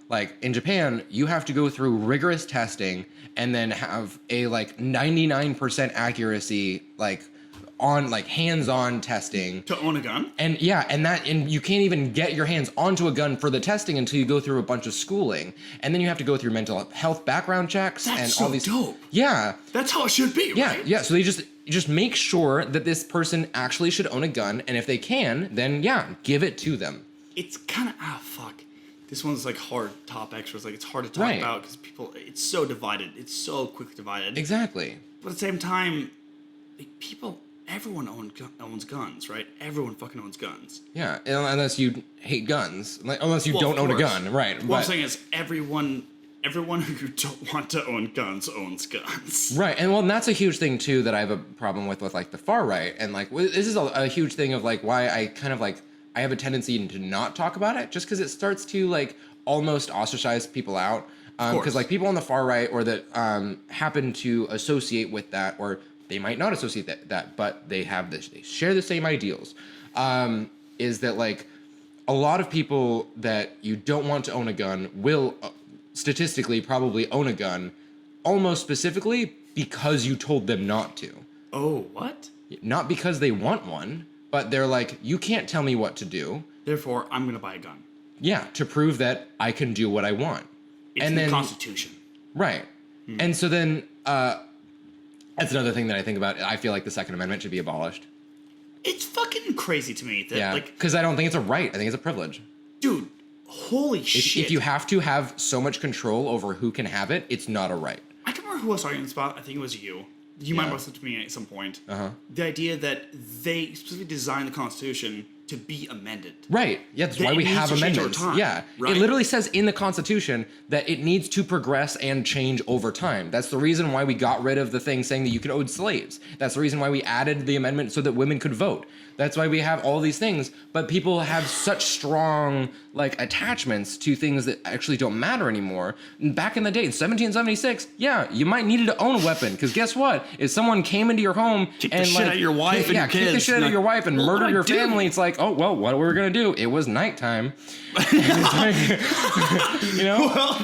Speaker 3: Like in Japan, you have to go through rigorous testing and then have a 99% accuracy, on hands-on testing
Speaker 1: to own a gun.
Speaker 3: And and you can't even get your hands onto a gun for the testing until you go through a bunch of schooling, and then you have to go through mental health background checks.
Speaker 1: That's
Speaker 3: and
Speaker 1: so
Speaker 3: all these.
Speaker 1: Dope.
Speaker 3: Yeah,
Speaker 1: that's how it should be.
Speaker 3: Yeah,
Speaker 1: right?
Speaker 3: yeah. So they just make sure that this person actually should own a gun, and if they can, then give it to them.
Speaker 1: It's kind of fuck. This one's hard topics. Where it's hard to talk about because it's so divided. It's so quickly divided.
Speaker 3: Exactly.
Speaker 1: But at the same time, everyone owns guns, right? Everyone fucking owns guns.
Speaker 3: Yeah, unless you hate guns, unless you don't own a gun, right?
Speaker 1: What I'm saying is everyone who don't want to own guns owns guns.
Speaker 3: Right, and that's a huge thing too that I have a problem with the far right, and this is a huge thing of why I kind of I have a tendency to not talk about it, just because it starts to almost ostracise people out, because people on the far right or that happen to associate with that or. They might not associate that, but they share the same ideals. Is that a lot of people that you don't want to own a gun will statistically probably own a gun almost specifically because you told them not to.
Speaker 1: Oh, what?
Speaker 3: Not because they want one, but they're you can't tell me what to do.
Speaker 1: Therefore, I'm going to buy a gun.
Speaker 3: Yeah, to prove that I can do what I want.
Speaker 1: It's the Constitution.
Speaker 3: Right. And so then... that's another thing that I think about. I feel like the Second Amendment should be abolished.
Speaker 1: It's fucking crazy to me that
Speaker 3: because I don't think it's a right. I think it's a privilege.
Speaker 1: Dude, holy shit.
Speaker 3: If you have to have so much control over who can have it, it's not a right.
Speaker 1: I can't remember who was arguing this about. I think it was you. You might have brought it to me at some point.
Speaker 3: Uh-huh.
Speaker 1: The idea that they specifically designed the Constitution to be amended.
Speaker 3: Right. Yeah, that's why we have amendments. Yeah. Right? It literally says in the Constitution that it needs to progress and change over time. That's the reason why we got rid of the thing saying that you could own slaves. That's the reason why we added the amendment so that women could vote. That's why we have all these things, but people have such strong attachments to things that actually don't matter anymore. And back in the day, in 1776, you might needed to own a weapon because guess what? If someone came into your home
Speaker 1: kick the shit out of your wife and your kids,
Speaker 3: kick the shit out of your wife and murder your family, it's oh well, what were we gonna do? It was nighttime.
Speaker 1: Well,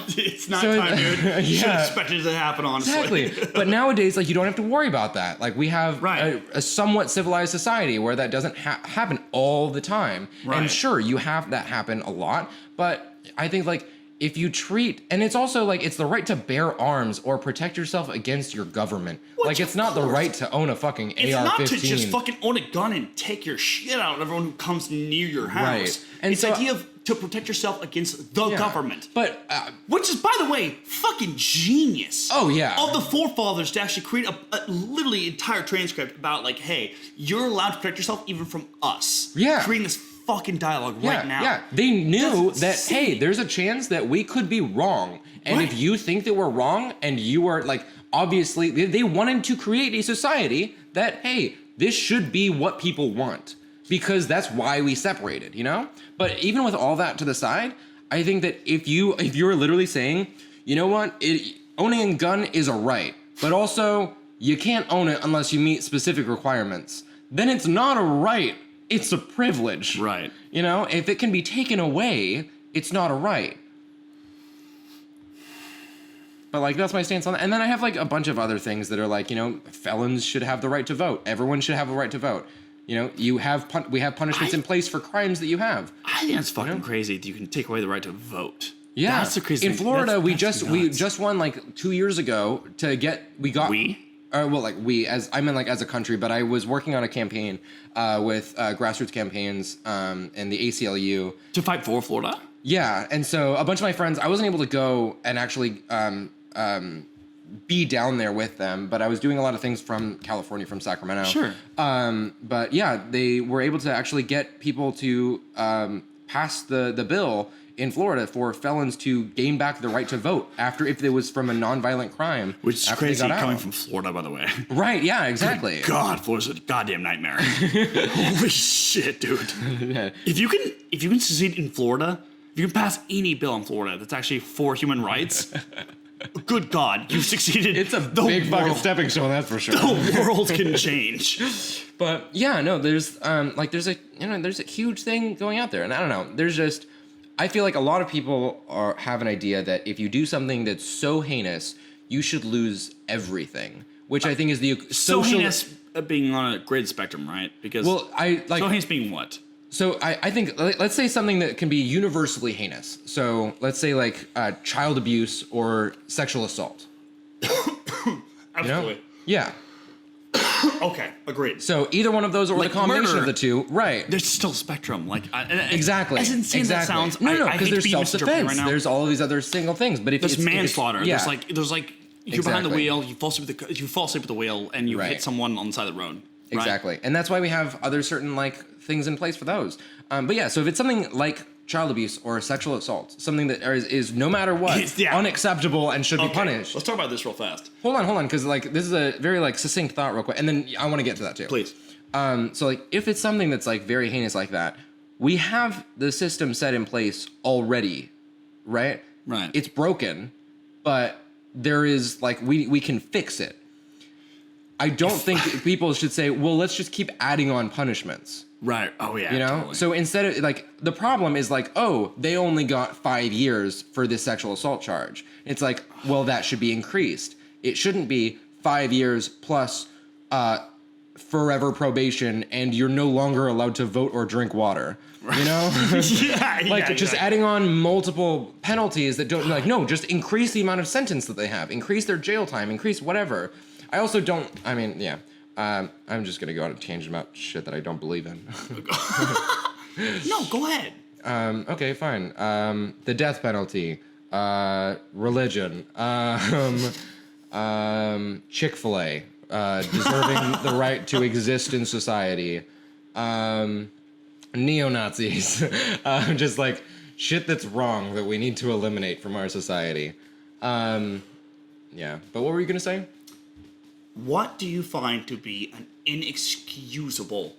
Speaker 1: it's nighttime, dude. You should expect it to happen, honestly.
Speaker 3: Exactly. But nowadays, you don't have to worry about that. We have a somewhat civilized society where that doesn't happen all the time. Right. And sure, you have that happen a lot, but I think if you treat, and it's also it's the right to bear arms or protect yourself against your government. It's not the right to own a fucking AR-15.
Speaker 1: It's not to just fucking own a gun and take your shit out of everyone who comes near your house.
Speaker 3: Right. And
Speaker 1: it's the idea of to protect yourself against the government.
Speaker 3: But
Speaker 1: which is, by the way, fucking genius.
Speaker 3: Oh yeah.
Speaker 1: Of the forefathers to actually create a literally entire transcript about hey, you're allowed to protect yourself even from us.
Speaker 3: Yeah.
Speaker 1: Creating this fucking dialogue right now.
Speaker 3: Yeah, they knew that, hey, there's a chance that we could be wrong. And if you think that we're wrong and you are obviously, they wanted to create a society that, hey, this should be what people want because that's why we separated, But even with all that to the side, I think that if you're literally saying, you know what, owning a gun is a right, but also
Speaker 4: you can't own it unless you meet specific requirements, then it's not a right, it's a privilege.
Speaker 1: Right.
Speaker 4: You know, if it can be taken away, it's not a right. But like that's my stance on that. And then I have like a bunch of other things that are like, you know, felons should have the right to vote. Everyone should have a right to vote. You know, we have punishments in place for crimes that you have.
Speaker 1: I think that's fucking crazy that you can take away the right to vote.
Speaker 4: Yeah,
Speaker 1: that's the crazy
Speaker 4: in
Speaker 1: thing.
Speaker 4: Florida, we
Speaker 1: That's
Speaker 4: just
Speaker 1: nuts.
Speaker 4: won like 2 years ago to get as a country, but I was working on a campaign with grassroots campaigns and the ACLU
Speaker 1: to fight for Florida.
Speaker 4: Yeah, and so a bunch of my friends, I wasn't able to go and actually be down there with them, but I was doing a lot of things from California, from Sacramento.
Speaker 1: Sure.
Speaker 4: But yeah, they were able to actually get people to pass the bill in Florida for felons to gain back the right to vote after if it was from a nonviolent crime.
Speaker 1: Which is
Speaker 4: after they
Speaker 1: crazy
Speaker 4: got
Speaker 1: coming
Speaker 4: out.
Speaker 1: from Florida, by the way.
Speaker 4: Right, yeah, exactly.
Speaker 1: God, Florida's a goddamn nightmare. Holy shit, dude. If you can succeed in Florida, if you can pass any bill in Florida that's actually for human rights, good God, you've succeeded.
Speaker 4: It's a big fucking stepping stone, that's for sure.
Speaker 1: The world can change.
Speaker 4: But yeah, no, there's a huge thing going out there, and I don't know. There's just, I feel like a lot of people have an idea that if you do something that's so heinous, you should lose everything, which I think is the
Speaker 1: So
Speaker 4: social.
Speaker 1: heinous being on a great spectrum, right? Because
Speaker 4: Well, I like.
Speaker 1: so heinous being what?
Speaker 4: So I think let's say something that can be universally heinous. So let's say like child abuse or sexual assault.
Speaker 1: Absolutely.
Speaker 4: Yeah.
Speaker 1: Okay, agreed.
Speaker 4: So either one of those or
Speaker 1: Like
Speaker 4: the combination
Speaker 1: murder.
Speaker 4: of the two, right?
Speaker 1: There's still a spectrum. Like
Speaker 4: Exactly.
Speaker 1: As insane as that sounds,
Speaker 4: No,
Speaker 1: I
Speaker 4: because
Speaker 1: hate
Speaker 4: there's
Speaker 1: to be misinterpreting
Speaker 4: self-defense.
Speaker 1: right now.
Speaker 4: There's all of these other single things. But if
Speaker 1: There's
Speaker 4: it's
Speaker 1: manslaughter.
Speaker 4: yeah.
Speaker 1: There's like you're behind the
Speaker 4: Exactly.
Speaker 1: wheel. You fall asleep with the wheel, and you
Speaker 4: Right.
Speaker 1: hit someone on the side of the road. Right?
Speaker 4: Exactly. And that's why we have other certain like things in place for those. But yeah, so if it's something like child abuse or sexual assault, something that is no matter what
Speaker 1: Yeah.
Speaker 4: unacceptable and should be
Speaker 1: Okay,
Speaker 4: punished.
Speaker 1: let's talk about this real fast,
Speaker 4: Hold on, because like this is a very like succinct thought, real quick, and then I want to get to that too.
Speaker 1: please.
Speaker 4: So like if it's something that's like very heinous like that, we have the system set in place already, right?
Speaker 1: Right.
Speaker 4: It's broken, but there is like we can fix it. I don't think people should say, well, let's just keep adding on punishments.
Speaker 1: Right. Oh yeah.
Speaker 4: You know?
Speaker 1: Totally.
Speaker 4: So instead of like the problem is like, oh, they only got 5 years for this sexual assault charge. It's like, well, that should be increased. It shouldn't be 5 years plus forever probation and you're no longer allowed to vote or drink water. You know? Like just adding on multiple penalties that don't like, no, just increase the amount of sentence that they have, increase their jail time, increase whatever. I also don't, I mean, yeah. I'm just gonna go on a tangent about shit that I don't believe in.
Speaker 1: No, go ahead.
Speaker 4: Okay, fine. The death penalty, religion, Chick-fil-A, deserving the right to exist in society, neo-Nazis, just like shit that's wrong that we need to eliminate from our society. Yeah, but what were you gonna say?
Speaker 1: What do you find to be an inexcusable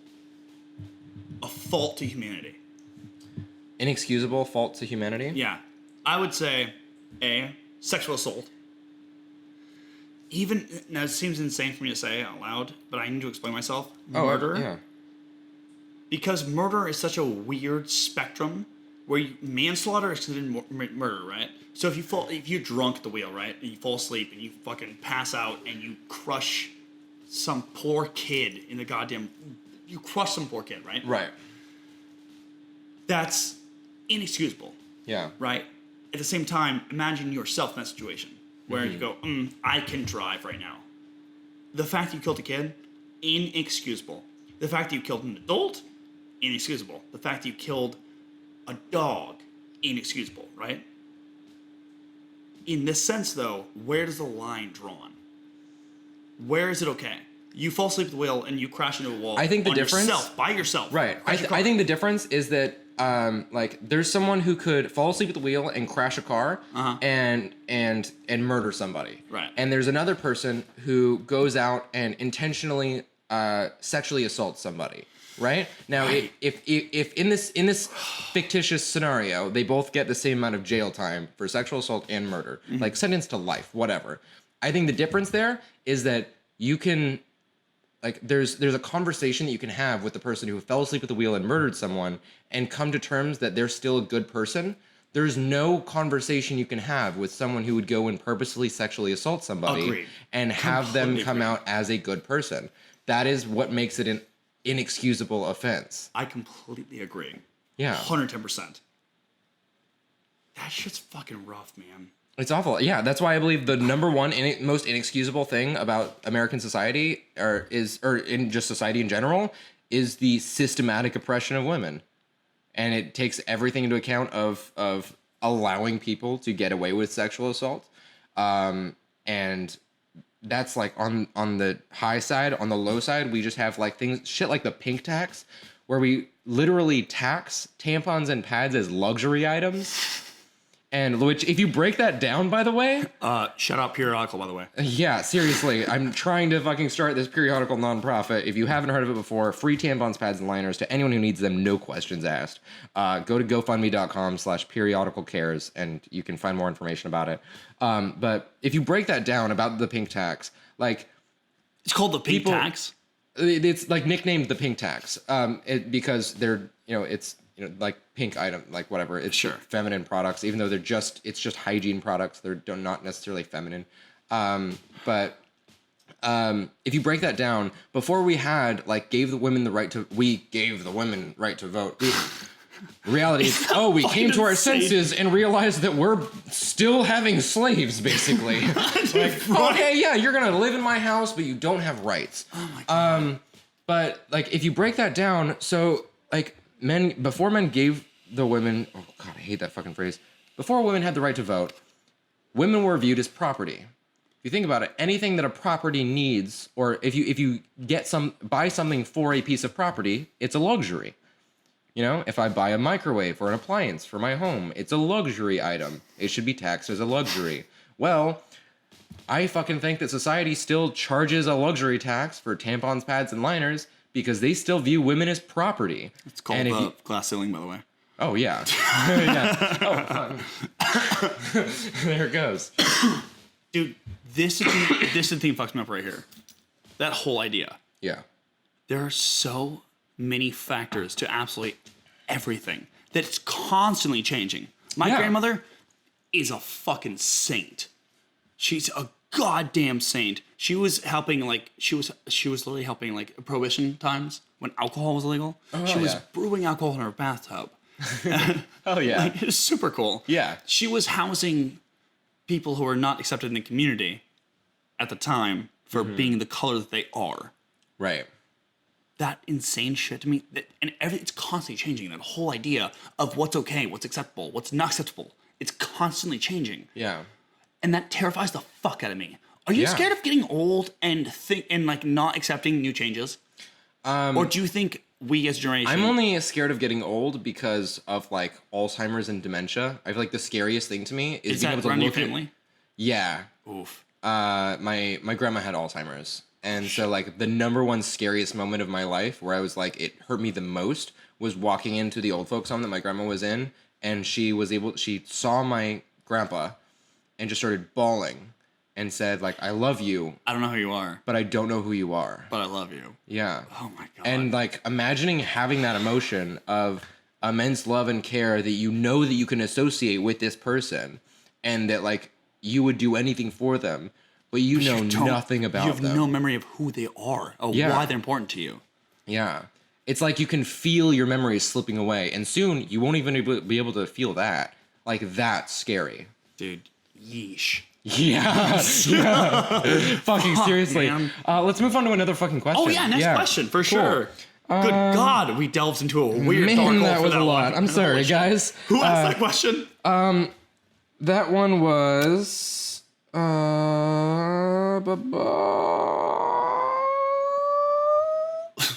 Speaker 1: fault to humanity?
Speaker 4: Inexcusable fault to humanity?
Speaker 1: Yeah, I would say sexual assault. Even now, it seems insane for me to say out loud, but I need to explain myself. Murder.
Speaker 4: Yeah.
Speaker 1: Because murder is such a weird spectrum where manslaughter is considered murder, right? So if you're drunk at the wheel, right, and you fall asleep and you fucking pass out and you crush some poor kid in the goddamn, you crush some poor kid, right?
Speaker 4: Right.
Speaker 1: That's inexcusable,
Speaker 4: Yeah.
Speaker 1: right? At the same time, imagine yourself in that situation where you go, I can drive right now. The fact that you killed a kid, inexcusable. The fact that you killed an adult, inexcusable. The fact that you killed a dog, inexcusable, right? In this sense, though, where does the line drawn? Where is it okay? You fall asleep at the wheel and you crash into a wall.
Speaker 4: I think the
Speaker 1: on
Speaker 4: difference-
Speaker 1: yourself, by yourself.
Speaker 4: Right.
Speaker 1: Crash your car.
Speaker 4: I think the difference is that like there's someone who could fall asleep at the wheel and crash a car and murder somebody.
Speaker 1: Right.
Speaker 4: And there's another person who goes out and intentionally sexually assaults somebody. Right? Now
Speaker 1: Right.
Speaker 4: if in this fictitious scenario they both get the same amount of jail time for sexual assault and murder, like sentenced to life, whatever. I think the difference there is that you can, like, there's a conversation that you can have with the person who fell asleep at the wheel and murdered someone and come to terms that they're still a good person. There's no conversation you can have with someone who would go and purposefully sexually assault somebody
Speaker 1: Agreed.
Speaker 4: and have them
Speaker 1: Completely
Speaker 4: come
Speaker 1: agree.
Speaker 4: out as a good person. That is what makes it an inexcusable offense.
Speaker 1: I completely agree.
Speaker 4: Yeah.
Speaker 1: 110%. That shit's fucking rough, man.
Speaker 4: It's awful. Yeah, that's why I believe the number one most inexcusable thing about American society, or in just society in general, is the systematic oppression of women. And it takes everything into account of allowing people to get away with sexual assault. And that's like on the high side. On the low side, we just have like shit like the pink tax, where we literally tax tampons and pads as luxury items. And which, if you break that down, by the way...
Speaker 1: Shout out Periodical, by the way.
Speaker 4: Yeah, seriously. I'm trying to fucking start this periodical nonprofit. If you haven't heard of it before, free tampons, pads, and liners to anyone who needs them, no questions asked. Go to gofundme.com/periodicalcares, and you can find more information about it. But if you break that down about the pink tax, like...
Speaker 1: It's called the pink tax?
Speaker 4: It's like nicknamed the pink tax because they're, it's... like pink item, like whatever. It's
Speaker 1: sure
Speaker 4: feminine products, even though it's just hygiene products. They're not necessarily feminine. But if you break that down, before we had gave the women the right to vote. The reality is, we came to our senses and realized that we're still having slaves, basically. Okay, yeah, you're gonna live in my house, but you don't have rights.
Speaker 1: Oh my God.
Speaker 4: But if you break that down, so before men gave the women, oh God, I hate that fucking phrase. Before women had the right to vote, women were viewed as property. If you think about it, anything that a property needs, or if you buy something for a piece of property, it's a luxury. If I buy a microwave or an appliance for my home, it's a luxury item. It should be taxed as a luxury. Well, I fucking think that society still charges a luxury tax for tampons, pads, and liners because they still view women as property.
Speaker 1: It's called glass ceiling, by the way.
Speaker 4: Oh, yeah. Yeah. Oh, there it goes.
Speaker 1: Dude, this thing fucks me up right here. That whole idea.
Speaker 4: Yeah.
Speaker 1: There are so many factors to absolutely everything that it's constantly changing. My grandmother is a fucking saint. She's a goddamn saint. She was helping she was literally helping prohibition times when alcohol was illegal. She was brewing alcohol in her bathtub.
Speaker 4: Oh yeah.
Speaker 1: It was super cool.
Speaker 4: Yeah.
Speaker 1: She was housing people who are not accepted in the community at the time for being the color that they are.
Speaker 4: Right.
Speaker 1: That insane shit to me, it's constantly changing. That whole idea of what's okay, what's acceptable, what's not acceptable, it's constantly changing.
Speaker 4: Yeah.
Speaker 1: And that terrifies the fuck out of me. Are you scared of getting old and not accepting new changes? Or do you think we as a generation...
Speaker 4: I'm only scared of getting old because of Alzheimer's and dementia. I feel like the scariest thing to me is being able to
Speaker 1: run your
Speaker 4: look at...
Speaker 1: family?
Speaker 4: Yeah.
Speaker 1: Oof.
Speaker 4: My grandma had Alzheimer's. And so the number one scariest moment of my life where I was it hurt me the most was walking into the old folks home that my grandma was in, and she saw my grandpa and just started bawling and said I love you.
Speaker 1: I don't know who you are.
Speaker 4: But I don't know who you are.
Speaker 1: But I love you.
Speaker 4: Yeah.
Speaker 1: Oh my God.
Speaker 4: And imagining having that emotion of immense love and care that that you can associate with this person, and that you would do anything for them. But you know nothing about them.
Speaker 1: You have no memory of who they are or why they're important to you.
Speaker 4: Yeah. It's you can feel your memories slipping away. And soon you won't even be able to feel that. That's scary.
Speaker 1: Dude, yeesh.
Speaker 4: Yeah. Fucking seriously. Let's move on to another fucking question.
Speaker 1: Oh, yeah, next question, for sure. Good God, we delved into a weird dark hole
Speaker 4: that
Speaker 1: for
Speaker 4: was
Speaker 1: that
Speaker 4: a lot.
Speaker 1: one.
Speaker 4: I'm sorry, guys.
Speaker 1: Who asked that question?
Speaker 4: That one was...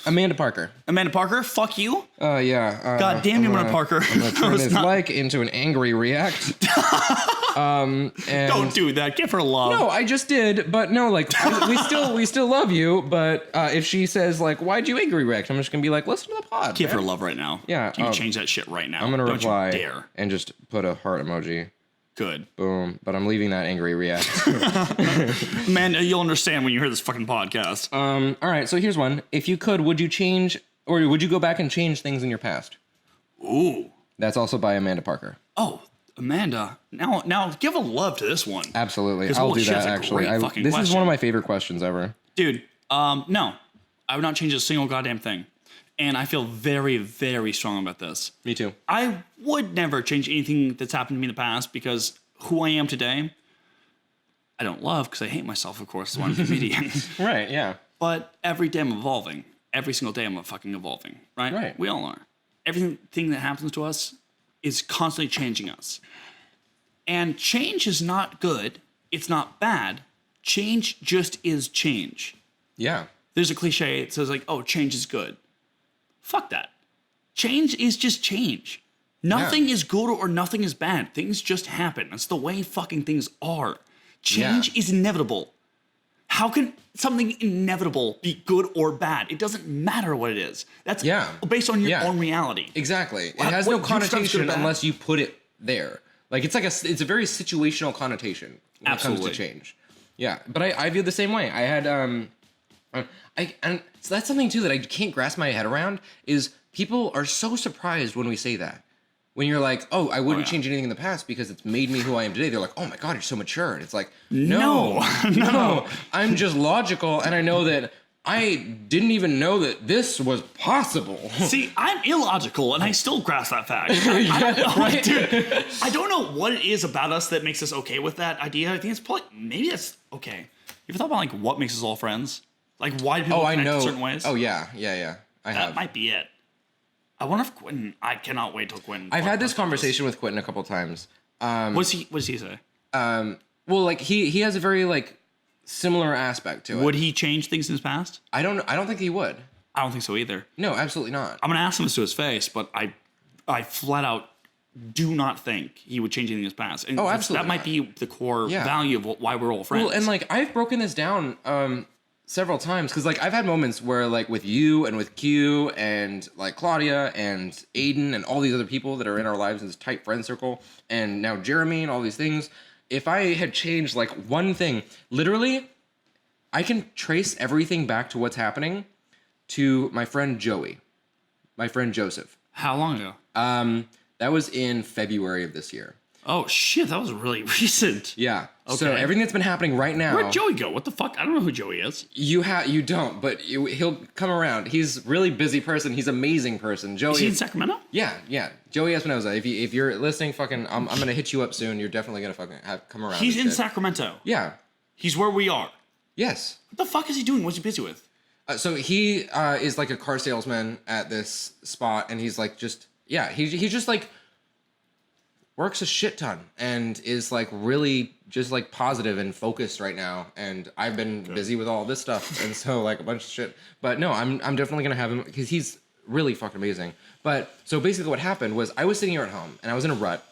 Speaker 4: Amanda Parker.
Speaker 1: Amanda Parker, fuck you.
Speaker 4: Yeah.
Speaker 1: God damn you, Amanda Parker.
Speaker 4: I'm gonna turn this into an angry react. And
Speaker 1: don't do that. Give her love.
Speaker 4: No, I just did, but no, we still love you. But if she says why'd you angry react, I'm just gonna be listen to the pod.
Speaker 1: Give her love right now.
Speaker 4: Yeah.
Speaker 1: You change that shit right now.
Speaker 4: I'm gonna reply
Speaker 1: you dare.
Speaker 4: and just put a heart emoji.
Speaker 1: Good.
Speaker 4: Boom. But I'm leaving that angry react.
Speaker 1: Man, you'll understand when you hear this fucking podcast.
Speaker 4: All right, so here's one. If you could, would you change, or would you go back and change things in your past?
Speaker 1: Ooh.
Speaker 4: That's also by Amanda Parker.
Speaker 1: Oh, Amanda. Now give a love to this one.
Speaker 4: Absolutely.
Speaker 1: 'Cause
Speaker 4: I'll
Speaker 1: holy
Speaker 4: do
Speaker 1: shit,
Speaker 4: that,
Speaker 1: that's a
Speaker 4: actually.
Speaker 1: great fucking
Speaker 4: This is
Speaker 1: question.
Speaker 4: one of my favorite questions ever.
Speaker 1: Dude, no. I would not change a single goddamn thing. And I feel very, very strong about this.
Speaker 4: Me too.
Speaker 1: I would never change anything that's happened to me in the past because who I am today, I don't love because I hate myself, of course, as one comedian.
Speaker 4: Right, yeah.
Speaker 1: But every day I'm evolving. Every single day I'm fucking evolving, right?
Speaker 4: Right.
Speaker 1: We all are. Everything that happens to us is constantly changing us. And change is not good. It's not bad. Change just is change.
Speaker 4: Yeah.
Speaker 1: There's a cliche that says like, oh, change is good. Fuck that. Change is just change. Nothing is good or nothing is bad. Things just happen. That's the way fucking things are. Change is inevitable. How can something inevitable be good or bad? It doesn't matter what it is. That's based on your own reality.
Speaker 4: Exactly. It has no connotation unless you put it there. Like it's a very situational connotation when it comes to change. Yeah, but I view the same way. I had and so that's something too that I can't grasp my head around is people are so surprised when we say that. When you're like, oh, I wouldn't change anything in the past because it's made me who I am today. They're like, oh my God, you're so mature. And it's like, no. I'm just logical. And I know that I didn't even know that this was possible.
Speaker 1: See, I'm illogical and I still grasp that fact. I don't know, dude, I don't know what it is about us that makes us okay with that idea. I think it's probably, maybe that's okay. You ever thought about like what makes us all friends? Like why do people connect in certain ways?
Speaker 4: Oh yeah. I have.
Speaker 1: That might be it. I wonder if Quentin. I cannot wait till Quentin.
Speaker 4: I've had this conversation with Quentin a couple times.
Speaker 1: What does he say?
Speaker 4: Well, like he has a very like similar aspect to it.
Speaker 1: Would he change things in his past?
Speaker 4: I don't think he would.
Speaker 1: I don't think so either.
Speaker 4: No, absolutely not.
Speaker 1: I'm gonna ask him this to his face, but I flat out do not think he would change anything in his past. And
Speaker 4: absolutely.
Speaker 1: That might be the core value of why we're all friends.
Speaker 4: Well, and like I've broken this down several times because like I've had moments where like with you and with Q and like Claudia and Aiden and all these other people that are in our lives in this tight friend circle and now Jeremy and all these things, if I had changed like one thing, literally I can trace everything back to what's happening to my friend Joey, my friend Joseph.
Speaker 1: How long ago?
Speaker 4: That was in February of this year.
Speaker 1: Oh shit, that was really recent.
Speaker 4: Yeah.
Speaker 1: Okay.
Speaker 4: So everything that's been happening right now.
Speaker 1: Where'd Joey go? What the fuck? I don't know who Joey is.
Speaker 4: You don't, but he'll come around. He's a really busy person. He's an amazing person. Joey.
Speaker 1: Is he in Sacramento?
Speaker 4: Yeah. Joey Espinoza. If you're listening, fucking, I'm gonna hit you up soon. You're definitely gonna fucking come around.
Speaker 1: He's in Sacramento.
Speaker 4: Yeah.
Speaker 1: He's where we are.
Speaker 4: Yes.
Speaker 1: What the fuck is he doing? What's he busy with?
Speaker 4: So he is like a car salesman at this spot, and he's like he just like works a shit ton and is like really just like positive and focused right now. And I've been busy with all this stuff, and so like a bunch of shit. But no, I'm definitely gonna have him because he's really fucking amazing. But so basically, what happened was I was sitting here at home and I was in a rut,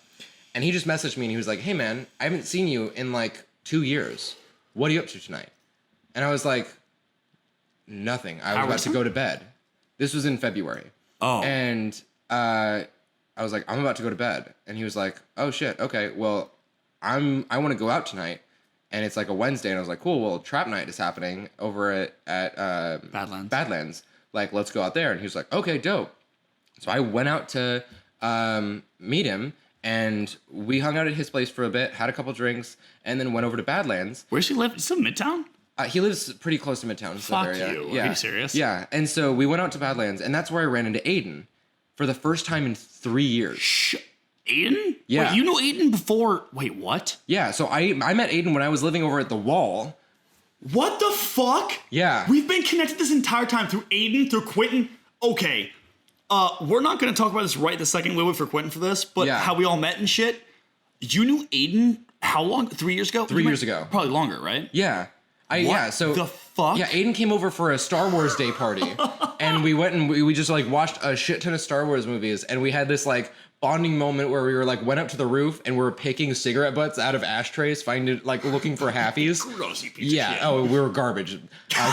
Speaker 4: and he just messaged me and he was like, "Hey man, I haven't seen you in like 2 years. What are you up to tonight?" And I was like, "Nothing. I was about to go to bed." This was in February.
Speaker 1: Oh.
Speaker 4: And I was like, I'm about to go to bed. And he was like, oh shit, okay, well, I want to go out tonight. And it's like a Wednesday. And I was like, cool, well, trap night is happening over at Badlands. Like, let's go out there. And he was like, okay, dope. So I went out to meet him. And we hung out at his place for a bit, had a couple drinks, and then went over to Badlands.
Speaker 1: Where's he live? Is it Midtown?
Speaker 4: He lives pretty close to Midtown.
Speaker 1: Fuck
Speaker 4: area.
Speaker 1: you.
Speaker 4: Yeah.
Speaker 1: Are you serious?
Speaker 4: Yeah. And so we went out to Badlands, and that's where I ran into Aiden for the first time in 3 years.
Speaker 1: Aiden?
Speaker 4: Yeah.
Speaker 1: Wait, you knew Aiden before? Wait, what?
Speaker 4: Yeah. So I met Aiden when I was living over at the Wall.
Speaker 1: What the fuck?
Speaker 4: Yeah.
Speaker 1: We've been connected this entire time through Aiden, through Quentin. Okay. We're not going to talk about this right this second. We'll wait for Quentin for this, but how we all met and shit. You knew Aiden how long? 3 years ago?
Speaker 4: 3 years ago.
Speaker 1: Probably longer, right?
Speaker 4: Yeah. So
Speaker 1: the fuck?
Speaker 4: Yeah, Aiden came over for a Star Wars Day party, and we went and we just like watched a shit ton of Star Wars movies, and we had this like bonding moment where we were like went up to the roof and we were picking cigarette butts out of ashtrays, looking for halfies. Oh, we were garbage.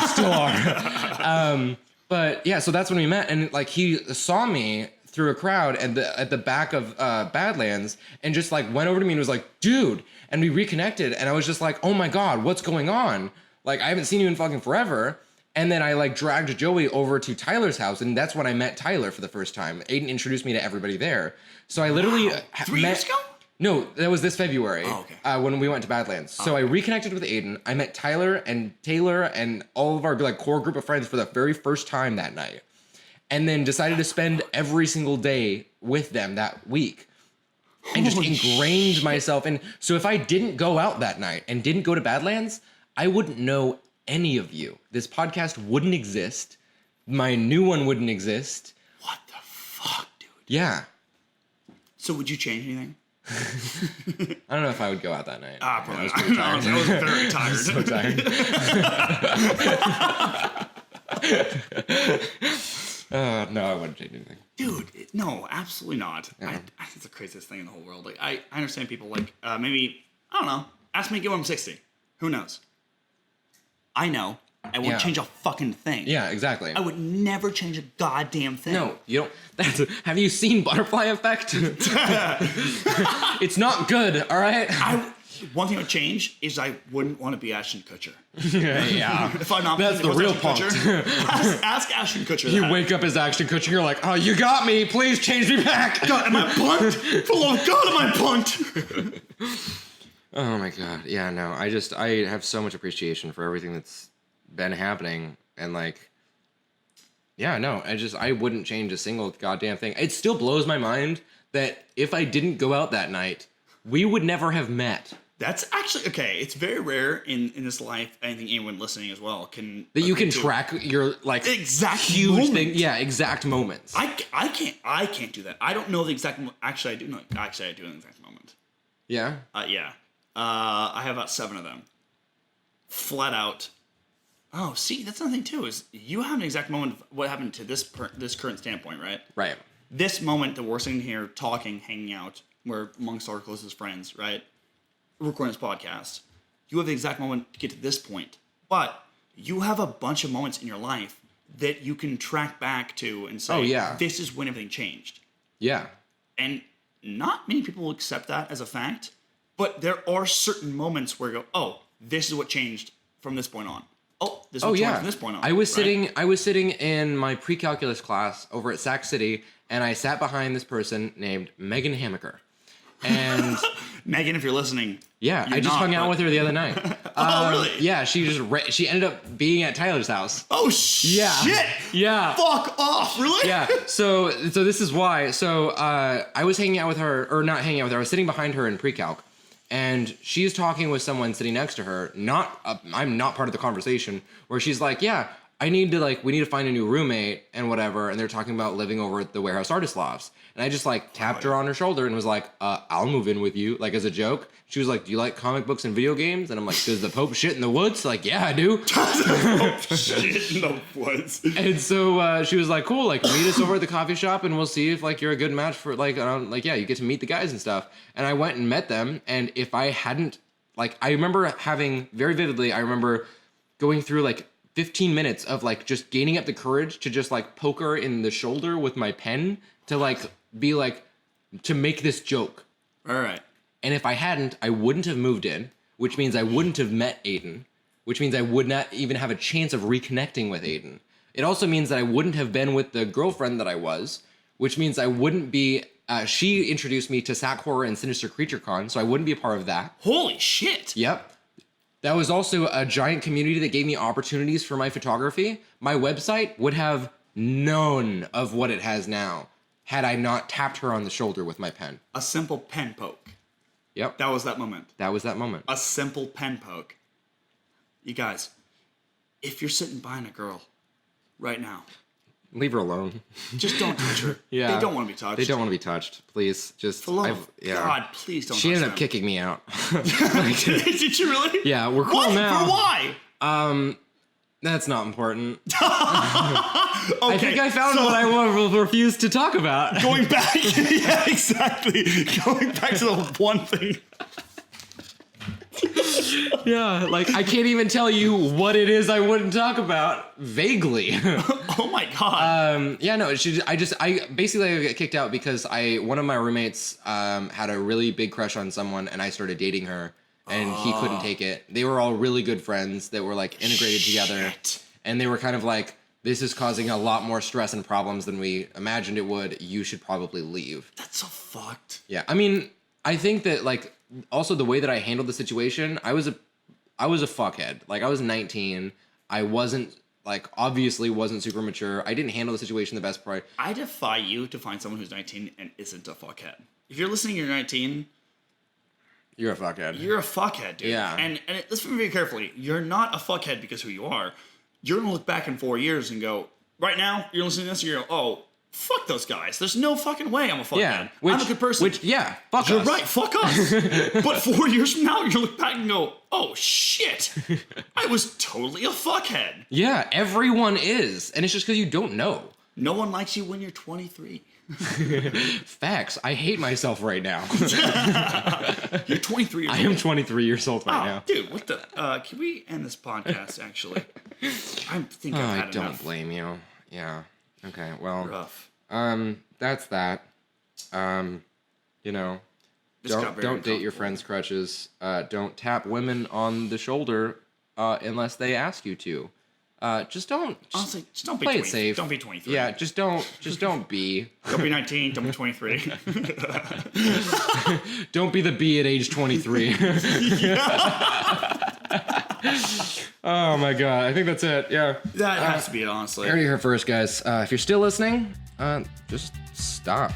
Speaker 4: Still are. But yeah, so that's when we met, and like he saw me through a crowd at the back of Badlands and just like went over to me and was like, dude, and we reconnected and I was just like, oh my God, what's going on? Like, I haven't seen you in fucking forever. And then I like dragged Joey over to Tyler's house and that's when I met Tyler for the first time. Aiden introduced me to everybody there. So I literally
Speaker 1: 3 years ago?
Speaker 4: No, that was this February.
Speaker 1: Oh, okay.
Speaker 4: When we went to Badlands. So I reconnected with Aiden. I met Tyler and Taylor and all of our like core group of friends for the very first time that night. And then decided to spend every single day with them that week. And just ingrained myself in. So if I didn't go out that night and didn't go to Badlands, I wouldn't know any of you. This podcast wouldn't exist. My new one wouldn't exist.
Speaker 1: What the fuck, dude?
Speaker 4: Yeah.
Speaker 1: So would you change anything?
Speaker 4: I don't know if I would go out that night.
Speaker 1: Probably.
Speaker 4: I was pretty tired.
Speaker 1: I was very tired.
Speaker 4: So tired. No, I wouldn't change anything.
Speaker 1: Dude, no, absolutely not.
Speaker 4: Yeah.
Speaker 1: I think it's the craziest thing in the whole world. Like, I understand people like, maybe, I don't know, ask me to get when I'm 60. Who knows? I know. I won't change a fucking thing.
Speaker 4: Yeah, exactly.
Speaker 1: I would never change a goddamn thing.
Speaker 4: No, you don't. Have you seen Butterfly Effect? It's not good, all right?
Speaker 1: One thing I would change is I wouldn't want to be Ashton Kutcher.
Speaker 4: Yeah.
Speaker 1: If I'm not,
Speaker 4: That's the real punk.
Speaker 1: Ask Ashton Kutcher.
Speaker 4: You
Speaker 1: that.
Speaker 4: wake up as Ashton Kutcher, you're like, oh, you got me. Please change me back.
Speaker 1: God, am I punked? For the love of God, am I punked?
Speaker 4: Oh my God. Yeah, no, I have so much appreciation for everything that's been happening. And like, yeah, no, I wouldn't change a single goddamn thing. It still blows my mind that if I didn't go out that night, we would never have met.
Speaker 1: That's actually, okay, it's very rare in this life, I think anyone listening as well can...
Speaker 4: That you can track your, like,
Speaker 1: exact
Speaker 4: huge
Speaker 1: moment.
Speaker 4: thing. Yeah, exact moments.
Speaker 1: I can't do that. I don't know the exact moment. Actually, I do know. Actually, I do know the exact moment.
Speaker 4: Yeah?
Speaker 1: Yeah. I have about 7 of them. Flat out. Oh, see, that's another thing too, is you have an exact moment of what happened to this current standpoint, right?
Speaker 4: Right.
Speaker 1: This moment that we're sitting here talking, hanging out, we're amongst our closest friends, right? Recording this podcast. You have the exact moment to get to this point. But you have a bunch of moments in your life that you can track back to and say,
Speaker 4: oh, yeah,
Speaker 1: this is when everything changed.
Speaker 4: Yeah.
Speaker 1: And not many people will accept that as a fact, but there are certain moments where you go, oh, this is what changed from this point on. Oh, this is what changed from this point on.
Speaker 4: I was sitting in my pre-calculus class over at Sac City, and I sat behind this person named Megan Hamaker. And
Speaker 1: Megan, if you're listening,
Speaker 4: yeah, I just hung out with her the other night.
Speaker 1: Oh, really?
Speaker 4: Yeah, she ended up being at Tyler's house.
Speaker 1: Oh shit!
Speaker 4: Yeah.
Speaker 1: Fuck off! Really?
Speaker 4: Yeah. So this is why. So I was hanging out with her, or not hanging out with her. I was sitting behind her in pre-calc, and she's talking with someone sitting next to her. I'm not part of the conversation. Where she's like, yeah, we need to find a new roommate and whatever. And they're talking about living over at the Warehouse Artist Lofts. And I just like tapped her on her shoulder and was like, I'll move in with you, like as a joke. She was like, do you like comic books and video games? And I'm like, does the Pope shit in the woods? Like, yeah, I do.
Speaker 1: Shit in the woods.
Speaker 4: And so she was like, cool, like meet us over at the coffee shop and we'll see if like you're a good match for like, yeah, you get to meet the guys and stuff. And I went and met them. And if I hadn't, like, I remember having very vividly, I remember going through like 15 minutes of like just gaining up the courage to just like poke her in the shoulder with my pen to like be like, to make this joke.
Speaker 1: All right.
Speaker 4: And if I hadn't, I wouldn't have moved in, which means I wouldn't have met Aiden, which means I would not even have a chance of reconnecting with Aiden. It also means that I wouldn't have been with the girlfriend that I was, which means I wouldn't be, she introduced me to Sac Horror and Sinister Creature Con, so I wouldn't be a part of that.
Speaker 1: Holy shit.
Speaker 4: Yep. That was also a giant community that gave me opportunities for my photography. My website would have none of what it has now had I not tapped her on the shoulder with my pen.
Speaker 1: A simple pen poke.
Speaker 4: Yep.
Speaker 1: That was that moment.
Speaker 4: That was that moment.
Speaker 1: A simple pen poke. You guys, if you're sitting behind a girl right now,
Speaker 4: leave her alone.
Speaker 1: Just don't touch her.
Speaker 4: Yeah.
Speaker 1: They don't want to be touched.
Speaker 4: They don't want to be touched. Please, just.
Speaker 1: For the love of God, please don't touch
Speaker 4: She ended up
Speaker 1: them.
Speaker 4: kicking me out.
Speaker 1: Did you really?
Speaker 4: Yeah, we're cool
Speaker 1: what?
Speaker 4: now.
Speaker 1: For why?
Speaker 4: That's not important.
Speaker 1: Okay,
Speaker 4: I think I found what I will refuse to talk about.
Speaker 1: Going back, yeah, exactly. Going back to the one thing.
Speaker 3: Yeah, like I can't even tell you what it is I wouldn't talk about vaguely.
Speaker 1: Oh my god.
Speaker 3: Yeah, no, I basically got kicked out because one of my roommates had a really big crush on someone and I started dating her and he couldn't take it. They were all really good friends that were like integrated together and they were kind of like, this is causing a lot more stress and problems than we imagined it would. You should probably leave.
Speaker 1: That's so fucked.
Speaker 3: Yeah, I mean, I think that like also the way that I handled the situation, I was a fuckhead. Like I was 19. I wasn't like obviously wasn't super mature. I didn't handle the situation the best part.
Speaker 1: I defy you to find someone who's 19 and isn't a fuckhead. If you're listening, you're 19.
Speaker 3: You're a fuckhead.
Speaker 1: You're a fuckhead, dude.
Speaker 3: Yeah.
Speaker 1: And listen very carefully. You're not a fuckhead because who you are. You're gonna look back in 4 years and go, right now, you're listening to this and you're oh, fuck those guys. There's no fucking way I'm a fuckhead.
Speaker 3: Yeah,
Speaker 1: I'm a good person.
Speaker 3: Fuck
Speaker 1: You're
Speaker 3: us.
Speaker 1: right, fuck us. But 4 years from now, you're gonna look back and go, oh shit, I was totally a fuckhead.
Speaker 3: Yeah, everyone is. And it's just because you don't know.
Speaker 1: No one likes you when you're 23.
Speaker 3: Facts. I hate myself right now.
Speaker 1: You're 23 years
Speaker 3: I
Speaker 1: old.
Speaker 3: am 23 years old right now.
Speaker 1: Dude, what the? Can we end this podcast, actually? I think I've
Speaker 3: I
Speaker 1: had
Speaker 3: don't
Speaker 1: enough.
Speaker 3: blame you. Yeah. Okay, well.
Speaker 1: Rough.
Speaker 3: That's that. You know,
Speaker 1: This got very
Speaker 3: don't date your
Speaker 1: uncomfortable.
Speaker 3: friends' crutches. Don't tap women on the shoulder unless they ask you to. Just don't.
Speaker 1: Honestly, just don't be
Speaker 3: play
Speaker 1: 20.
Speaker 3: it safe.
Speaker 1: Don't be 23.
Speaker 3: Yeah, just don't be.
Speaker 1: Don't be 19. Don't be 23.
Speaker 3: Don't be the B at age 23. Oh my god, I think that's it. Yeah.
Speaker 1: That has to be it, honestly.
Speaker 3: You heard it here first, guys. If you're still listening, just stop.